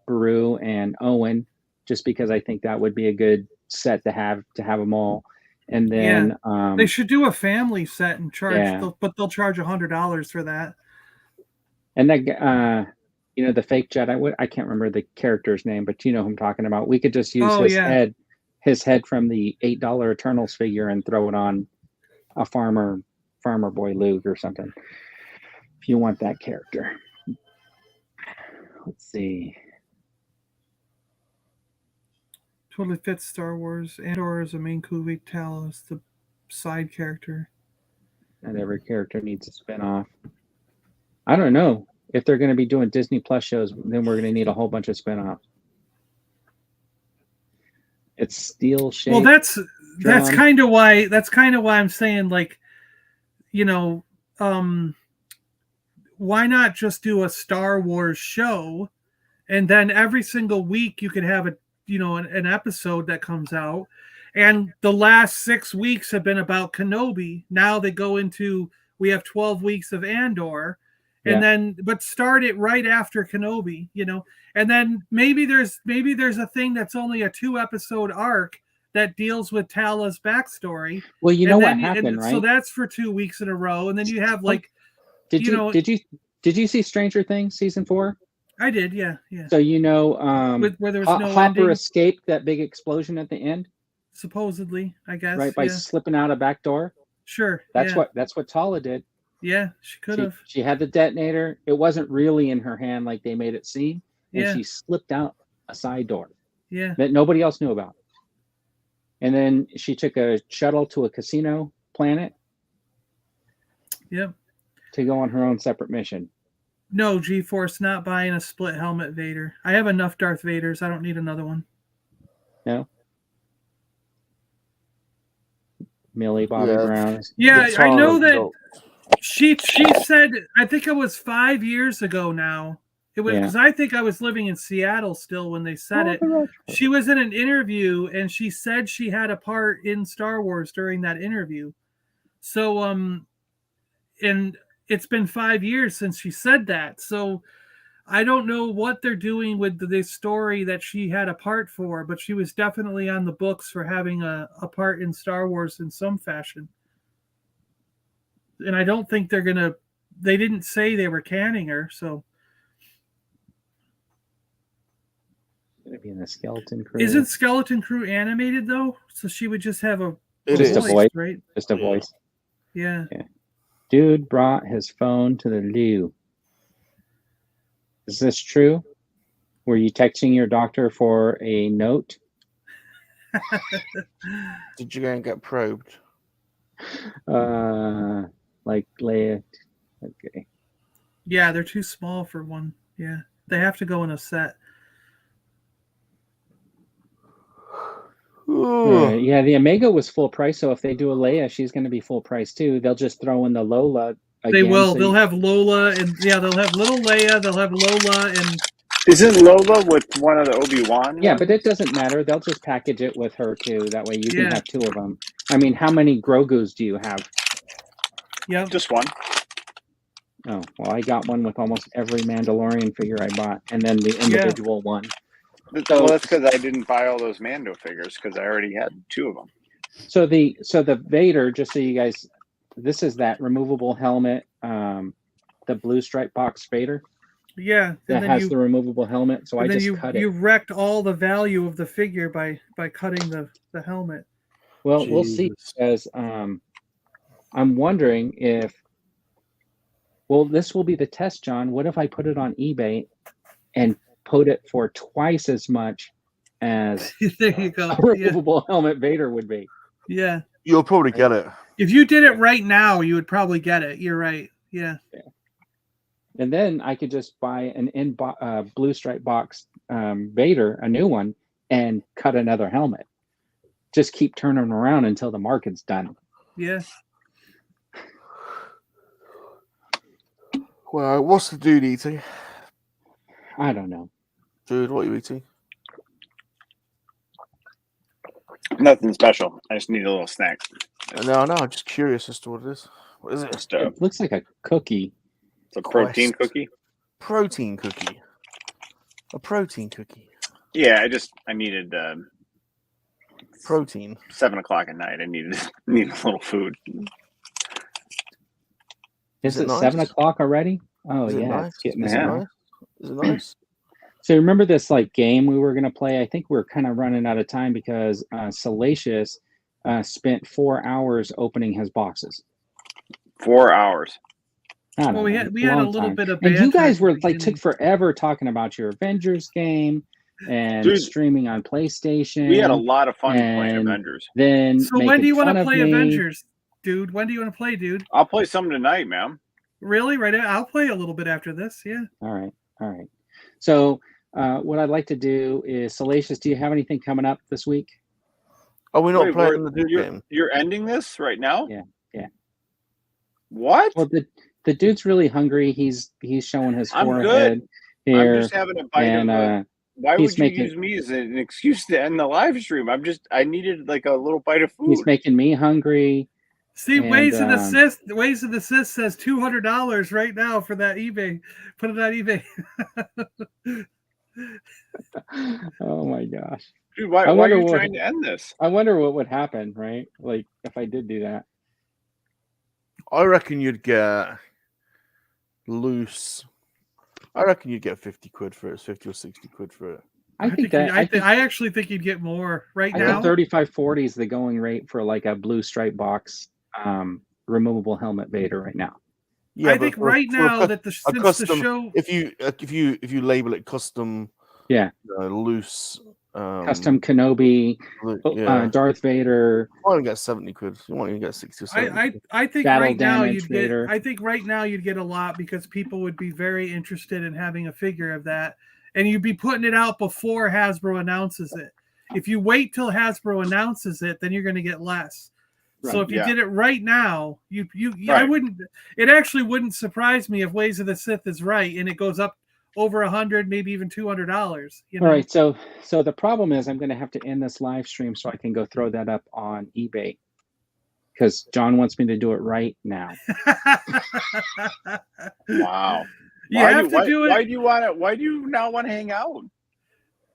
Beru and Owen, just because I think that would be a good set to have them all. And then they should do a family set and charge, but they'll charge $100 for that. And that the fake Jedi, I can't remember the character's name, but you know who I'm talking about. We could just use his head from the $8 Eternals figure and throw it on a farmer boy Luke or something. If you want that character. Let's see. Totally fits Star Wars. Andor is a main Kuvik Tal is the side character. Not every character needs a spin-off. I don't know. If they're going to be doing Disney Plus shows, then we're going to need a whole bunch of spin-offs. It's steel shaped. Well, that's kind of why I'm saying, like, you know, why not just do a Star Wars show, and then every single week you could have an episode that comes out. And the last 6 weeks have been about Kenobi. Now they go into, we have 12 weeks of Andor, and then but start it right after Kenobi, and then maybe there's a thing that's only a 2-episode arc that deals with Tala's backstory. Well, you know what happened, right? So that's for 2 weeks in a row, and then you have like, did you see Stranger Things season 4? I did, yeah. So where there was no Hopper ending? escaped that big explosion at the end, supposedly, I guess, right, by slipping out a back door. Sure, that's what Tala did. Yeah, she could have. She had the detonator. It wasn't really in her hand like they made it seem, and she slipped out a side door. Yeah, that nobody else knew about. And then she took a shuttle to a casino planet. Yep. To go on her own separate mission. No, G-Force, not buying a split helmet Vader. I have enough Darth Vaders. I don't need another one. No. Millie Bobby Brown. Yeah, I know that she said, I think it was 5 years ago now. It was because I think I was living in Seattle still when they said it. She was in an interview and she said she had a part in Star Wars during that interview. So, and it's been 5 years since she said that. So I don't know what they're doing with this story that she had a part for, but she was definitely on the books for having a part in Star Wars in some fashion. And I don't think they didn't say they were canning her, so. Gonna be in the Skeleton Crew. Isn't Skeleton Crew animated though? So she would just have a voice, right? Just a voice. Yeah. Dude brought his phone to the loo. Is this true? Were you texting your doctor for a note? Did you go and get probed? Like Leia. Okay. Yeah, they're too small for one. Yeah. They have to go in a set. Yeah, the Omega was full price, so if they do a Leia, she's going to be full price too. They'll just throw in the Lola again. They will. They'll have Lola, and they'll have little Leia. They'll have Lola, and isn't Lola with one of the Obi-Wan? Yeah, but it doesn't matter. They'll just package it with her too. That way you can have 2 of them. I mean, how many Grogus do you have? Yeah, just one. Oh, well, I got one with almost every Mandalorian figure I bought, and then the individual one. Well, that's because I didn't buy all those Mando figures because I already had 2 of them. So the Vader, just so you guys, this is that removable helmet, the blue stripe box Vader. Yeah, that has the removable helmet. So I just cut it. You wrecked all the value of the figure by cutting the helmet. Well, we'll see. Because I'm wondering if. Well, this will be the test, John. What if I put it on eBay and put it for twice as much as there you go. a removable helmet Vader would be? Yeah. You'll probably get it. If you did it right now, you would probably get it. You're right. Yeah. And then I could just buy an blue stripe box Vader, a new one, and cut another helmet. Just keep turning them around until the market's done. Yeah. Well, what's the dude eating? I don't know. Dude, what are you eating? Nothing special. I just need a little snack. No, I'm just curious as to what it is. What is it? It looks like a cookie. It's a protein cookie. Protein cookie. A protein cookie. Yeah, I needed protein. 7:00 at night. I needed a little food. Is it nice? 7:00 already? Oh yeah, nice? It's getting there. Is it nice? So remember this game we were going to play? I think we're kind of running out of time because Salacious spent 4 hours opening his boxes. 4 hours. Well, we had a little bit of. And you guys were took forever talking about your Avengers game and streaming on PlayStation. We had a lot of fun playing Avengers. Then so when do you want to play Avengers? dude? When do you want to play, dude? I'll play some tonight, man. Really? Right now? I'll play a little bit after this. Yeah. All right. So what I'd like to do is, Salacious, do you have anything coming up this week? Are we not Wait, playing the Duke you're, game? You're ending this right now? Yeah. What? Well, the dude's really hungry. He's showing his I'm forehead good. here. I'm just having a bite and, of. Why he's would you making- use me as an excuse to end the live stream? I needed like a little bite of food. He's making me hungry. See, And, Ways of the Sith. Ways of the Sith says $200 right now for that eBay. Put it on eBay. Oh my gosh. Dude, why are you trying to end this? I wonder what would happen, right? Like if I did do that. I reckon you'd get loose. I reckon you'd get 50 quid for it, 50 or 60 quid for it. I actually think you'd get more right I now. think 35.40 is the going rate for like a blue stripe box removable helmet Vader right now. Yeah, I think right now that since the show, if you label it custom, loose, custom Kenobi, Darth Vader. You won't get 70 quid. You won't even get 60 or 70. I think Battle right now damage you'd get. Vader. I think right now you'd get a lot because people would be very interested in having a figure of that, and you'd be putting it out before Hasbro announces it. If you wait till Hasbro announces it, then you're going to get less. Right. So if you did it right now, you Right. I wouldn't. It actually wouldn't surprise me if Ways of the Sith is right and it goes up over $100, maybe even $200. You know? All right, so the problem is I'm going to have to end this live stream so I can go throw that up on eBay because John wants me to do it right now. Wow. Why do you not want to hang out?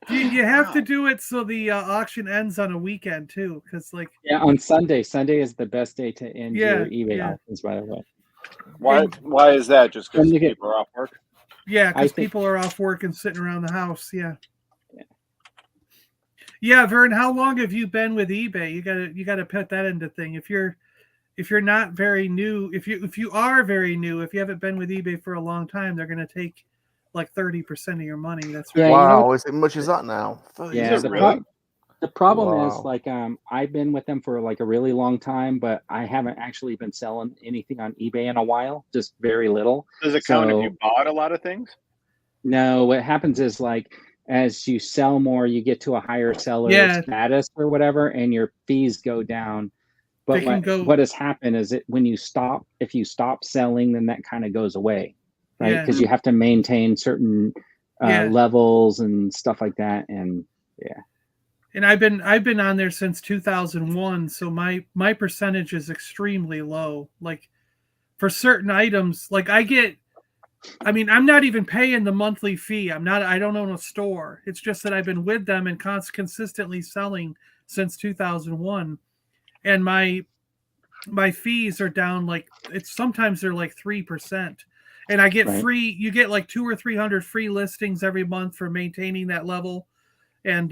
You have to do it so the auction ends on a weekend too, because on Sunday. Sunday is the best day to end your eBay auctions, by the way. Why is that? Just because Look at- people are off work? Yeah, because people are off work and sitting around the house. Yeah, Vern, how long have you been with eBay? You gotta put that into thing. If you're not very new, if you are very new, if you haven't been with eBay for a long time, they're gonna take like 30% of your money. That's right. Wow, is it much as that now? Yeah, the problem is like I've been with them for like a really long time, but I haven't actually been selling anything on eBay in a while, just very little. Does it count if you bought a lot of things? No, what happens is like as you sell more, you get to a higher seller status or whatever, and your fees go down. But what has happened is if you stop selling, then that kind of goes away, right? Because you have to maintain certain levels and stuff like that, and And I've been on there since 2001, so my percentage is extremely low. Like for certain items, like I'm not even paying the monthly fee. I don't own a store. It's just that I've been with them and consistently selling since 2001. And my fees are down sometimes they're like 3%. And I get free, you get like 200 or 300 free listings every month for maintaining that level. And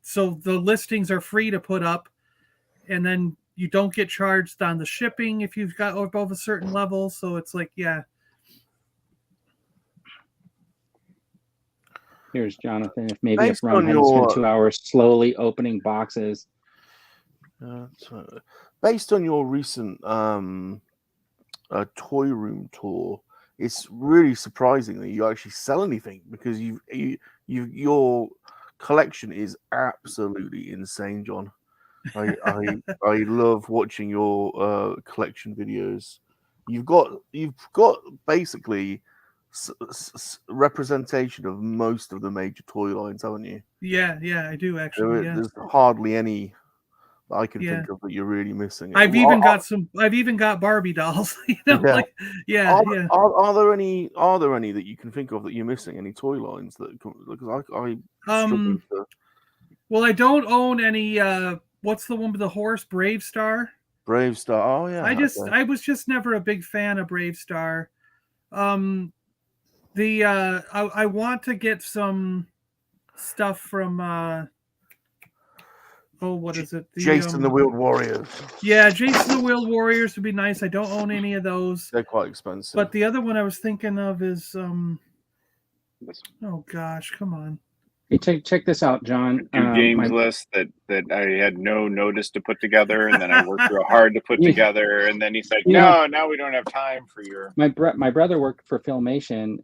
so the listings are free to put up, and then you don't get charged on the shipping if you've got above a certain level. So it's like, Here's Jonathan. If Ron had spent 2 hours slowly opening boxes. Based on your recent toy room tour, it's really surprising that you actually sell anything because your collection is absolutely insane, John. I love watching your collection videos. You've got basically representation of most of the major toy lines, haven't you? Yeah, I do actually. There's hardly any that I can think of that you're really missing. I've even got Barbie dolls. Are there any that you can think of that you're missing? Any toy lines that because I Well, I don't own any. What's the one with the horse? Brave Star. Brave Star. Oh yeah. I was just never a big fan of Brave Star. I want to get some stuff from. What is it? Jason the Wheeled Warriors. Yeah, Jason the Wheeled Warriors would be nice. I don't own any of those. They're quite expensive. But the other one I was thinking of is oh gosh, come on. Hey, check this out, John. James list that I had no notice to put together, and then I worked real hard to put together, and then he's like, "No, now we don't have time for your." My brother worked for Filmation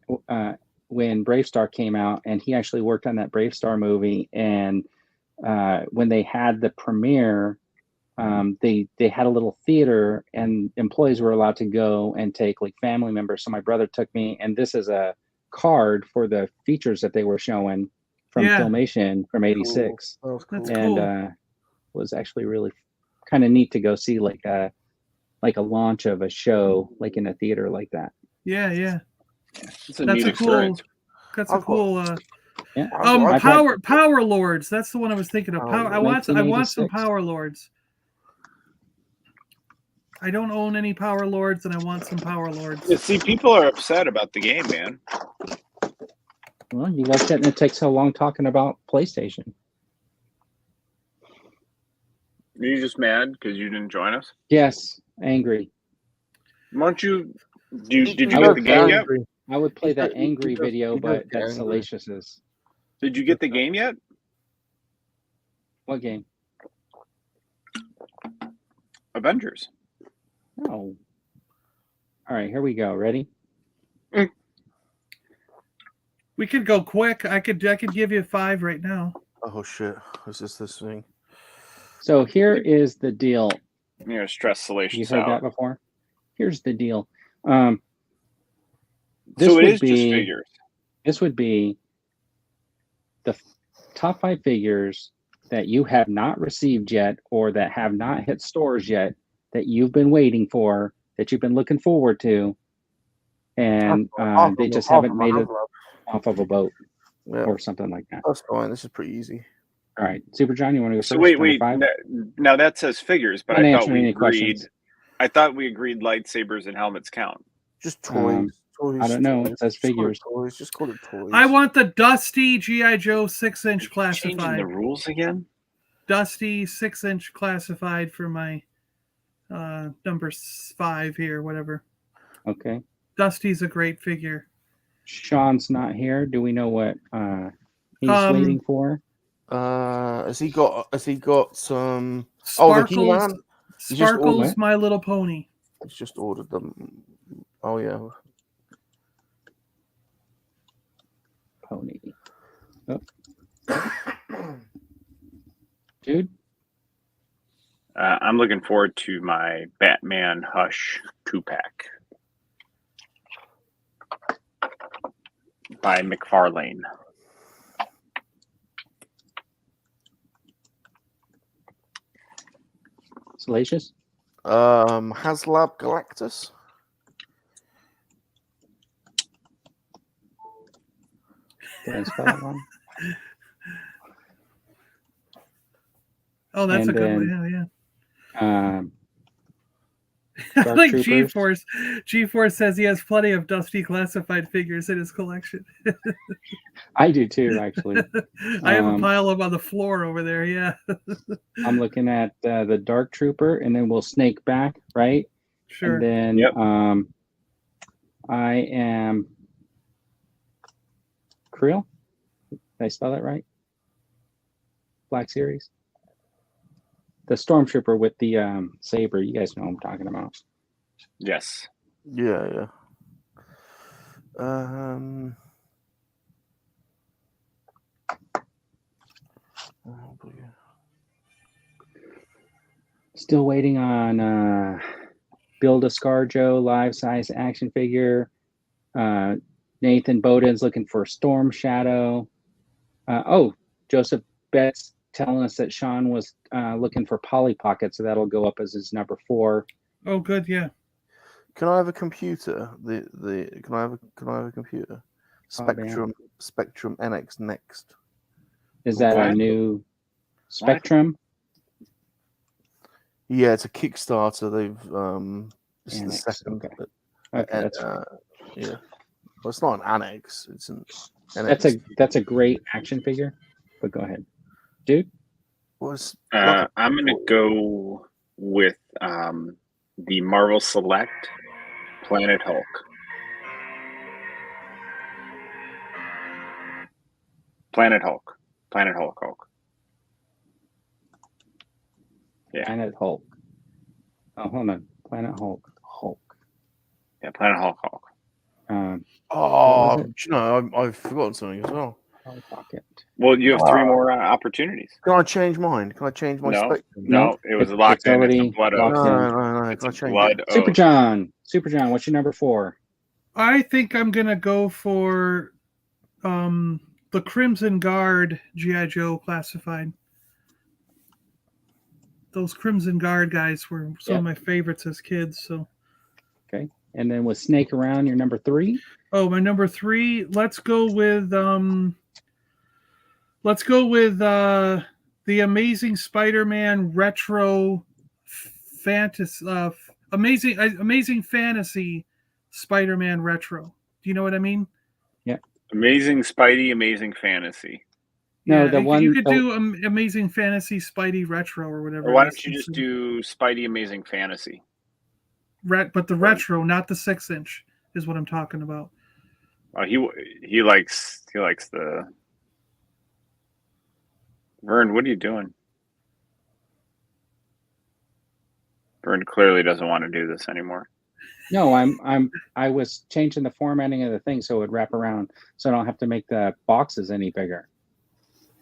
when Brave Star came out, and he actually worked on that Brave Star movie. And when they had the premiere, they had a little theater, and employees were allowed to go and take like family members. So my brother took me, and this is a card for the features that they were showing from Filmation from '86. Cool. That's And cool. was actually really kind of neat to go see like a launch of a show like in a theater like that. Yeah. It's a neat experience. That's a cool. Yeah. Power Lords. That's the one I was thinking of. I want some 1986. Power Lords. I don't own any Power Lords, and I want some Power Lords. Yeah, see, people are upset about the game, man. Well, you guys shouldn't take so long talking about PlayStation. Are you just mad because you didn't join us? Yes, angry. Why don't you? Did you get the game yet? I would play that angry video, but that's Salacious's. Did you get the game yet? What game? Avengers. No. All right, here we go. Ready? We could go quick. I could give you 5 right now. Oh shit! Is this thing? So here is the deal. I'm gonna stress Salacious You heard out. that before? Here's the deal. So it is just figures. This would be the top 5 figures that you have not received yet, or that have not hit stores yet, that you've been waiting for, that you've been looking forward to, and they just haven't made it off of a boat or something like that. That's fine. This is pretty easy. All right, Super John, you want to go first? So wait. Now that says figures, but I thought we agreed. Questions. I thought we agreed lightsabers and helmets count. Just toys. I don't know. It says figures. Just call it toys. I want the Dusty G.I. Joe 6-inch Changing classified. the rules again? Dusty 6-inch classified for my number 5 here, whatever. Okay. Dusty's a great figure. Sean's not here. Do we know what he's waiting for? Has he got some? Sparkles, the He-Man. Sparkles, My Little Pony. He's just ordered them. Oh yeah. Pony. Oh. Dude. I'm looking forward to my Batman Hush 2-pack by McFarlane. Salacious? Haslab Galactus. Did I spell that wrong? Oh, that's And a good then, one. Yeah. Dark Like Troopers. G-Force says he has plenty of Dusty classified figures in his collection. I do too, actually. I have a pile of them on the floor over there. Yeah. I'm looking at the Dark Trooper, and then we'll snake back, right? Sure. And then I am Creel. Did I spell that right? Black Series. The Stormtrooper with the saber. You guys know what I'm talking about. Yes. Yeah. Still waiting on Build a ScarJo life-size action figure. Nathan Bowden's looking for Storm Shadow. Joseph Betts telling us that Sean was looking for Polly Pocket, so that'll go up as his number 4. Oh, good, yeah. Can I have a computer? Can I have a computer? Spectrum NX Next. Is that a new Spectrum? Yeah, it's a Kickstarter. They've this is the second. Okay. That's yeah. Well, it's not an annex. It's an NX. That's a great action figure. But go ahead, dude. I'm gonna go with the Marvel Select Planet Hulk. Planet Hulk. Planet Hulk. Yeah. Planet Hulk. Oh, hold on. Planet Hulk. Yeah, Planet Hulk. Oh, was do you know, I've forgotten something as well. Pocket. Well, you have 3 more opportunities. Can I change mine? Can I change my No. spectrum? No, it was locked it's in. already It's a blood locked oath. in. No. It's Can I a change blood it? Super oath. John, what's your number 4? I think I'm gonna go for the Crimson Guard G.I. Joe classified. Those Crimson Guard guys were some of my favorites as kids. So Okay. And then with Snake Around, your number 3? my number 3, let's go with the Amazing Spider-Man retro fantasy Amazing Fantasy Spider-Man retro. Do you know what I mean? Amazing Spidey, Amazing Fantasy. No, Yeah, the one you could do Amazing Fantasy Spidey retro or whatever. Or why it is. don't you just do Spidey Amazing Fantasy? But the retro, not the 6-inch, is what I'm talking about. He likes the Vern. What are you doing? Vern clearly doesn't want to do this anymore. No, I was changing the formatting of the thing so it would wrap around, so I don't have to make the boxes any bigger.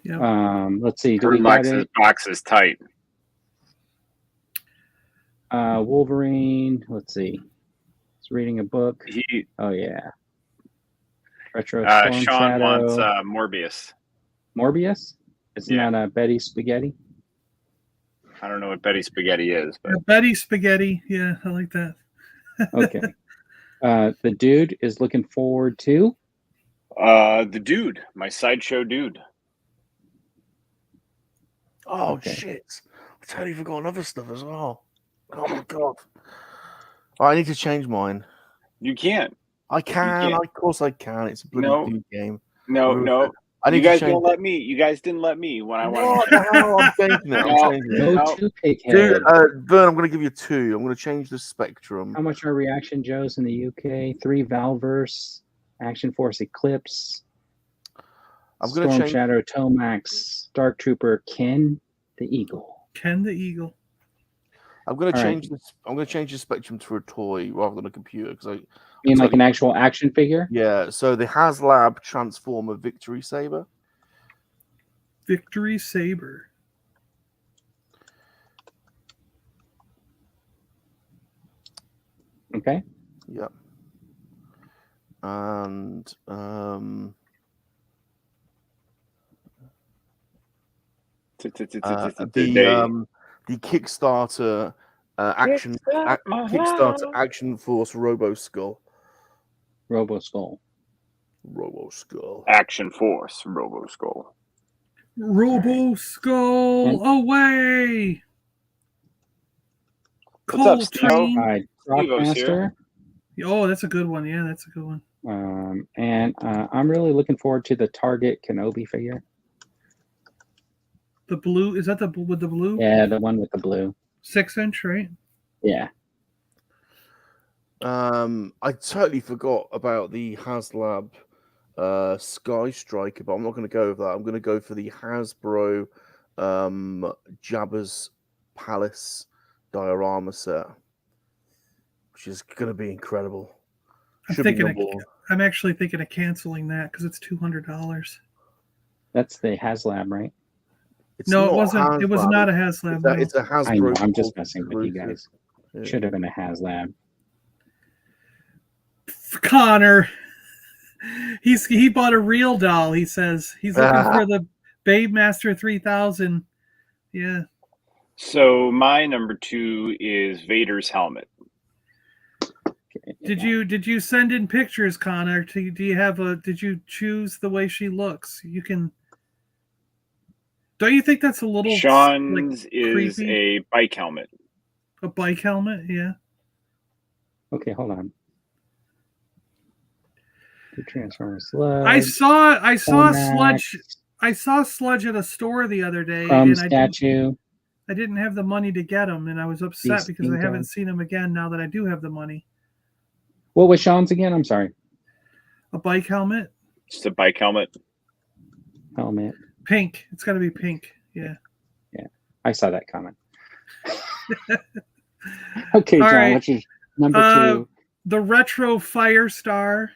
Yeah. Let's see. Do we Vern got likes his it? boxes tight. Wolverine. Let's see. He's reading a book. Oh yeah. Retro Storm Sean Shadow. wants Morbius. Morbius? Isn't that a Betty Spaghetti? I don't know what Betty Spaghetti is, but Betty Spaghetti. Yeah, I like that. Okay. The dude is looking forward to the dude, my sideshow dude. Oh shit! I totally forgot other stuff as well. Oh my god! I need to change mine. You can't. I can. Of course I can. It's a bloody dude game. No. I need you guys to change don't let me. You guys didn't let me when I wanted. What the hell? I'm changing it. I'm changing it. No two pig Dude, head. Vern, I'm going to give you 2. I'm going to change the spectrum. How much are Reaction Joes in the UK? 3 Valverse, Action Force Eclipse, I'm going to Storm change. Shadow Tomax, Dark Trooper Ken the Eagle. Ken the Eagle. I'm going to change this. I'm going to change the spectrum to a toy rather than a computer because I mean like an actual action figure. Yeah. So the HasLab Transformer Victory Saber. Victory Saber. Okay. Yep. And the Kickstarter Kickstarter Action Force Robo Skull. Action Force Robo Skull. Robo Skull away. What's up, Steve? Rockmaster. Oh, that's a good one. Yeah, that's a good one. And I'm really looking forward to the Target Kenobi figure. The blue, is that the with the blue? Yeah, the one with the blue. 6-inch, right? Yeah. I totally forgot about the HasLab Sky Striker, but I'm not going to go with that. I'm going to go for the Hasbro Jabba's Palace diorama set, which is going to be incredible. I'm actually thinking of canceling that because it's $200. That's the HasLab, right? No, it wasn't. It was not a HasLab. It's a Hasbro. I know, I'm just messing with you guys. Yeah. Should have been a HasLab. Connor, he bought a real doll. He says he's looking for the Babe Master 3000. Yeah. So my number 2 is Vader's helmet. Did you send in pictures, Connor? Did you choose the way she looks? You can. Don't you think that's a little Sean's is creepy? a bike helmet. A bike helmet, yeah. Okay, hold on. The Transformers Sludge. I saw Sludge. I saw Sludge at a store the other day, and I didn't have the money to get him, and I was upset because I haven't seen him again now that I do have the money. What was Sean's again? I'm sorry. A bike helmet. Just a bike helmet. Pink. It's got to be pink. Yeah. I saw that comment. Okay, All John, right. what's your number 2? The retro Firestar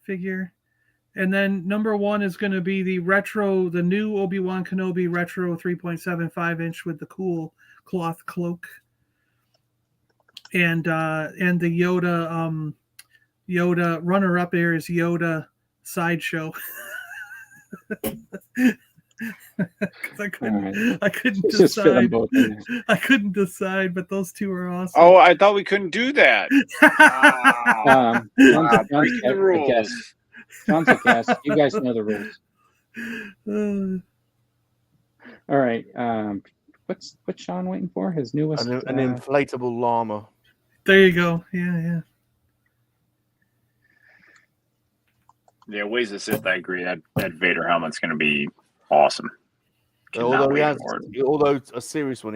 figure. And then number 1 is going to be the new Obi-Wan Kenobi retro 3.75 inch with the cool cloth cloak. And the Yoda runner up there is Yoda sideshow. I couldn't Just fit them decide. both in there. I couldn't decide, but those two are awesome. Oh, I thought we couldn't do that. Breaking the rules. John's a guest. You guys know the rules. All right. What's Sean waiting for? His newest an inflatable llama. There you go. Yeah. Yeah, ways to Sith. I agree. That Vader helmet's going to be awesome. Although a serious one,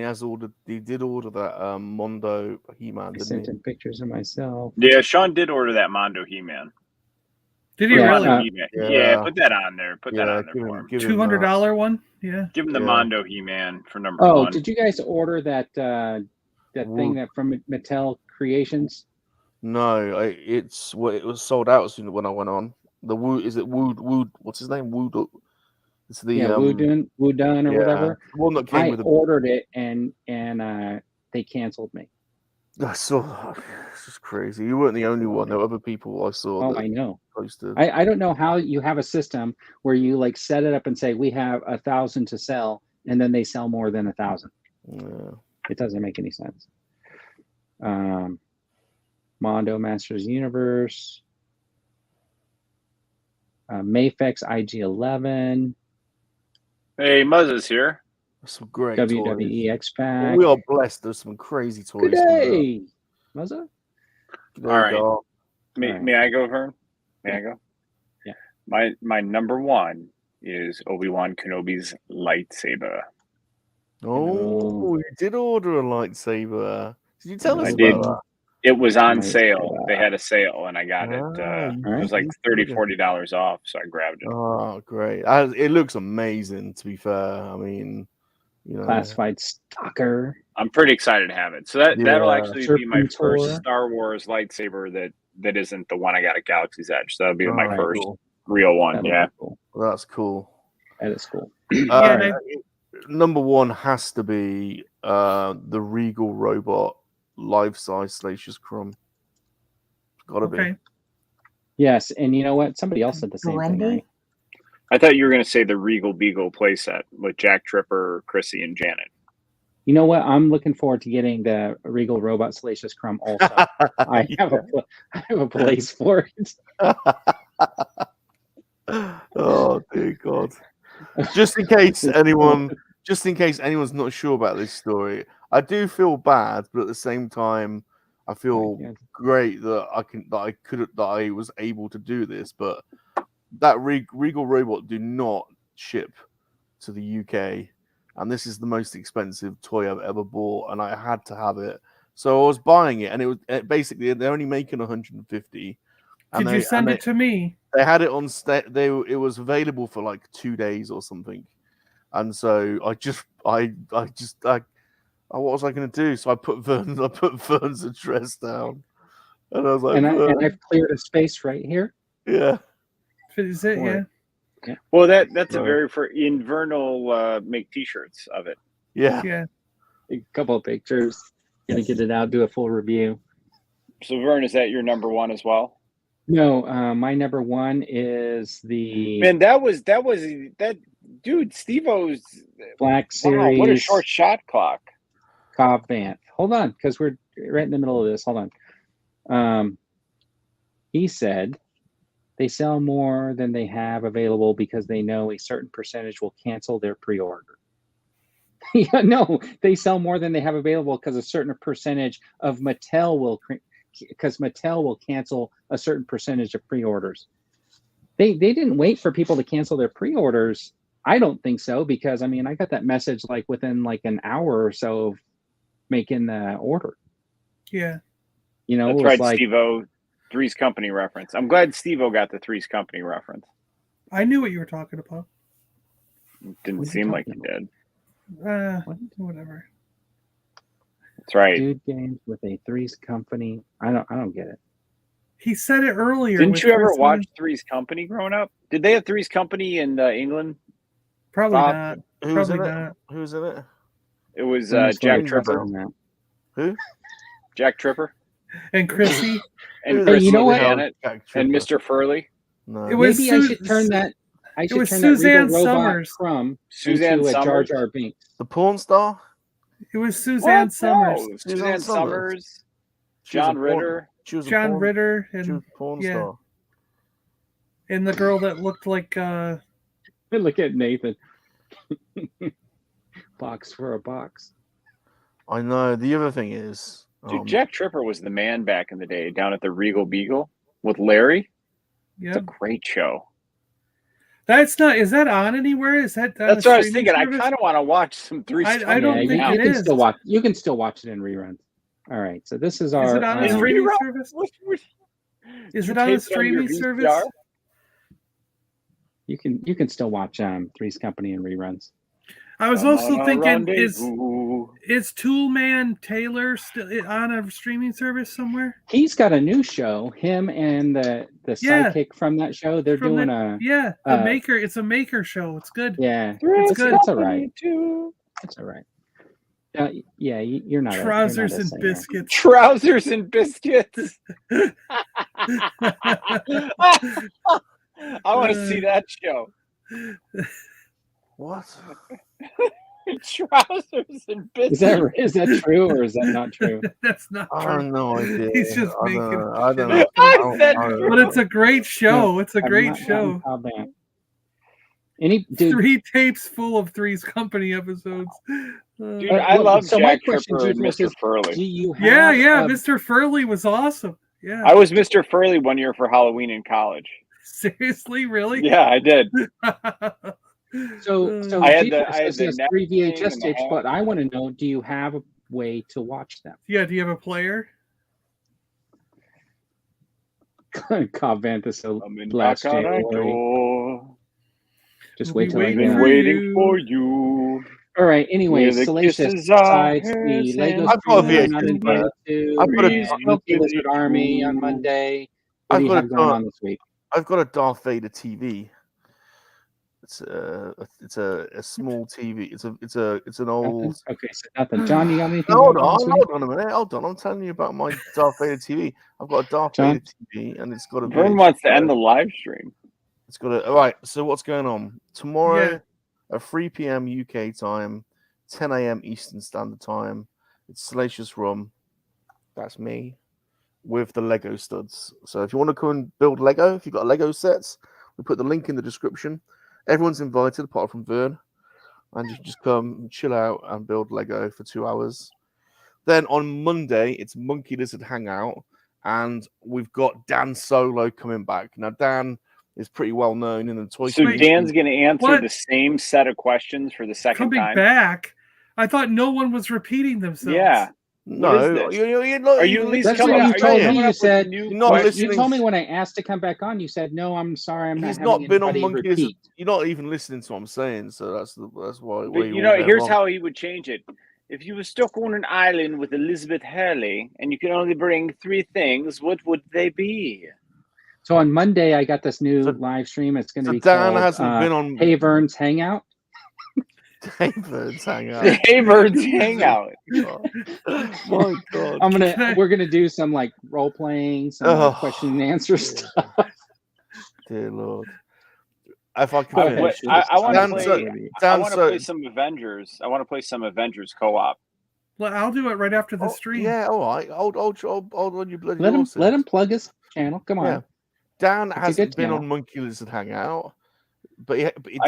he did order that Mondo He-Man. I sent him pictures of myself. Yeah, Sean did order that Mondo He-Man. Did he really? He-Man. Yeah, put that on there. Put that on there for him. $200 one. Yeah. Give him the Mondo He-Man for number 1. Oh, did you guys order that thing that from Mattel Creations? No, it was sold out as soon as when I went on. The Woo, is it Wood? What's his name? Wood. It's the Wudun or whatever. The one that came I with ordered it and they canceled me. I saw. It's just crazy. You weren't the only one. There were other people I saw. Oh, I know. Posted. I don't know how you have a system where you like set it up and say we have 1,000 to sell, and then they sell more than 1,000. Yeah. It doesn't make any sense. Mondo Masters Universe. Mafex IG-11. Hey, Muzz here. Some great WWE toys. X-Pac. We are blessed. There's some crazy toys. Good day, Muzza. All right. May I go, Vern? May I go? Yeah. My number 1 is Obi-Wan Kenobi's lightsaber. Oh, you did order a lightsaber. Did you tell us I about did. that? It was on sale. They had a sale, and I got it. It was like $30, $40 off, so I grabbed it. Oh, great! It looks amazing. To be fair, I mean, Classified stalker. I'm pretty excited to have it. So that'll actually be my first Serpentor. Star Wars lightsaber that isn't the one I got at Galaxy's Edge. So that'll be my first cool. real one. That'll Yeah, be cool. Well, that's cool. That is cool. Number 1 has to be the Regal Robot life-size Salacious Crumb. Gotta be. Yes, and you know what? Somebody else said the same thing, right? I thought you were going to say the Regal Beagle playset with Jack Tripper, Chrissy, and Janet. You know what? I'm looking forward to getting the Regal Robot Salacious Crumb also. I have a place for it. Oh dear God! Just in case anyone's not sure about this story, I do feel bad, but at the same time, I feel great that I was able to do this. But that Regal Robot do not ship to the UK, and this is the most expensive toy I've ever bought, and I had to have it. So I was buying it, and it was basically they're only making 150. Did you send it to me? They had it on it was available for like 2 days or something, and so what was I going to do? So I put Vern's address down, and I was like, and I've cleared a space right here. Yeah. Is it? Yeah. Well, that's a very Vern will make T-shirts of it. Yeah. Yeah. A couple of pictures. Gonna get it out. Do a full review. So Vern, is that your number 1 as well? No, my number 1 is the that dude. Steve-O's Black Series. Wow, what a short shot clock. Cobb Vanth. Hold on, because we're right in the middle of this. Hold on. He said they sell more than they have available because they know a certain percentage will cancel their pre-order. Yeah, no, they sell more than they have available because a certain percentage of Mattel will cancel a certain percentage of pre-orders. They didn't wait for people to cancel their pre-orders. I don't think so, because I mean I got that message like within like an hour or so of making the order. Yeah. You know, that's it right, was like Steve-O. Three's Company reference. I'm glad Steve-O got the Three's Company reference. I knew what you were talking about. Didn't What are you seem like talking you about? did. Whatever. That's right. Dude games with a Threes Company. I don't get it. He said it earlier. Didn't with you ever Chris watch Lynn. Three's Company growing up? Did they have Three's Company in England? Probably Bob? not. Who was in Probably it? not. Who was in it? It was Ernest Jack Rings Tripper. on that. Who? Jack Tripper. And Chrissy. And Who Hey, Chrissy you know was what? on it. Jack And Tripper. Mr. Furley. No. It was Maybe I should turn that. I should was turn that Suzanne Regal Robot Summers. Crumb Suzanne into a Jar Summers. Jar Binks. The porn star? It was Suzanne What? Summers. No. Suzanne Suzanne Summers. She was a John porn- Ritter. She was a John porn, Ritter She was and a porn yeah. star. and the girl that looked like Look at Nathan. Box for a box. I know. The other thing is, Dude, Jack Tripper was the man back in the day down at the Regal Beagle with Larry. yeah. It's a great show. That's not. Is that on anywhere? Is that? On That's a what I was streaming thinking. service? I kind of want to watch some Three's I Company don't Yeah, think now. it you can is. still watch. You can still watch it in reruns. All right. So this is Is our. it on a Is streaming rerun- service? What- Is you it on a taped it streaming your service? VCR? You can still watch Three's Company in reruns. I was Come also on a thinking, rendezvous. is Toolman Taylor still on a streaming service somewhere? He's got a new show. Him and the Yeah. sidekick from that show. They're From doing the- a Yeah, the uh, Maker. It's a Maker show. It's good. yeah. It's It's, good. it's all right. Too. It's all right. Yeah, you're not. Trousers you're and not a singer. biscuits. Trousers and biscuits. I want to see that show. what? Trousers and biscuits. Is that true or is that not true? That's not I true. have no idea. He's just I making don't know. shit I don't up. know. I said I don't true. But know. it's a great show. It's a I'm great not show. proud of that. Any dude, 3 tapes full of Three's Company episodes. Dude, I love so my Jack question, Tripper and G-Force, Mr. is, Furley. do you have Yeah, a- Mr. Furley was awesome. Yeah. I was Mr. Furley one year for Halloween in college. Seriously, really? Yeah, I did. So I had G-Force the says he has neck 3 thing VHS and the tapes, hat. but I want to know, do you have a way to watch them? Yeah, do you have a player? Cobb Vanthus, so I'm in blast knock on our January. door. Just We'll wait be till I waiting get Been on. for waiting you. for you. All right. Anyway, Where the Salacious, kisses are besides the Lego I've got a stream I'm VHS invited player. to, I've got a- and Monkey Lizard Army on Monday. What I've do you got have a going car- on this week? I've got a Darth Vader TV. It's a small TV. It's an old. Okay, so nothing. John, you got anything? Hold going on this on, week? hold on a minute. Hold on. I'm telling you about my Darth Vader TV. I've got a Darth John? Vader TV, and it's got a. Vern wants to end the live stream. It's got a. All right. So what's going on tomorrow Yeah. at 3 p.m. UK time, 10 a.m. Eastern Standard Time? It's Salacious Rum. That's me with the Lego studs. So if you want to come and build Lego, if you've got Lego sets, we put the link in the description. Everyone's invited apart from Vern, and you can just come and chill out and build Lego for 2 hours. Then on Monday, it's Monkey Lizard Hangout, and we've got Dan Solo coming back. Now, Dan is pretty well known in the toy So community. Dan's going to answer What? the same set of questions for the second Coming time. back. I thought no one was repeating themselves. Yeah. No, What is this? you're not Are you even at least That's listening coming what to you out? what told I'm me. saying. You said You're not you listening. told me when I asked to come back on. You said no. I'm sorry. I'm not He's having not been on anybody Monkey Lizard. repeat. You're not even listening to what I'm saying, so that's why. But you know, here's how he would change it. If you were stuck on an island with Elizabeth Hurley and you could only bring 3 things, what would they be? So on Monday, I got this new So- live stream. It's going to So be Dan called hasn't been on Hey Vern's Hangout. David's Hangout. David's Hangout. My God. We're gonna do some like role playing, some Oh, question and answer stuff. Dear Lord. If I Go can ahead. finish. I want to Dan play. said- I Dan want to said- play some Avengers. I want to play some Avengers co-op. Well, I'll do it right after the Oh, stream. yeah, all right. Hold on, you bloody Let him horses. plug his channel. Come on. Yeah. Dan It's a hasn't good been channel. on Monkey Lizard Hangout, but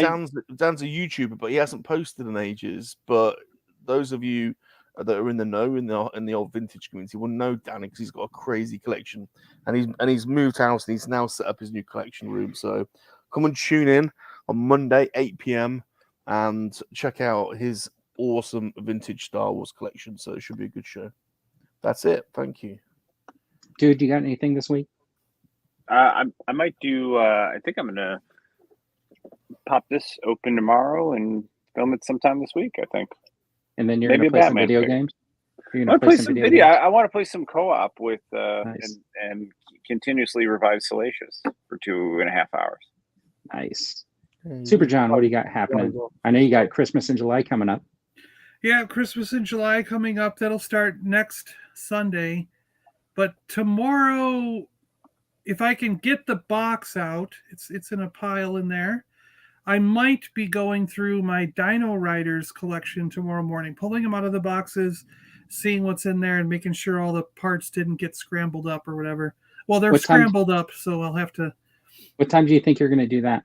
Dan's a YouTuber, but he hasn't posted in ages. But those of you that are in the know in the old vintage community will know Dan because he's got a crazy collection, and he's moved house and he's now set up his new collection room. So come and tune in on Monday 8 p.m. and check out his awesome vintage Star Wars collection. So it should be a good show. That's it. Thank you. Dude, you got anything this week? I might do. I think I'm gonna pop this open tomorrow and film it sometime this week, I think. And then you're Maybe going to play a some Batman video pick. games? You're I going want to to play some video. games? I want to play some co-op with Nice. and continuously revive Salacious for 2.5 hours. Nice. Super John, what do you got happening? I know you got Christmas in July coming up. Yeah, Christmas in July coming up. That'll start next Sunday. But tomorrow, if I can get the box out, it's in a pile in there. I might be going through my Dino Riders collection tomorrow morning, pulling them out of the boxes, seeing what's in there, and making sure all the parts didn't get scrambled up or whatever. Well, they're scrambled up, so I'll have to. What time do you think you're going to do that?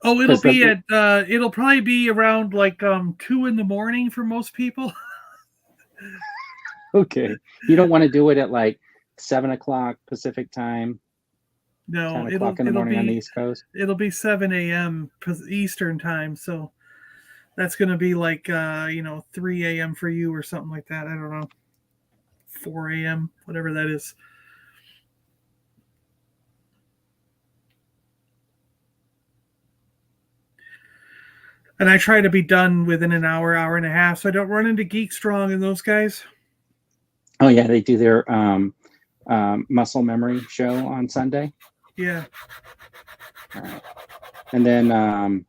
Oh, it'll probably be around like 2 a.m. for most people. Okay. You don't want to do it at like 7 o'clock Pacific time? No, 10 o'clock in the morning on the East Coast? It'll be 7 a.m. Eastern time, so that's going to be like 3 a.m. for you or something like that. I don't know. 4 a.m., whatever that is. And I try to be done within an hour, hour and a half, so I don't run into Geek Strong and those guys. Oh, yeah, they do their muscle memory show on Sunday. Yeah. All right. And then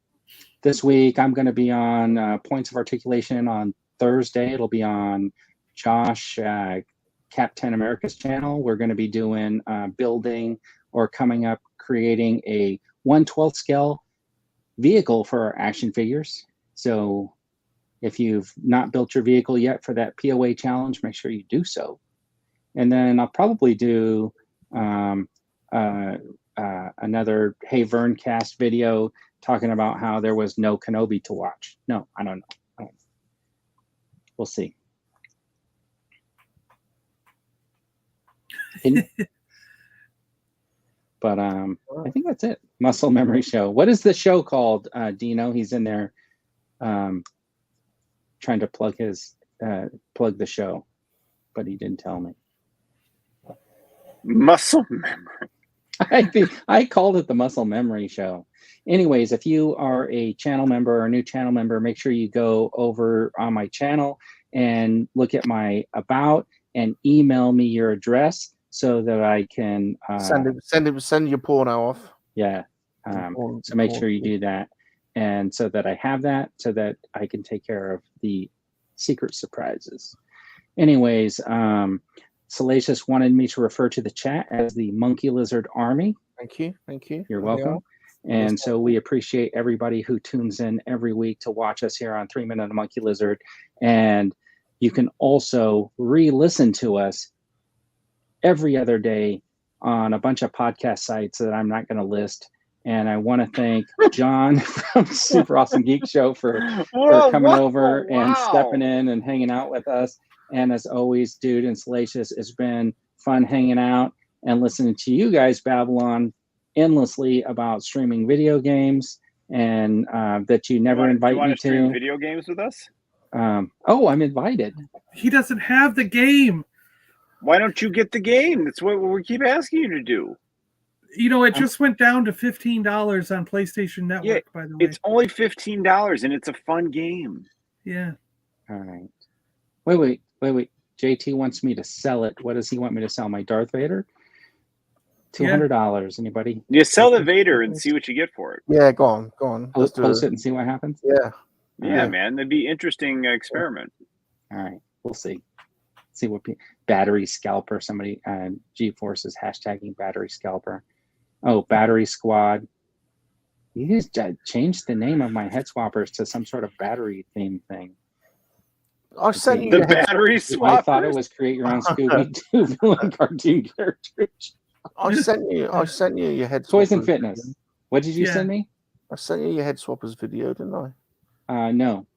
this week, I'm going to be on Points of Articulation on Thursday. It'll be on Josh Captain America's channel. We're going to be doing building or coming up, creating a 1/12 scale vehicle for our action figures. So if you've not built your vehicle yet for that POA challenge, make sure you do so. And then I'll probably do another Hey Vern cast video talking about how there was no Kenobi to watch. No, I don't know. We'll see. But I think that's it. Muscle Memory Show. What is the show called, Dino? He's in there trying to plug the show, but he didn't tell me. Muscle Memory. I called it the Muscle Memory Show. Anyways, if you are a channel member or a new channel member, make sure you go over on my channel and look at my about and email me your address so that I can send your porno off. Yeah. So make sure you do that, and so that I have that, so that I can take care of the secret surprises. Anyways, Salacious wanted me to refer to the chat as the Monkey Lizard Army. Thank you. You're welcome. And so we appreciate everybody who tunes in every week to watch us here on 3 Minute Monkey Lizard. And you can also re-listen to us every other day on a bunch of podcast sites that I'm not going to list. And I want to thank John from Super Awesome Geek Show for coming over and stepping in and hanging out with us. And as always, Dude and Salacious, it's been fun hanging out and listening to you guys babble on endlessly about streaming video games, and that you never invite me to stream video games with us. I'm invited. He doesn't have the game. Why don't you get the game? That's what we keep asking you to do. It just went down to $15 on PlayStation Network, by the way. It's only $15 and it's a fun game. Yeah. All right. Wait. JT wants me to sell it. What does he want me to sell? My Darth Vader? $200. Anybody? You sell the Vader and see what you get for it. Yeah, go on. Let's post it and see what happens. Yeah, man. That'd be interesting experiment. All right. We'll see. See what battery scalper. Somebody GeForce is hashtagging battery scalper. Oh, battery squad. You just changed the name of my head swappers to some sort of battery theme thing. I sent you the battery swappers. I thought it was create your own Scooby-Doo villain cartoon character. I sent you your head. Toys and Fitness. What did you send me? I sent you your head swappers video, didn't I? No.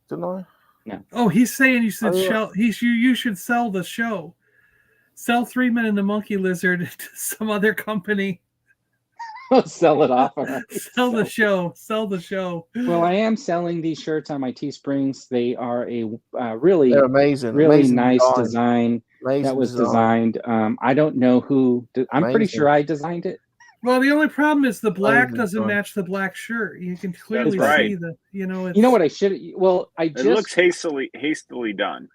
Didn't I? No. Oh, he's saying you should you should sell the show. Sell 3 Men and the Monkey Lizard to some other company. Sell it off. Sell the show. Well, I am selling these shirts on my Teesprings. They are a really, they're amazing, really amazing nice design that was designed. I don't know who. I'm pretty sure I designed it. Well, the only problem is the black Oh, doesn't God. match the black shirt. You can clearly right. see the, it's, You know what I should? Well, I It just looks hastily done.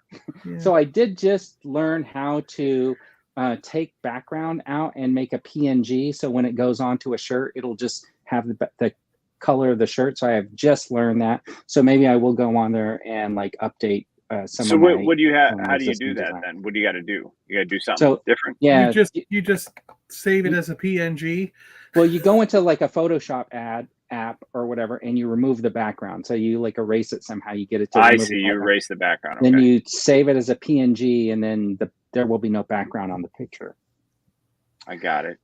yeah. so I did just learn how to take background out and make a PNG. So when it goes onto a shirt, it'll just have the color of the shirt. So I have just learned that. So maybe I will go on there and like update some. So of my, what do you have? some How do you existing do that design. then? What do you got to do? You got to do something So different. yeah, You just save it as a PNG. well, you go into like a Photoshop app or whatever, and you remove the background. So you like erase it somehow. You get it to. I remove see. the You background. erase the background. Then Okay. you save it as a PNG, and then there will be no background on the picture. I got it.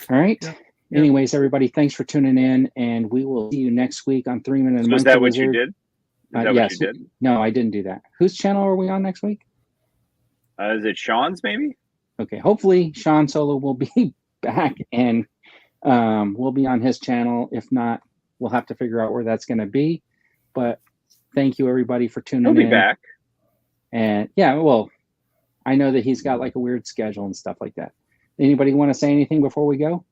All right. Yeah. Anyways, everybody, thanks for tuning in, and we will see you next week on 3 Minute So Monkey is that what Lizard. you did? Is that yes. what you did? No, I didn't do that. Whose channel are we on next week? Is it Sean's maybe? Okay, hopefully Sean Solo will be back, and we'll be on his channel. If not, we'll have to figure out where that's going to be. But thank you, everybody, for tuning He'll in. be back. And yeah, well, I know that he's got like a weird schedule and stuff like that. Anybody want to say anything before we go?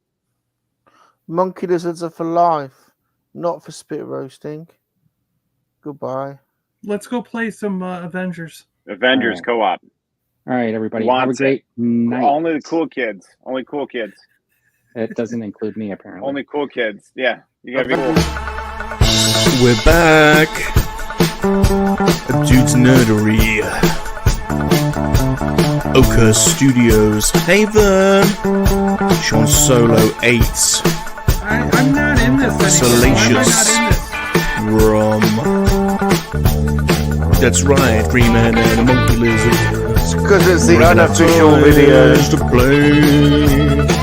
Monkey lizards are for life, not for spit roasting. Goodbye. Let's go play some Avengers. Avengers Alright. co-op. All right, everybody, Who have a wants great night. Only the cool kids. Only cool kids. It doesn't include me, apparently. Only cool kids. Yeah, you gotta be cool. We're back. Dude's Nerdery. Oka Studios. Haven. Sean Solo 8. I'm not in this anymore. Why am I not in this? Rom. That's right, 3 Men and a Monkey Lizard. Because it's the Bringing out unofficial toys video. to play.